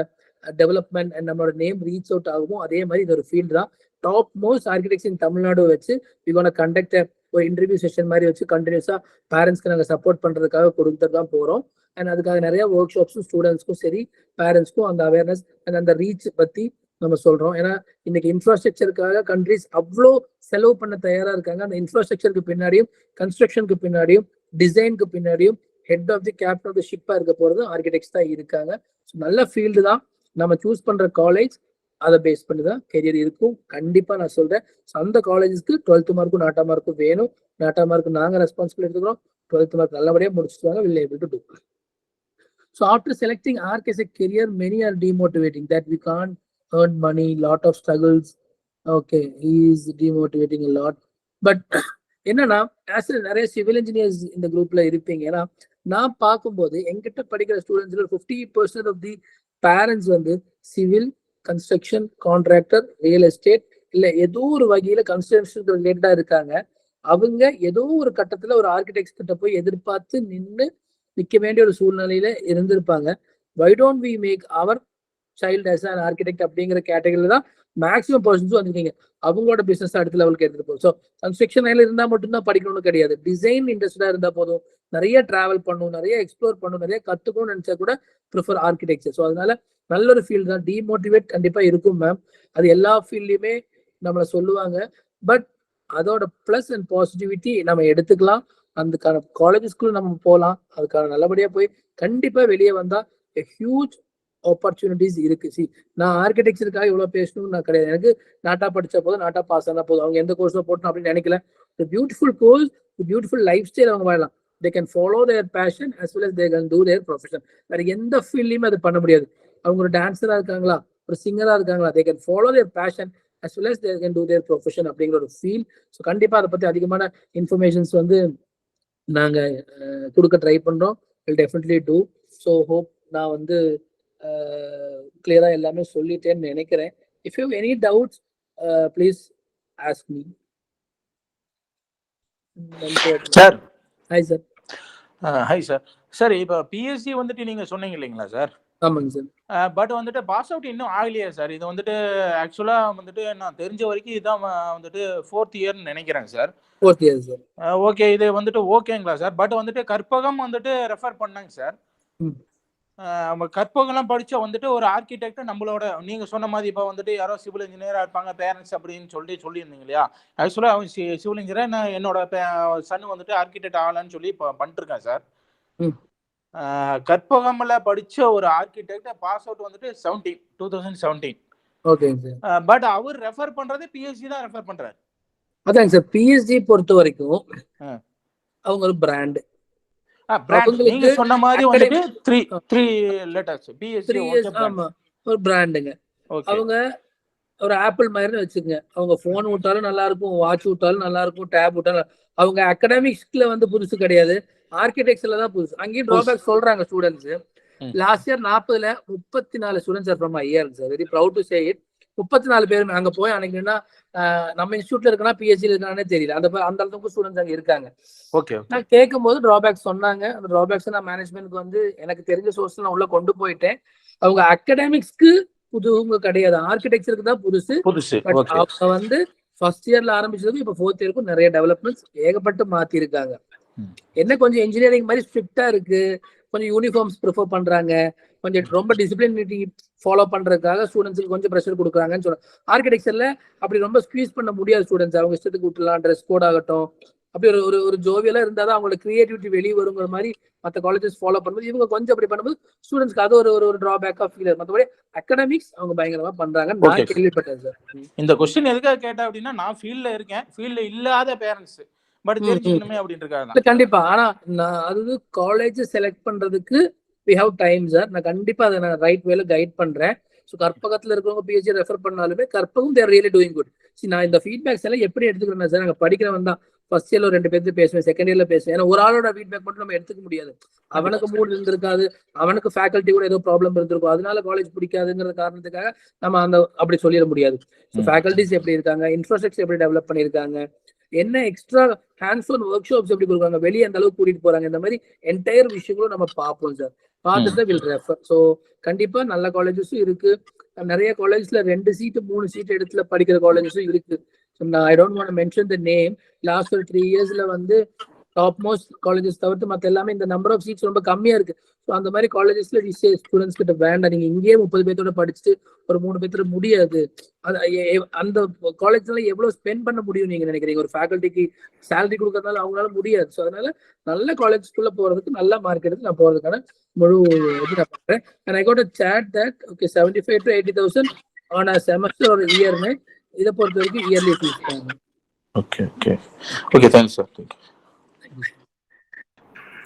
டெவலப்மெண்ட் அண்ட் நம்மளோட நேம் ரீச் அவுட் ஆகுமோ அதே மாதிரி இது ஒரு ஃபீல்டு தான். டாப் மோஸ்ட் ஆர்கிடெக்ட்ஸ் இன் தமிழ்நாடு வச்சு வி கோனா கண்டக்ட் ஒரு இன்டர்வியூ செஷன் மாதிரி வச்சு கண்டினியூஸா பேரண்ட்ஸ்க்கு நாங்கள் சப்போர்ட் பண்றதுக்காக கொடுத்துட்டு தான் போறோம். அண்ட் அதுக்காக நிறைய ஒர்க் ஷாப்ஸும் ஸ்டூடெண்ட்ஸ்க்கும் சரி பேரண்ட்ஸ்க்கும் அந்த அவேர்னஸ் அண்ட் அந்த ரீச் பத்தி நம்ம சொல்றோம். ஏன்னா இன்னைக்கு இன்ஃப்ராஸ்ட்ரக்சருக்காக கண்ட்ரிஸ் அவ்வளோ செலவு பண்ண தயாரா இருக்காங்க. அந்த இன்ஃப்ராஸ்ட்ரக்சருக்கு பின்னாடியும் கன்ஸ்ட்ரக்ஷனுக்கு பின்னாடியும் டிசைனுக்கு பின்னாடியும் head of the captain of the ஷிப்பா இருக்க போறது ஆர்கிடெக்ட்ஸ் தான் இருக்காங்க. ஸோ நல்ல ஃபீல்டு தான். நம்ம சூஸ் பண்ற காலேஜ் அதை பேஸ் பண்ணி தான் கெரியர் இருக்கும். கண்டிப்பா நான் சொல்றேன். அந்த காலேஜஸ்க்கு 12th மார்க்கும் நாட்டா மார்க்கும் வேணும். நாட்டா மார்க்கு நாங்க ரெஸ்பான்சிபிள் எடுத்துக்கிறோம். 12th மார்க் நல்லபடியா முடிச்சுட்டு வாங்க, will able to do. So after selecting ARC as a career, many are demotivating that we can't earn money, lot of struggles. Okay, he is demotivating a lot. But என்னன்னா ஆஸ் நிறைய சிவில் இன்ஜினியர்ஸ் இந்த குரூப்ல இருப்பீங்க. ஏன்னா நான் பார்க்கும்போது எங்கிட்ட படிக்கிற ஸ்டூடெண்ட்ஸ்ல 50% ஆஃப் தி பேரண்ட்ஸ் வந்து civil, construction, contractor, real estate இல்ல ஏதோ ஒரு வகையில கன்ஸ்ட்ரக்ஷன் ரிலேட்டடா இருக்காங்க. அவங்க ஏதோ ஒரு கட்டத்துல ஒரு ஆர்கிடெக்ட் கிட்ட போய் எதிர்பார்த்து நிக்க வேண்டிய ஒரு சூழ்நிலையில இருந்திருப்பாங்க. Why don't we make our child as an architect அப்படிங்கிற கேட்டகரியில தான் மேக்ஸிமம் பர்சன்ஸும் வந்திருக்கீங்க. அவங்களோட பிசினஸ் அடுத்த லெவலுக்கு எடுத்துட்டு போகும். ஸோ கன்ஸ்ட்ரக்ஷன் லைன்ல இருந்தா மட்டும்தான் படிக்கணும்னு கிடையாது. டிசைன் இண்டஸ்ட்ரியா இருந்தா போதும். நிறைய டிராவல் பண்ணும், நிறைய எக்ஸ்ப்ளோர் பண்ணும், நிறைய கத்துக்கணும்னு நினைச்சா கூட ப்ரிஃபர் ஆர்கிடெக்சர். ஸோ அதனால நல்ல ஒரு ஃபீல்டு தான். டிமோட்டிவேட் கண்டிப்பா இருக்கும் மேம். அது எல்லா ஃபீல்ட்லயுமே நம்மளை சொல்லுவாங்க. பட் அதோட பிளஸ் அண்ட் பாசிட்டிவிட்டி நம்ம எடுத்துக்கலாம். அதுக்கான காலேஜஸ்குள்ள நம்ம போகலாம். அதுக்கான நல்லபடியா போய் கண்டிப்பா வெளியே வந்தா ஹியூஜ் ஆப்பர்ச்சுனிட்டிஸ் இருக்கு. சி நான் ஆர்கிடெக்சருக்காக இவ்வளவு பேசணும்னு நான் கிடையாது. எனக்கு நாட்டா படிச்ச போதும் நாட்டா பாஸ் ஆனா போதும். அவங்க எந்த கோர்ஸும் போட்டோம் அப்படின்னு நினைக்கல. Beautiful course, beautiful life style அவங்க வாழலாம். they can follow their passion as well as they can do their profession. வேற எந்த ஃபீல்ட்லயுமே அது பண்ண முடியாது. அவங்க ஒரு டான்ஸரா இருக்காங்களா, ஒரு சிங்கரா இருக்காங்களா, they can follow their passion as well as they can do their profession அப்படிங்கிற ஒரு ஃபீல். ஸோ கண்டிப்பா அதை பத்தி அதிகமான இன்ஃபர்மேஷன்ஸ் வந்து நாங்க கொடுக்க ட்ரை பண்றோம். will definitely do. So hope நான் வந்து கிளியரா எல்லாமே சொல்லிட்டேன்னு நினைக்கிறேன். If you any doubts please ask me. Sir hi sir. Hi sir. Sir இப்போ பிஎஸ்சி வந்துட்டு நீங்க சொன்னீங்க இல்லைங்களா சார்? ஆமாங்க சார். பட் வந்துட்டு பாஸ் அவுட் இன்னும் ஆகலையா சார்? இது வந்துட்டு ஆக்சுவலா வந்துட்டு நான் தெரிஞ்ச வரைக்கும் இதுதான் வந்துட்டு 4th இயர்னு நினைக்கிறேன் sir. 4th year sir. Okay, இது வந்துட்டு ஓகேங்களா சார்? பட் வந்துட்டு கற்பகம் வந்துட்டு ரெஃபர் பண்ணாங்க சார். கற்பகம்லாம் படிச்சா வந்துட்டு ஒரு ஆர்கிடெக்ட் நம்மளோட நீங்க சொன்ன மாதிரி இப்போ வந்துட்டு யாரோ சிவில் இன்ஜினியரா இருப்பாங்க பேரண்ட்ஸ் அப்படின்னு சொல்லியிருந்தீங்க இல்லையா? ஆக்சுவலா அவன் சிவில் இன்ஜினியர், நான் என்னோட சன் வந்துட்டு ஆர்கிடெக்ட் ஆகலான்னு சொல்லி இப்போ பண்ணிருக்கேன் சார். கற்பகம்ல படிச்ச ஒரு ஆர்கிடெக்ட் பாஸ் அவுட் வந்துட்டு 2017. ஓகேங்க சார். பட் அவர் ரெஃபர் பண்றது பிஎஸ்சி தான் ரெஃபர் பண்றாரு. அதாங்க சார். பிஎஸ்சி பொறுத்த வரைக்கும் அவங்க ஒரு பிராண்ட். நீங்க சொன்ன மாதிரி வந்துட்டு 3 லெட்டர்ஸ் பிஎஸ்சி. ஆமா, ஒரு பிராண்டுங்க. அவங்க ஒரு ஆப்பிள் மாதிரி வச்சுக்கங்க. அவங்க போன் விட்டாலும் நல்லா இருக்கும், வாட்ச் விட்டாலும் நல்லா இருக்கும், டேப் விட்டாலும். அவங்க அகாடமிக்ஸ்ல வந்து புதுசு கிடையாது, ஆர்கிடெக்சர்ல தான் புதுசு. அங்கேயும் டிராபேக் சொல்றாங்க ஸ்டூடெண்ட்ஸ். லாஸ்ட் இயர் 40ல 34 students are from IR sir. Very proud to say it. 34 பேருமே அங்க போய் அன்னைக்கு நம்ம இன்ஸ்டியூட்ல இருக்கா பிஎஸ்சி இருக்கானே தெரியல. அந்த அளவுக்கு ஸ்டூடெண்ட்ஸ் அங்க இருக்காங்க. ஓகே, நான் கேட்கும் போது டிராபேக்ஸ் சொன்னாங்க. அந்த டிராபேக்ஸ் நான் மேனேஜ்மெண்ட்க்கு வந்து எனக்கு தெரிஞ்ச சோர்ஸ்ல நான் உள்ள கொண்டு போயிட்டேன். அவங்க அகாடமிக்ஸ்க்கு புதுவங்க கிடையாது, ஆர்கிடெக்சருக்கு தான் புதுசு. அவங்க வந்து ஃபர்ஸ்ட் இயர்ல ஆரம்பிச்சதுக்கும் இப்ப ஃபோர்த் இயருக்கும் நிறைய டெவலப்மெண்ட்ஸ் ஏகப்பட்டு மாத்தி இருக்காங்க. என்ன கொஞ்சம் இன்ஜினியரிங் மாதிரி ஸ்ட்ரிக்டா இருக்கு, கொஞ்சம் யூனிஃபார்ம்ஸ் ப்ரிஃபர் பண்றாங்க, கொஞ்சம் ரொம்ப டிசிப்ளினிட்டி ஃபாலோ பண்றதுக்காக ஸ்டூடெண்ட்ஸுக்கு கொஞ்சம் ப்ரெஷர் கொடுக்குறாங்கன்னு சொல்றேன். ஆர்கிடெக்சர்ல அப்படி ரொம்ப ஸ்குவீஸ் பண்ண முடியாது ஸ்டூடெண்ட்ஸ், அவங்க இஷ்டத்துக்கு விட்டுலாம், ட்ரெஸ் கோட் ஆகட்டும், அப்படி ஒரு ஒரு ஜோவியலா இருந்தாதான் அவங்களோட கிரியேட்டிவிட்டி வெளியே வருங்கிற மாதிரி மற்ற காலேஜஸ் ஃபாலோ பண்ணும்போது இவங்க கொஞ்சம் அப்படி பண்ணும்போது ஸ்டூடெண்ட்ஸ்க்கு அது ஒரு டிராபேக்கா ஃபீல் ஆகும். மற்றபடி அகாடமிக்ஸ் அவங்க பயங்கரமா பண்றாங்க, நான் கேள்விப்பட்டேன் சார். இந்த கொஸ்டின் எதுக்காக கேட்டேன் அப்படின்னா, நான் ஃபீல்ட்ல இருக்கேன், ஃபீல்ட்ல இல்லாத பேரண்ட்ஸ் பட் தெரிஞ்சுக்கணுமே அப்படின்ட்டு. கண்டிப்பா. ஆனா நான் அது காலேஜ் செலக்ட் பண்றதுக்கு we have time சார். நான் கண்டிப்பா அதை நான் ரைட் வேல கைட் பண்றேன். ஸோ கற்பகத்துல இருக்கிறவங்க பிஹெச்டி ரெஃபர் பண்ணாலுமே கற்பகம் தேர் ரியலி டூயிங் குட். நான் இந்த ஃபீட்பேக்ஸ் எல்லாம் எப்படி எடுத்துக்கிறேன் சார், நாங்கள் படிக்கிறவன் தான் ஃபர்ஸ்ட் இயர்ல 2 பேருக்கு பேசுவேன், செகண்ட் இயர்ல பேசுவேன். ஏன்னா ஒரு ஆளோட ஃபீட்பேக் மட்டும் நம்ம எடுத்துக்க முடியாது. அவனுக்கு மூட் இருந்திருக்காது, அவனுக்கு ஃபேக்கல்ட்டி கூட ஏதோ ப்ராப்ளம் இருந்திருக்கும், அதனால காலேஜ் பிடிக்காதுங்கிற காரணத்துக்காக நம்ம அப்படி சொல்லிட முடியாது. ஸோ ஃபேக்கல்ட்டிஸ் எப்படி இருக்காங்க, இன்ஃப்ராஸ்ட்ரக்சர் எப்படி டெவலப் பண்ணியிருக்காங்க, என்ன extra hands on work shops எப்படி கொடுக்குறாங்க, வெளியே அந்த அளவுக்கு கூட்டிட்டு போறாங்க, இந்த மாதிரி என்டையர் விஷயங்களும் நம்ம பார்ப்போம் சார். பார்த்துட்டு வில் ரெஃபர். ஸோ கண்டிப்பா நல்ல காலேஜஸும் இருக்கு, நிறைய காலேஜ்ல 2 சீட்டு 3 சீட் இடத்துல படிக்கிற காலேஜஸும் இருக்கு. I don't want to mention the name. Last ஒரு 3 இயர்ஸ்ல வந்து டாப் மோஸ்ட் காலேஜஸ் தவிர்த்து மற்ற எல்லாமே இந்த நம்பர் ஆஃப் சீட்ஸ் ரொம்ப கம்மியா இருக்கு. ஸோ அந்த மாதிரி காலேஜஸ்ல ஸ்டூடெண்ட்ஸ் கிட்ட வேண்டாம், நீங்க இங்கேயே 30 பேர்த்தோட படிச்சுட்டு ஒரு 3 பேர்த்துல முடியாது. அந்த காலேஜ்ல எவ்வளவு ஸ்பெண்ட் பண்ண முடியும் நீங்க நினைக்கிறீங்க? ஒரு ஃபேக்கல்ட்டிக்கு சேலரி கொடுக்கறதுனால அவங்களால முடியாது. ஸோ அதனால நல்ல காலேஜ்க்குள்ள போறதுக்கு நல்ல மார்க் எடுத்து நான் போறதுக்கான முழு இது நான் பண்றேன். And I got a chat that okay 75 to 80,000 on a semester ஒரு இயர்னு, இதை பொறுத்த வரைக்கும் இயர்லி ஃபீஸ் தான். Okay okay okay, thanks sir.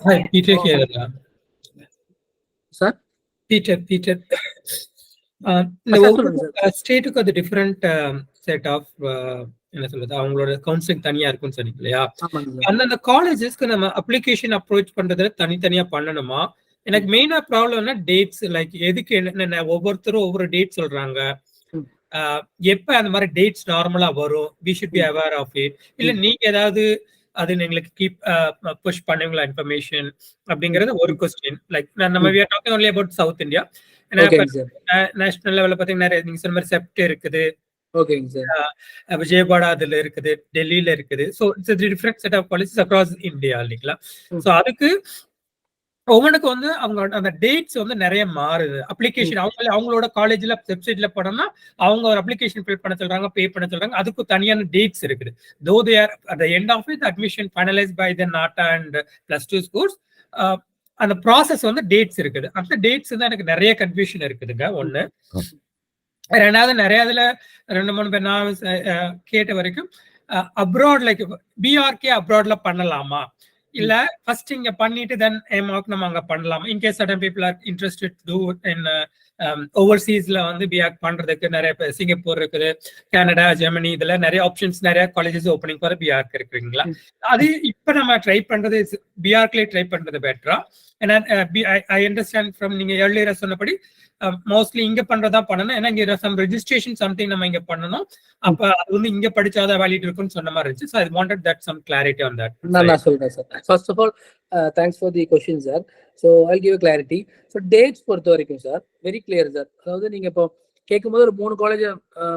Hi, Peter here. Sir? Peter. ஸ்டேட்டுக்கு அது டிஃபரெண்ட் செட் ஆஃப் என்ன சொல்றது, அவங்களோட கவுன்சிலிங் தனியா இருக்கும்னு சொன்னீங்க இல்லையா? அந்தந்த காலேஜஸ்க்கு நம்ம அப்ளிகேஷன் அப்ரோச் பண்றதுல தனித்தனியா பண்ணணுமா? எனக்கு மெயினா ப்ராப்ளம்னா டேட்ஸ், லைக் எதுக்கு என்ன ஒவ்வொருத்தரும் ஒவ்வொரு டேட் சொல்றாங்க. எப்ப அந்த மாதிரி டேட்ஸ் நார்மலா வரும், we should be aware of it. இல்ல நீங்க ஏதாவது அது எங்களுக்கு கீப் புஷ் பண்ணுவீங்களா இன்ஃபர்மேஷன் அப்படிங்கறது ஒரு क्वेश्चन. லைக் நம்ம we are talking only about South India. National லெவல்ல பாத்தீங்கன்னா நிறைய நீங்க சொன்ன மாதிரி செப்ட் இருக்குது, விஜயவாடா அதுல இருக்குது, டெல்லியில இருக்குது. So it's different set of colleges across India இல்லைங்களா? ஸோ அதுக்கு ஒவ்வொன்றுக்கு வந்து அவங்க அந்த டேட்ஸ் வந்து நிறைய மாறுது. அப்ளிகேஷன் அவங்களோட காலேஜ்ல வெப்சைட்ல போனோம்னா அவங்க ஒரு அப்ளிகேஷன் ஃபில் பண்ண சொல்றாங்க, பே பண்ண சொல்றாங்க, அதுக்கு தனியான டேட்ஸ் இருக்குது. Though they are at the end of it admission finalised by the NATA and +2 schools. அந்த ப்ராசஸ் வந்து டேட்ஸ் இருக்குது. அந்த டேட்ஸ் தான் எனக்கு நிறைய கன்ஃபியூஷன் இருக்குதுங்க. ஒண்ணு. ரெண்டாவது நிறைய இதுல 2-3 பேர் நான் கேட்ட வரைக்கும் அப்ராட் லைக் பிஆர்கே அப்ராட்ல பண்ணலாமா, இல்ல ஃபர்ஸ்ட் இங்க பண்ணிட்டு தென் எம்ஆர்க் நம்ம அங்க பண்ணலாம். In case sudden people are interested to in ஓவர்சீஸ்ல வந்து பிஆர்க் பண்றதுக்கு நிறைய சிங்கப்பூர் இருக்குது, கனடா, ஜெர்மனி, இதுல நிறைய ஆப்ஷன்ஸ், நிறைய காலேஜஸ் ஓப்பனிங் ஃபார் பிஆர்க் இருக்குங்களா? அது இப்ப நம்ம ட்ரை பண்றது பிஆர்க்ல ட்ரை பண்றது பெட்டரா? ஏன்னா ஐ அண்டர்ஸ்டாண்ட் ஃப்ரம் நீங்க ஏர்லியரா சொன்னபடி மோஸ்ட்லி இங்க பண்றதா பண்ணணும். ஏன்னா இங்க சம் ரெஜிஸ்ட்ரேஷன் சம்திங் நம்ம இங்க பண்ணணும். அப்ப அது வந்து இங்க படிச்சாதான் வேலிட் இருக்குன்னு சொன்ன மாதிரி இருந்துச்சு. So I wanted that some clarity on that. நான் சொல்றேன் sir. First of all, thanks for the question sir. So I'll give you clarity. So dates பொறுத்த வரைக்கும் சார் வெரி கிளியர் சார். அதாவது நீங்க இப்போ கேட்கும்போது ஒரு 3 காலேஜ்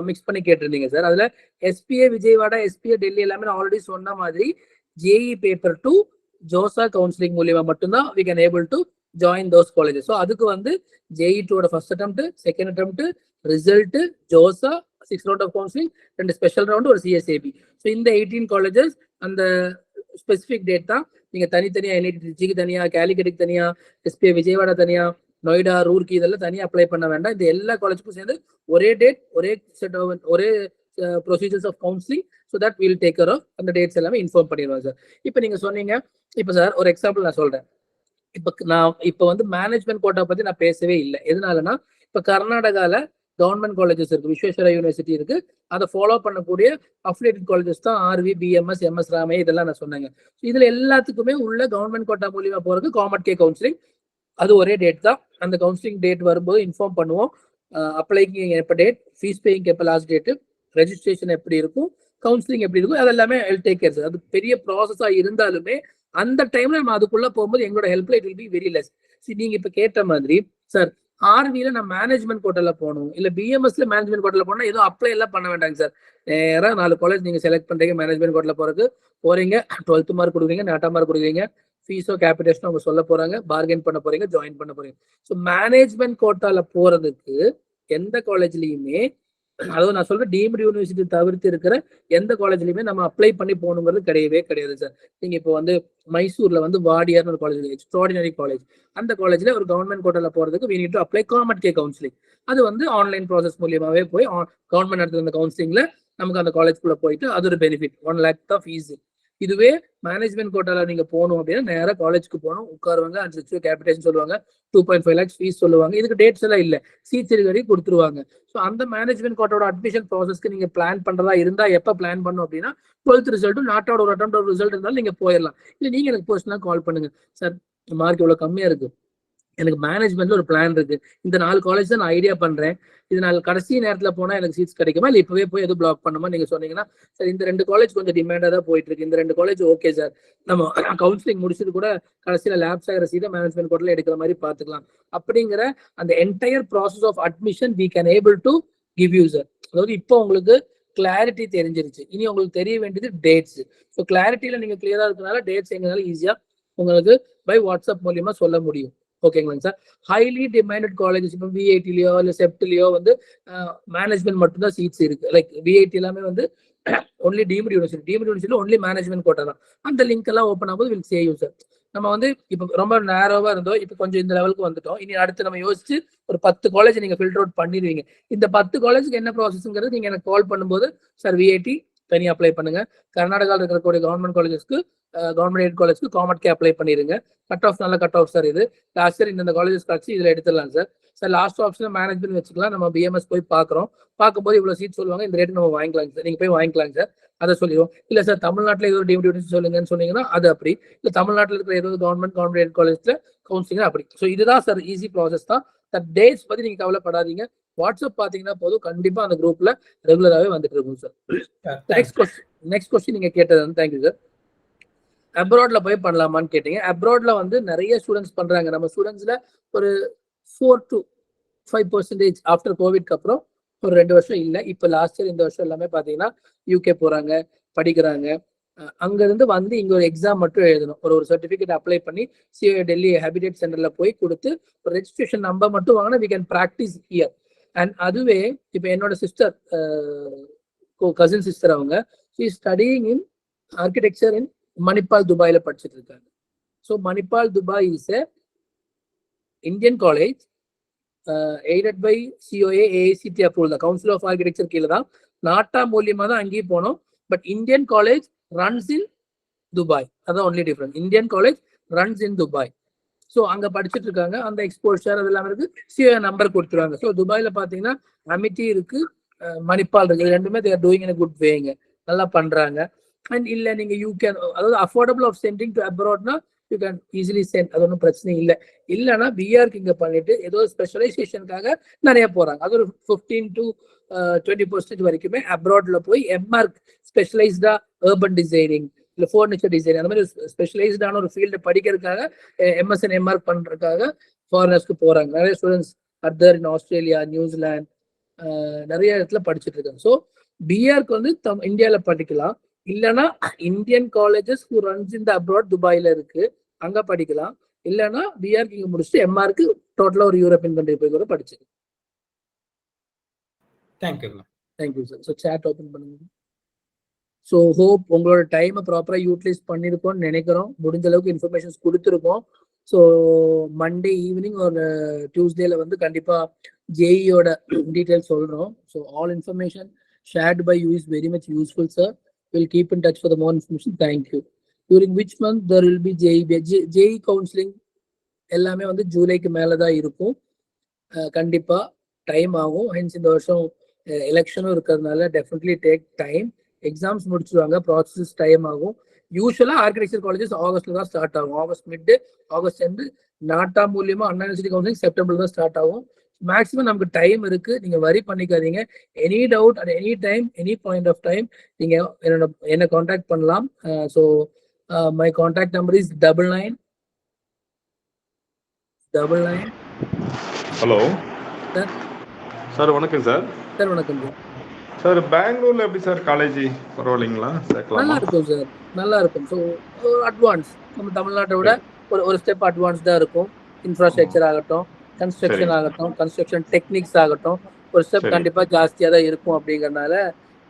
மிக்ஸ் பண்ணி கேட்டிருந்தீங்க சார். அதுல எஸ்பிஏ விஜயவாடா, எஸ்பிஏ டெல்லி எல்லாமே நான் ஆல்ரெடி சொன்ன மாதிரி ஜேஇ பேப்பர் 2 ஜோசா கவுன்சிலிங் மூலியமா மட்டும்தான் we can able to join those colleges. So அதுக்கு வந்து JEE 2 first attempt, second attempt, result, JOSA, 6 round of counseling, 2 special round, ஒரு CSAB. So இந்த 18 colleges அந்த ஸ்பெசிபிக் டேட் தான் நீங்க தனித்தனியா NIT திருச்சிக்கு தனியா, கேலிக்கட்டுக்கு தனியா, SPA விஜயவாடா தனியா, நொய்டா, ரூர்க்கி இதெல்லாம் தனியா அப்ளை பண்ண வேண்டாம். இந்த எல்லா காலேஜுக்கும் சேர்ந்து ஒரே டேட், ஒரே செட் ஒரே procedures of counselling. So that will take care of அந்த டேட்ஸ் எல்லாமே இன்ஃபார்ம் பண்ணிடுவோம் சார். இப்போ நீங்க சொன்னீங்க, இப்போ சார் ஒரு எக்ஸாம்பிள் நான் சொல்றேன். இப்போ வந்து மேனேஜ்மெண்ட் கோட்டா பத்தி நான் பேசவே இல்லை. எதனாலனா இப்போ கர்நாடகால கவர்மெண்ட் காலேஜஸ் இருக்கு, விஸ்வேஸ்வரா யூனிவர்சிட்டி இருக்கு, அதை ஃபாலோ பண்ணக்கூடிய அஃபிலியேட்டட் காலேஜஸ் தான் ஆர்வி, BMS, MS ராமையா இதெல்லாம் நான் சொன்னாங்க. இதுல எல்லாத்துக்குமே உள்ள கவர்மெண்ட் கோட்டா மூலியமா போறதுக்கு காமட் கே கவுன்சிலிங் அது ஒரே டேட் தான். அந்த கவுன்சிலிங் டேட் வரும்போது இன்ஃபார்ம் பண்ணுவோம். அப்ளைக்கு எப்போ டேட், ஃபீஸ் பேயிங் எப்போ லாஸ்ட் டேட்டு, ரெஜிஸ்ட்ரேஷன் எப்படி இருக்கும், கவுன்சிலிங் எப்படி இருக்கும், அதெல்லாமே டேக் கேர் சார். அது பெரிய ப்ராசஸா இருந்தாலுமே அந்த டைம்ல நம்ம அதுக்குள்ள போகும்போது எங்களோட help light will be very less. நீங்க இப்ப கேட்ட மாதிரி சார் ஆர்வில நான் மேனேஜ்மெண்ட் கோட்டால போகணும், இல்ல பிஎம்எஸ்ல மேனேஜ்மெண்ட் கோட்டால போனா எதுவும் அப்ளை எல்லாம் பண்ண வேண்டாங்க சார். நேரா 4 காலேஜ் நீங்க செலக்ட் பண்றீங்க, மேனேஜ்மெண்ட் கோட்டால போறீங்க, 12th மார்க் கொடுக்குறீங்க, நாட்டா மார்க் கொடுக்குறீங்க, ஃபீஸோ கேபிடேஷனோ அவங்க சொல்ல போறாங்க, பார்கெயின் பண்ண போறீங்க, ஜாயின் பண்ண போறீங்க. ஸோ மேனேஜ்மெண்ட் கோட்டால போறதுக்கு எந்த காலேஜ்லயுமே, அதாவது நான் சொல்ற டீம்டு யூனிவர்சிட்டி தவிர்த்து இருக்கிற எந்த காலேஜ்லயுமே நம்ம அப்ளை பண்ணி போகணுங்கிறது கிடையவே கிடையாது சார். நீங்க இப்போ வந்து மைசூர்ல வந்து வாடியார்னு ஒரு காலேஜ், எக்ஸ்ட்ராடினரி காலேஜ். அந்த காலேஜ்ல ஒரு கவர்மெண்ட் கோட்டால போறதுக்கு we need to apply Comet K counselling. அது வந்து ஆன்லைன் ப்ராசஸ் மூலியமாவே போய் கவர்மெண்ட் நடத்துற அந்த கவுன்சிலிங்ல நமக்கு அந்த காலேஜ்குள்ள போயிட்டு அது ஒரு பெனிஃபிட். 1 lakh தான் ஃபீஸ். இதுவே மேனேஜ்மெண்ட் கோட்டால நீங்க போகணும் அப்படின்னா நேரா காலேஜ்க்கு போகணும், உட்காருவாங்க, 5 லட்சம் கேபிடேஷன் சொல்லுவாங்க, 2.5 lakhs ஃபீஸ் சொல்லுவாங்க. இதுக்கு டேட்ஸ் எல்லாம் இல்ல, சீட்ஸ் இருக்கிற கொடுத்துருவாங்க. ஸோ அந்த மேனேஜ்மெண்ட் கோட்டோட அட்மிஷன் ப்ராசஸ்க்கு நீங்க பிளான் பண்றதா இருந்தா எப்ப பிளான் பண்ணும் அப்படின்னா 12th ரிசல்ட்டும் நாட்டோட ஒரு அட்டெம்ப்ட் ஒரு ரிசல்ட் இருந்தாலும் நீங்க போயிடலாம். இல்ல நீங்க எனக்கு பர்சனலா கால் பண்ணுங்க, சார் மார்க் இவ்வளவு கம்மியா இருக்கு, எனக்கு மேனேஜ்மெண்ட்ல ஒரு பிளான் இருக்கு, இந்த 4 காலேஜ் தான் நான் ஐடியா பண்றேன், இது நான் கடைசி நேரத்துல போனா எனக்கு சீட்ஸ் கிடைக்குமா இல்ல இப்பவே போய் எதுவும் பிளாக் பண்ணுமா நீங்க சொன்னீங்கன்னா, சார் இந்த 2 காலேஜ் கொஞ்சம் டிமாண்டா தான் போயிட்டு இருக்கு, இந்த 2 காலேஜ் ஓகே சார், நம்ம கவுன்சிலிங் முடிச்சுட்டு கூட கடைசியில லேப்ஸ் ஆகிற சீட்டை மேனேஜ்மெண்ட் கோட்ல எடுக்கிற மாதிரி பாத்துக்கலாம் அப்படிங்கிற அந்த entire process of admission we can able to give you sir. அதாவது இப்போ உங்களுக்கு கிளாரிட்டி தெரிஞ்சிருச்சு, இனி உங்களுக்கு தெரிய வேண்டியது டேட்ஸ். ஸோ கிளாரிட்டியில நீங்க கிளியரா இருக்கனால டேட்ஸ் எங்கனால ஈஸியா உங்களுக்கு பை வாட்ஸ்அப் மூலியமா சொல்ல முடியும். ஓகேங்களா சார். ஹைலி டிமாண்டட் காலேஜஸ் இப்போ விஐடிலயோ இல்ல செப்ட்லயோ வந்து மேனேஜ்மெண்ட் மட்டும்தான் சீட்ஸ் இருக்கு. லைக் விஐடி எல்லாமே வந்து only deemed university only management quota தான். அந்த லிங்க் எல்லாம் ஓப்பன் ஆகும்போது வில் சேவ் யூ சார். நம்ம வந்து இப்போ ரொம்ப நேரோவா இருந்தோம், இப்போ கொஞ்சம் இந்த லெவலுக்கு வந்துட்டோம். இனி அடுத்து நம்ம யோசிச்சு ஒரு 10 காலேஜ் நீங்க ஃபில்டர் அவுட் பண்ணிடுவீங்க. இந்த 10 காலேஜுக்கு என்ன ப்ராசஸ்ங்கிறது நீங்க எனக்கு கால் பண்ணும்போது, சார் விஐடி தனி அப்ளை பண்ணுங்க, கர்நாடகாவில் இருக்கக்கூடிய கவர்மெண்ட் காலேஜஸ்க்கு கவர்மெண்ட் எய்ட் காலேஜ்க்கு காமெட் கே அப்ளை பண்ணிருங்க, கட் ஆஃப் நல்ல கட் ஆஃப் சார், இது லாஸ்ட் இயர் இந்த காலேஜஸ் காட்சி இதுல எடுத்துடலாம் sir. Sir last option management வச்சுக்கலாம், நம்ம பிஎம்எஸ் போய் பாக்குறோம், பார்க்கும்போது இவ்வளவு சீட் சொல்லுவாங்க, இந்த ரேட்டு நம்ம வாங்கிக்கலாம் சார், நீங்க போய் வாங்கிக்கலாம் சார், அதை சொல்லிடுவோம். இல்ல சார் தமிழ்நாட்டில் ஏதோ டீம்டு யூனிவர்சிட்டி சொல்லுங்கன்னு சொன்னீங்கன்னா அது அப்படி, இல்ல தமிழ்நாட்டில் இருக்கிற ஏதோ கவர்மெண்ட் எய்ட் காலேஜ்ல கவுன்சிலிங் அப்படி. ஸோ இதுதான் சார் ஈஸி ப்ராசஸ் தான். டேட்ஸ் பத்தி நீங்க கவலைப்படாதீங்க, வாட்ஸ்அப் பாத்தீங்கன்னா போதும், கண்டிப்பா அந்த குரூப்ல ரெகுலராகவே வந்துட்டு இருக்கும் சார். நெக்ஸ்ட் கொஸ்டின் நீங்க கேட்டது வந்து தேங்க்யூ சார். அப்ராட்ல போய் பண்ணலாமான்னு கேட்டீங்க. அப்ராட்ல வந்து நிறைய ஸ்டூடெண்ட்ஸ் பண்றாங்க. நம்ம ஸ்டூடெண்ட்ஸ்ல ஒரு 4 to 5% ஆஃப்டர் கோவிட்க்கு அப்புறம் ஒரு 2 வருஷம் இல்லை, இப்போ லாஸ்ட் இயர் இந்த வருஷம் எல்லாமே பாத்தீங்கன்னா யூகே போறாங்க, படிக்கிறாங்க. அங்க இருந்து வந்து இங்க ஒரு எக்ஸாம் மட்டும் எழுதணும், ஒரு சர்டிபிகேட் அப்ளை பண்ணி சிஓஏ டெல்லி ஹேபிடேட் சென்டர்ல போய் கொடுத்து ஒரு ரெஜிஸ்ட்ரேஷன் நம்பர் மட்டும் வாங்கினா we can practice here. And அதுவே இப்போ என்னோட சிஸ்டர், கசின் சிஸ்டர், அவங்க studying in architecture in Manipal துபாயில படிச்சுட்டு இருக்காங்க. So Manipal Dubai is a Indian college aided by COA AICTE approval தான், கவுன்சில் ஆஃப் ஆர்கிடெக்சர் கீழே தான், நாட்டா மூலியமா தான் அங்கேயும் போனோம். But Indian college runs in Dubai, அதான் only difference. Indian college runs in Dubai. So அங்க படிச்சுட்டு இருக்காங்க, அந்த எக்ஸ்போஷர் அது எல்லாமே இருக்கு, சிஓஏ நம்பர் கொடுத்துருவாங்க. ஸோ துபாயில பாத்தீங்கன்னா அமிட்டி இருக்கு, மணிப்பால் இருக்கு, ரெண்டுமே they are doing in a good வேங்க, நல்லா பண்றாங்க. அண்ட் இல்ல நீங்க யூ கேன், அதாவது அஃபோர்டபுள் ஆஃப் சென்டிங் டு அப்ராட்னா யூ கேன் ஈஸிலி சென்ட், அது ஒன்றும் பிரச்சனை இல்லை. இல்லைன்னா பிஆர்க்கு இங்க பண்ணிட்டு ஏதோ ஸ்பெஷலைசேஷனுக்காக நிறைய போறாங்க, அது ஒரு 15 to 20% வரைக்குமே அப்ராட்ல போய் எம்ஆர்க் ஸ்பெஷலைஸ்டா அர்பன் டிசைனிங் இல்ல ஃபர்னிச்சர் டிசைன் அந்த மாதிரி ஸ்பெஷலைஸ்டான ஒரு ஃபீல்டு படிக்கிறதுக்காக எம்எஸ்என் எம்ஆர்க் பண்றதுக்காக ஃபாரினர்ஸ்க்கு போறாங்க. நிறைய students other in Australia, New Zealand, நிறைய இடத்துல படிச்சுட்டு இருக்காங்க. ஸோ பிஆர்க்கு வந்து இந்தியாவில படிக்கலாம், இல்லைன்னா Indian colleges who runs in the abroad துபாயில இருக்கு, அங்க படிக்கலாம். இல்லைன்னா பிஆர்க்கு இங்க முடிச்சுட்டு எம்ஆர்க்கு டோட்டலா ஒரு யூரோப்பியன் கண்ட்ரி போய் கூட படிச்சுக்கலாம். Thank you sir. So chat open பண்ணுங்க. ஸோ ஹோப் உங்களோட டைமை ப்ராப்பரா யூட்டிலைஸ் பண்ணிருக்கோம்னு நினைக்கிறோம், முடிஞ்ச அளவுக்கு இன்ஃபர்மேஷன்ஸ் கொடுத்துருக்கோம். ஸோ மண்டே ஈவினிங் ஒரு டியூஸ்டேல வந்து கண்டிப்பா ஜேஇயோட டீடைல்ஸ் சொல்றோம். So all information shared by you is very much useful sir. We'll keep in touch for the more information. Thank you. During which month there will be JEE counseling எல்லாமே வந்து ஜூலைக்கு மேல தான் இருக்கும், கண்டிப்பா டைம் ஆகும். ஹென்ஸ் இந்த வருஷம் எலெக்ஷனும் இருக்கிறதுனால டெஃபினெட்லி டேக் டைம். எக்ஸாம்ஸ் முடிச்சுருவாங்க, ப்ராசஸ் டைம் ஆகும். யூஸ்வலா ஆர்கிடெக்சர் காலேஜஸ் ஆகஸ்ட்ல தான் ஸ்டார்ட் ஆகும், August mid, August end. NATA மூலியமா அண்ணா யூனிவர்சிட்டி கவுன்சிலிங் செப்டம்பர்ல தான் ஸ்டார்ட் ஆகும். மேக்ஸிமம் நமக்கு டைம் இருக்கு, நீங்க வரி பண்ணிக்காதீங்க. Any doubt at any time, any point of time நீங்க என்ன காண்டாக்ட் பண்ணலாம். So my contact number is 9999 hello sir. Sir வணக்கம் சார். சார் வணக்கம் சார். சார் பெங்களூர்ல எப்படி சார் காலேஜ் பரவாயில்லைங்களா? நல்லா சேர்க்கலாமா? இருக்கும் சார், நல்லா இருக்கும். ஸோ அட்வான்ஸ் நம்ம தமிழ்நாட்டை விட ஒரு ஸ்டெப் அட்வான்ஸ்டாக இருக்கும். இன்ஃப்ராஸ்ட்ரக்சர் ஆகட்டும், கன்ஸ்ட்ரக்ஷன் சரிங்க. ஆகட்டும், கன்ஸ்ட்ரக்ஷன் டெக்னிக்ஸ் ஆகட்டும், ஒரு ஸ்டெப் சரி. கண்டிப்பாக ஜாஸ்தியாக தான் இருக்கும். அப்படிங்கிறதுனால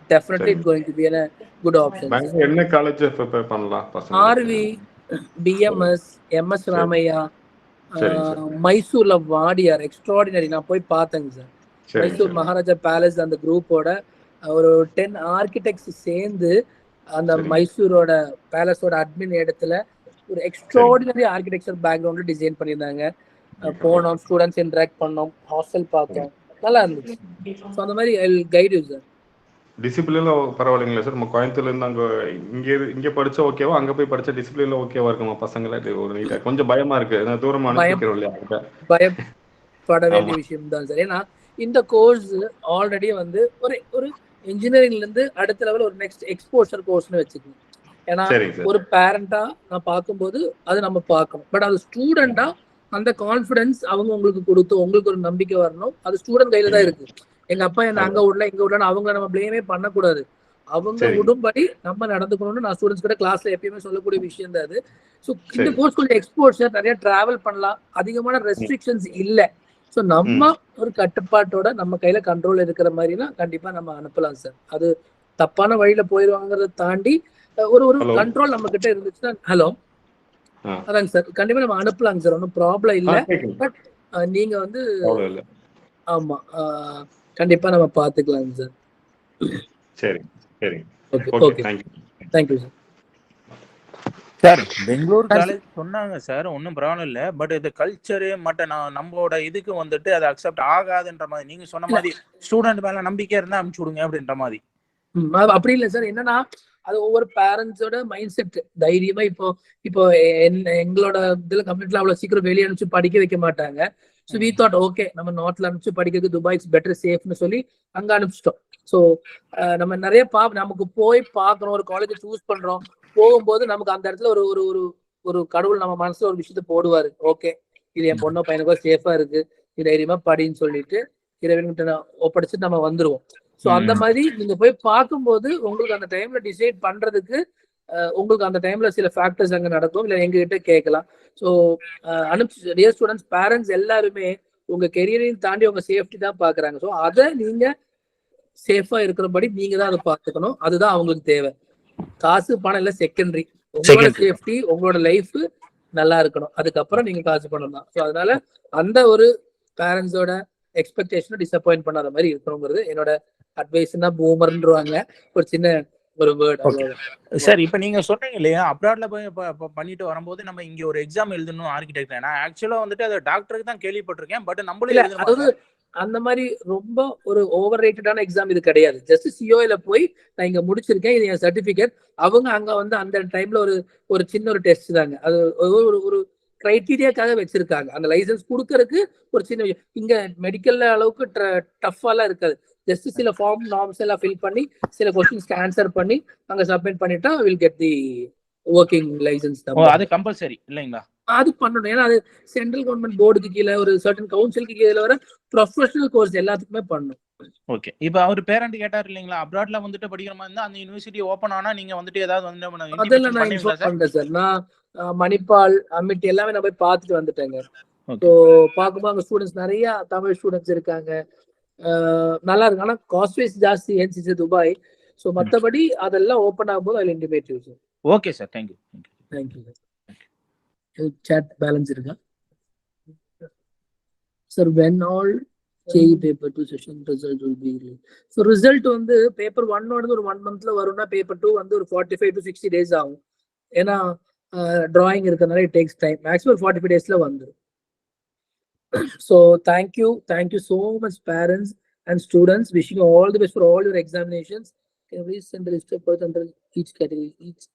டெஃபினெட்லி சரி. It going to be a good option. Bangalore என்ன காலேஜ் ப்ரிப்பேர் பண்ணலாம் பசங்களுக்கு? ஆர்வி, பிஎம்எஸ், எம்எஸ் சரி. ராமையா, சரிங்க சார். மைசூர்ல வாடியார் எக்ஸ்ட்ராடினரி. நான் போய் பார்த்தேங்க சார். சரிங்க மைசூர் சார். மகாராஜா பேலஸ் அந்த குரூப்போட ஒரு 10 ஆர்கிடெக்ட்ஸ் சேர்ந்து அந்த சரி. மைசூரோட பேலஸோட அட்மின் இடத்துல ஒரு எக்ஸ்ட்ராடினரி ஆர்கிடெக்சர் பேக்ரவுண்ட்ல டிசைன் பண்ணியிருந்தாங்க. போனோம், ஸ்டூடெண்ட்ஸ் இன்டராக்ட் பண்ணோம், ஹாஸ்டல் பார்த்தோம், நல்லா இருந்துச்சு. ஸோ அந்த மாதிரி I will guide you sir. டிசிப்ளின்லாம் பரவாயில்லைங்களா சார்? நம்ம கோயம்புத்தூர்ல இருந்து அங்க இங்க படிச்சா ஓகேவா? அங்க போய் படிச்ச டிசிப்ளின்ல ஓகேவா இருக்குமா பசங்களா? ஒரு நீட்டா கொஞ்சம் பயமா இருக்கு. ஏன்னா தூரமா அனுப்பிக்கிறோம் இல்லையா? பயப்பட வேண்டிய விஷயம் தான் சார். ஏன்னா இந்த கோர்ஸ் ஆல்ரெடி வந்து ஒரு இன்ஜினியரிங்ல இருந்து அடுத்த லெவல் ஒரு நெக்ஸ்ட் எக்ஸ்போஷர் கோர்ஸ்னு வச்சுக்கணும். ஏன்னா ஒரு பேரண்டா நான் பார்க்கும்போது அது நம்ம பார்க்கணும். பட் அது ஸ்டூடெண்டா அந்த கான்ஃபிடன்ஸ் அவங்க உங்களுக்கு கொடுத்து உங்களுக்கு ஒரு நம்பிக்கை வரணும். அது ஸ்டூடெண்ட் கையில தான் இருக்கு. எங்க அப்பா என்ன அங்க விடல இங்க விடல அவங்க நம்ம பிளேமே பண்ணக்கூடாது. அவங்க விடும்படி நம்ம நடந்துக்கணும்னு நான் ஸ்டூடெண்ட்ஸ் கிட்ட கிளாஸ்ல எப்பயுமே சொல்லக்கூடிய விஷயம் தான் அது. ஸோ இந்த கோர்ஸ் கொஞ்சம் எக்ஸ்போஷர், நிறைய டிராவல் பண்ணலாம், அதிகமான ரெஸ்ட்ரிக்ஷன்ஸ் இல்லை. ஸோ நம்ம ஒரு கட்டுப்பாட்டோட நம்ம கையில கண்ட்ரோல் இருக்கிற மாதிரினா கண்டிப்பா நம்ம அனுப்பலாம் சார். அது தப்பான வழியில போயிடுவாங்கிறத தாண்டி ஒரு கண்ட்ரோல் நம்ம கிட்ட இருந்துச்சுன்னா ஹலோ அதாங்க சார், கண்டிப்பா நம்ம அனுப்பலாங்க சார், ஒன்றும் ப்ராப்ளம் இல்லை. பட் நீங்க வந்து ஆமா கண்டிப்பா நம்ம பாத்துக்கலாங்க சார். சரி சரி okay thank you sir. Sir Bangalore college சொன்னாங்க சார், ஒன்றும் ப்ராப்ளம் இல்லை. பட் இது கல்ச்சரு மற்ற நம்மளோட இதுக்கு வந்துட்டு அது அக்செப்ட் ஆகாதுன்ற மாதிரி நீங்க சொன்ன மாதிரி ஸ்டூடெண்ட் மேல நம்பிக்கை இருந்தா அனுப்பிச்சு விடுங்க அப்படின்ற மாதிரி. அப்படி இல்லை சார். என்னன்னா அது ஒவ்வொரு பேரண்ட்ஸோட மைண்ட் செட். தைரியமா இப்போ எங்களோட இதுல கம்ப்ளீட்ல அவ்வளவு சீக்கிரம் வெளியே அனுப்பிச்சு படிக்க வைக்க மாட்டாங்க. ஸோ வி தாட் ஓகே நம்ம நார்த்ல அனுப்பிச்சு படிக்கிறதுக்கு துபாய் இட்ஸ் பெட்டர் சேஃப்னு சொல்லி அங்க அனுப்பிச்சிட்டோம். ஸோ நம்ம நிறைய நமக்கு போய் பார்க்கணும், ஒரு காலேஜ் சூஸ் பண்றோம், போகும்போது நமக்கு அந்த இடத்துல ஒரு ஒரு ஒரு கடவுள் நம்ம மனசுல ஒரு விஷயத்த போடுவாரு. ஓகே இது என் பொண்ணோ பையனுக்கோ சேஃபா இருக்கு, இது தைரியமா படின்னு சொல்லிட்டு இறைவன்கிட்ட ஒப்படைச்சிட்டு நம்ம வந்துருவோம். ஸோ அந்த மாதிரி நீங்க போய் பார்க்கும்போது உங்களுக்கு அந்த டைம்ல டிசைட் பண்றதுக்கு உங்களுக்கு அந்த டைம்ல சில ஃபேக்டர்ஸ் அங்க நடக்கும், இல்லை எங்ககிட்ட கேட்கலாம். ஸோ டியர் ஸ்டூடெண்ட்ஸ், பேரண்ட்ஸ் எல்லாருமே உங்க கெரியரையும் தாண்டி உங்க சேஃப்டி தான் பாக்குறாங்க. ஸோ அதை நீங்க சேஃபா இருக்கிறபடி நீங்க தான் அதை பார்த்துக்கணும். அதுதான் அவங்களுக்கு தேவை. காசு பணம் இல்லை செகண்டரி. உங்களோட சேஃப்டி உங்களோட லைஃப் நல்லா இருக்கணும், அதுக்கப்புறம் நீங்க காசு பணம் தான். ஸோ அதனால அந்த ஒரு பேரண்ட்ஸோட எக்ஸ்பெக்டேஷனை டிசப்பாயிண்ட் பண்ணாத மாதிரி இருக்கணுங்கிறது என்னோட அட்வைஸ்னா பூமர்ன்றாங்க ஒரு சின்ன ஒரு வேர்ட். சார் இப்ப நீங்க சொன்னீங்க இல்லையா அப்ராட்ல போய் பண்ணிட்டு வரும்போது நம்ம இங்க ஒரு எக்ஸாம் எழுதணும் ஆர்கிடெக்ட். நான் ஆக்சுவலா வந்துட்டு அது டாக்டருக்கு தான் கேள்விப்பட்டிருக்கேன். பட் நம்மளே அதாவது அந்த மாதிரி ரொம்ப ஒரு ஓவர் ரேட்டடான எக்ஸாம் இது கிடையாது. ஜஸ்ட் சிஓல போய் நான் இங்க முடிச்சிருக்கேன், இது என் சர்டிபிகேட். அவங்க அங்க வந்து அந்த டைம்ல ஒரு சின்ன ஒரு டெஸ்ட் தாங்க. அது ஒரு கிரைட்டீரியாக்காக வச்சிருக்காங்க. அந்த லைசன்ஸ் கொடுக்கறதுக்கு ஒரு சின்ன இங்க மெடிக்கல் அளவுக்கு டஃப்பாலாம் இருக்காது. ஜஸ்ட் சில ஃபார்ம் நார்ம்ஸ் எல்லாம் ஃபில் பண்ணி சில क्वेश्चंसக்கு ஆன்சர் பண்ணி அங்க சப்மிட் பண்ணிட்டா will get the working licence. அது கம்பல்சரி இல்லைங்களா? அது பண்ணணும். ஏன்னா அது சென்ட்ரல் கவர்மெண்ட் போர்டுக்கு கீழே ஒரு சர்டன் கவுன்சிலுக்கு கீழே வர ப்ரொஃபஷனல் கோர்ஸ் எல்லாத்துக்குமே பண்ணணும். ஓகே. இப்போ அவர் பேரண்ட் கேட்டார் இல்லைங்களா, அப்ராட்ல வந்துட்டு படிக்கிற மாதிரி இருந்தா அந்த யூனிவர்சிட்டி ஓபன் ஆனா நீங்க வந்துட்டு ஏதாவது வந்து அதெல்லாம் நான் இன்ஃபார்ம் பண்றேன் சார். நான் மணிப்பால் அமிட்டி எல்லாமே நான் போய் பார்த்துட்டு வந்துட்டேங்க. ஸோ பார்க்கும்போது அங்கே ஸ்டூடெண்ட்ஸ் நிறைய தமிழ் ஸ்டூடெண்ட்ஸ் இருக்காங்க, நல்லா இருக்கு. ஆனால் காஸ்ட் வைஸ் ஜாஸ்தி என்சிசி துபாய். ஸோ மற்றபடி அதெல்லாம் ஓப்பன் ஆகும்போது அதில் intimate you sir. Okay sir, thank you sir. chat balance irukka sir? When all JEE paper 2 session result will be released? So result வந்து paper 1 ஓட ஒரு 1 monthல வரும்னா paper 2 வந்து ஒரு 45 to 60 days ஆகும். ஏன்னா drawing இருக்கனால it takes time. Maximum 45 daysல வந்துரும். So thank you so much parents and students. Wishing you all the best for all your examinations. Can you please send the list of birth under each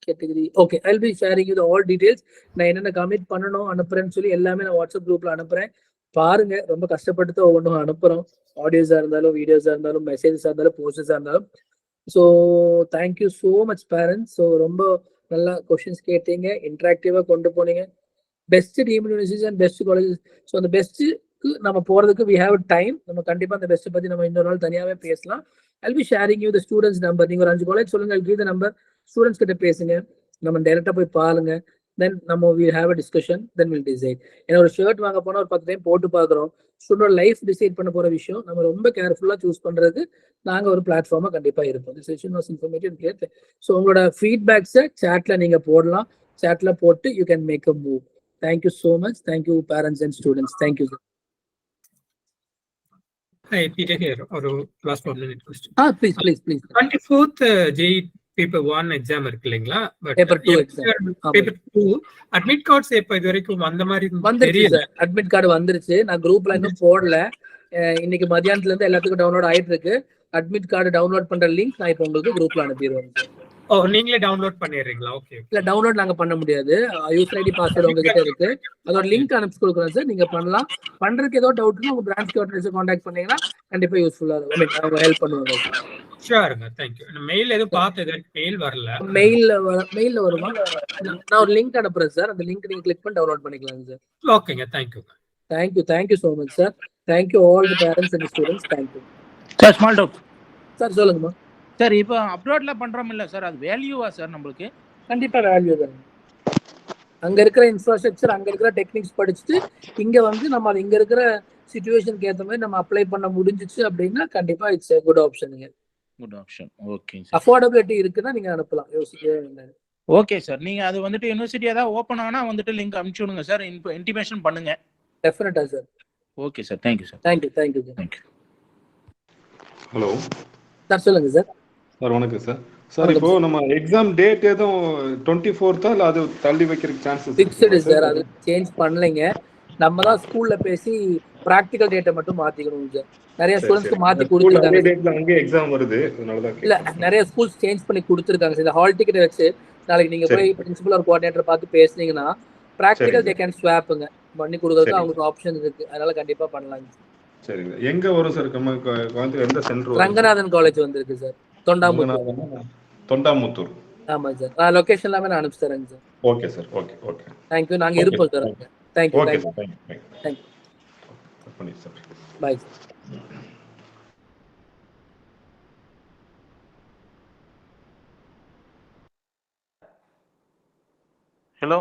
category? Okay, I'll be sharing you the all details. நான் என்னென்ன கமிட் பண்ணணும் அனுப்புறேன்னு சொல்லி எல்லாமே நான் வாட்ஸ்அப் குரூப்ல அனுப்புறேன். பாருங்க, ரொம்ப கஷ்டப்பட்டு தான் ஒவ்வொன்றும் அனுப்புறோம். ஆடியோஸா இருந்தாலும், வீடியோஸா இருந்தாலும், மெசேஜஸா இருந்தாலும், போஸ்டர்ஸா இருந்தாலும். So thank you so much parents. So ரொம்ப நல்லா கொஸ்டின்ஸ் கேட்டீங்க, இன்ட்ராக்டிவா கொண்டு போனீங்க. Best team universities and best colleges. So அந்த பெஸ்ட் க்கு நம்ம போறதுக்கு we have time. நம்ம கண்டிப்பா அந்த பெஸ்ட் பத்தி நம்ம இன்னொரு நாள் தனியாவே பேசலாம். I'll be sharing you the students number. நீங்க ஒரு 5 காலேஜ் சொல்லுங்க, I'll give the number. Students கிட்ட பேசுங்க, நம்ம டைரக்டா போய் பாருங்க. தென் நம்ம we have a discussion, then we'll decide. ஏன்னா ஒரு ஷர்ட் வாங்க போனா ஒரு 10 டைம் போட்டு பாக்குறோம். ஸ்டூடெண்ட் லைஃப் டிசைட் பண்ண போற விஷயம் நம்ம ரொம்ப கேர்ஃபுல்லா சூஸ் பண்றது நாங்க ஒரு பிளாட்ஃபார்மா கண்டிப்பா இருப்போம். This session was informative and clear. So உங்களோட ஃபீட்பேக்ஸை சாட்ல நீங்க போடலாம். சாட்ல போட்டு you can make a move. Thank you so much. Thank you parents and students. Thank you, sir. Hi, Peter here. ஒரு last 1 minute question. Please. 24th JEE paper 1 exam இருக்கு இல்லைங்களா? Paper 2 exam. Paper 2 admit cards எப்ப இது வரைக்கும் வந்த மாதிரி தெரியல. அட்மிட் கார்டு வந்துருச்சு. நான் குரூப்ல இன்னும் போடல. இன்னைக்கு மதியானத்துல இருந்து எல்லாத்துக்கும் டவுன்லோட் ஆயிட்டு இருக்கு. அட்மிட் கார்டு டவுன்லோட் பண்ற லிங்க் நான் இப்போ உங்களுக்கு குரூப்ல அனுப்பிடுவேன். ஓ, நீங்களே டவுன்லோட் பண்ணிடுறீங்களா? ஓகே. இல்ல டவுன்லோட் நாங்க பண்ண முடியாது. யூசர் ஐடி பாஸ்வேர்ட் உங்ககிட்ட இருக்கு. அதோட லிங்க் அனுப்பிச்சு கொடுக்குறேன் சார். நீங்க பண்ணலாம். பண்றதுக்கு ஏதோ டவுட்னா உங்க பிரான்ச் கோஆர்டினேட்டர் கான்டாக்ட் பண்ணீங்கன்னா கண்டிப்பா யூஸ்ஃபுல்லா இருக்கும். அவங்க ஹெல்ப் பண்ணுவாங்க. ஷூர்ங்க. Thank you. மெயில் எதுவும் பார்த்தது மெயில் வரல. மெயில்ல வருமா? நான் ஒரு லிங்க் அனுப்புறேன் சார். அந்த லிங்க் நீங்க கிளிக் பண்ணி டவுன்லோட் பண்ணிக்கலாம் சார். ஓகேங்க. Thank you so much sir. Thank you all the parents and students. Thank you. Sir small doubt sir சொல்லுங்கம்மா. சார் இப்போ அப்ராட்ல பண்றோம் இல்ல சார், அது வேல்யூவா சார் நம்மளுக்கு? கண்டிப்பா வேல்யூ தான். அங்க இருக்கிற இன்ஃப்ராஸ்ட்ரக்சர், அங்க இருக்கிற டெக்னிக்ஸ் படிச்சுட்டு இங்க வந்து நம்ம அது இங்க இருக்கிற சிச்சுவேஷனுக்கு ஏற்ற மாதிரி நம்ம அப்ளை பண்ண முடிஞ்சிச்சு அப்படின்னா கண்டிப்பா இட்ஸ் a குட் ஆப்ஷனுங்க. Good option. Okay sir. Affordability இருக்குன்னா நீங்க அனுப்பலாம், யோசிக்கவே வேண்டாம். Okay sir. நீங்க அது வந்துட்டு யுனிவர்சிட்டி ஏதாவது ஓபன் ஆனா வந்துட்டு லிங்க் அனுப்பிச்சு விடுங்க சார். இன்டிமேஷன் பண்ணுங்க. டெஃபினட்டா sir. Okay sir. Thank you sir. Thank you. Hello sir சொல்லுங்க சார். சார் வணக்கம் சார். சார் இப்போ நம்ம எக்ஸாம் டேட் எதுவும் 24th இல்ல அது தள்ளி வைக்கிறதுக்கு சான்சஸ் ஃபிக்ஸ்டு சார். அது சேஞ்ச் பண்ணலைங்க. நம்ம தான் ஸ்கூல்ல பேசி பிராக்டிகல் டேட்டை மட்டும் மாத்திக்கணும் சார். நிறைய ஸ்டூடெண்ட்ஸ்க்கு மாத்தி கொடுத்துருக்காங்க. டேட்ல அங்கே எக்ஸாம் வருது, அதனால தான் இல்ல நிறைய ஸ்கூல்ஸ் சேஞ்ச் பண்ணி கொடுத்துருக்காங்க சார். இந்த ஹால் டிக்கெட் வச்சு நாளைக்கு நீங்க போய் பிரின்சிபல் ஆர் கோஆர்டினேட்டர் பார்த்து பேசுனீங்கன்னா பிராக்டிகல் தே கேன் ஸ்வாப்புங்க பண்ணி கொடுக்கறதுக்கு அவங்களுக்கு ஆப்ஷன் இருக்கு. அதனால கண்டிப்பா பண்ணலாம். சரிங்க. எங்க வரும் சார்? கோயம்புத்தூர் எந்த சென்டர்? ரங்கநாதன் காலேஜ் வந்திருக்கு சார். தொண்டாமுத்தூர். ஆமா சார். நான் லொகேஷன் எல்லாமே நான் அனுப்பிச்சு தரேங்க sir. Okay sir. Okay. Thank you. நாங்க இருப்போம் sir. Thank you. Okay sir. Thank you sir. Bye. Hello.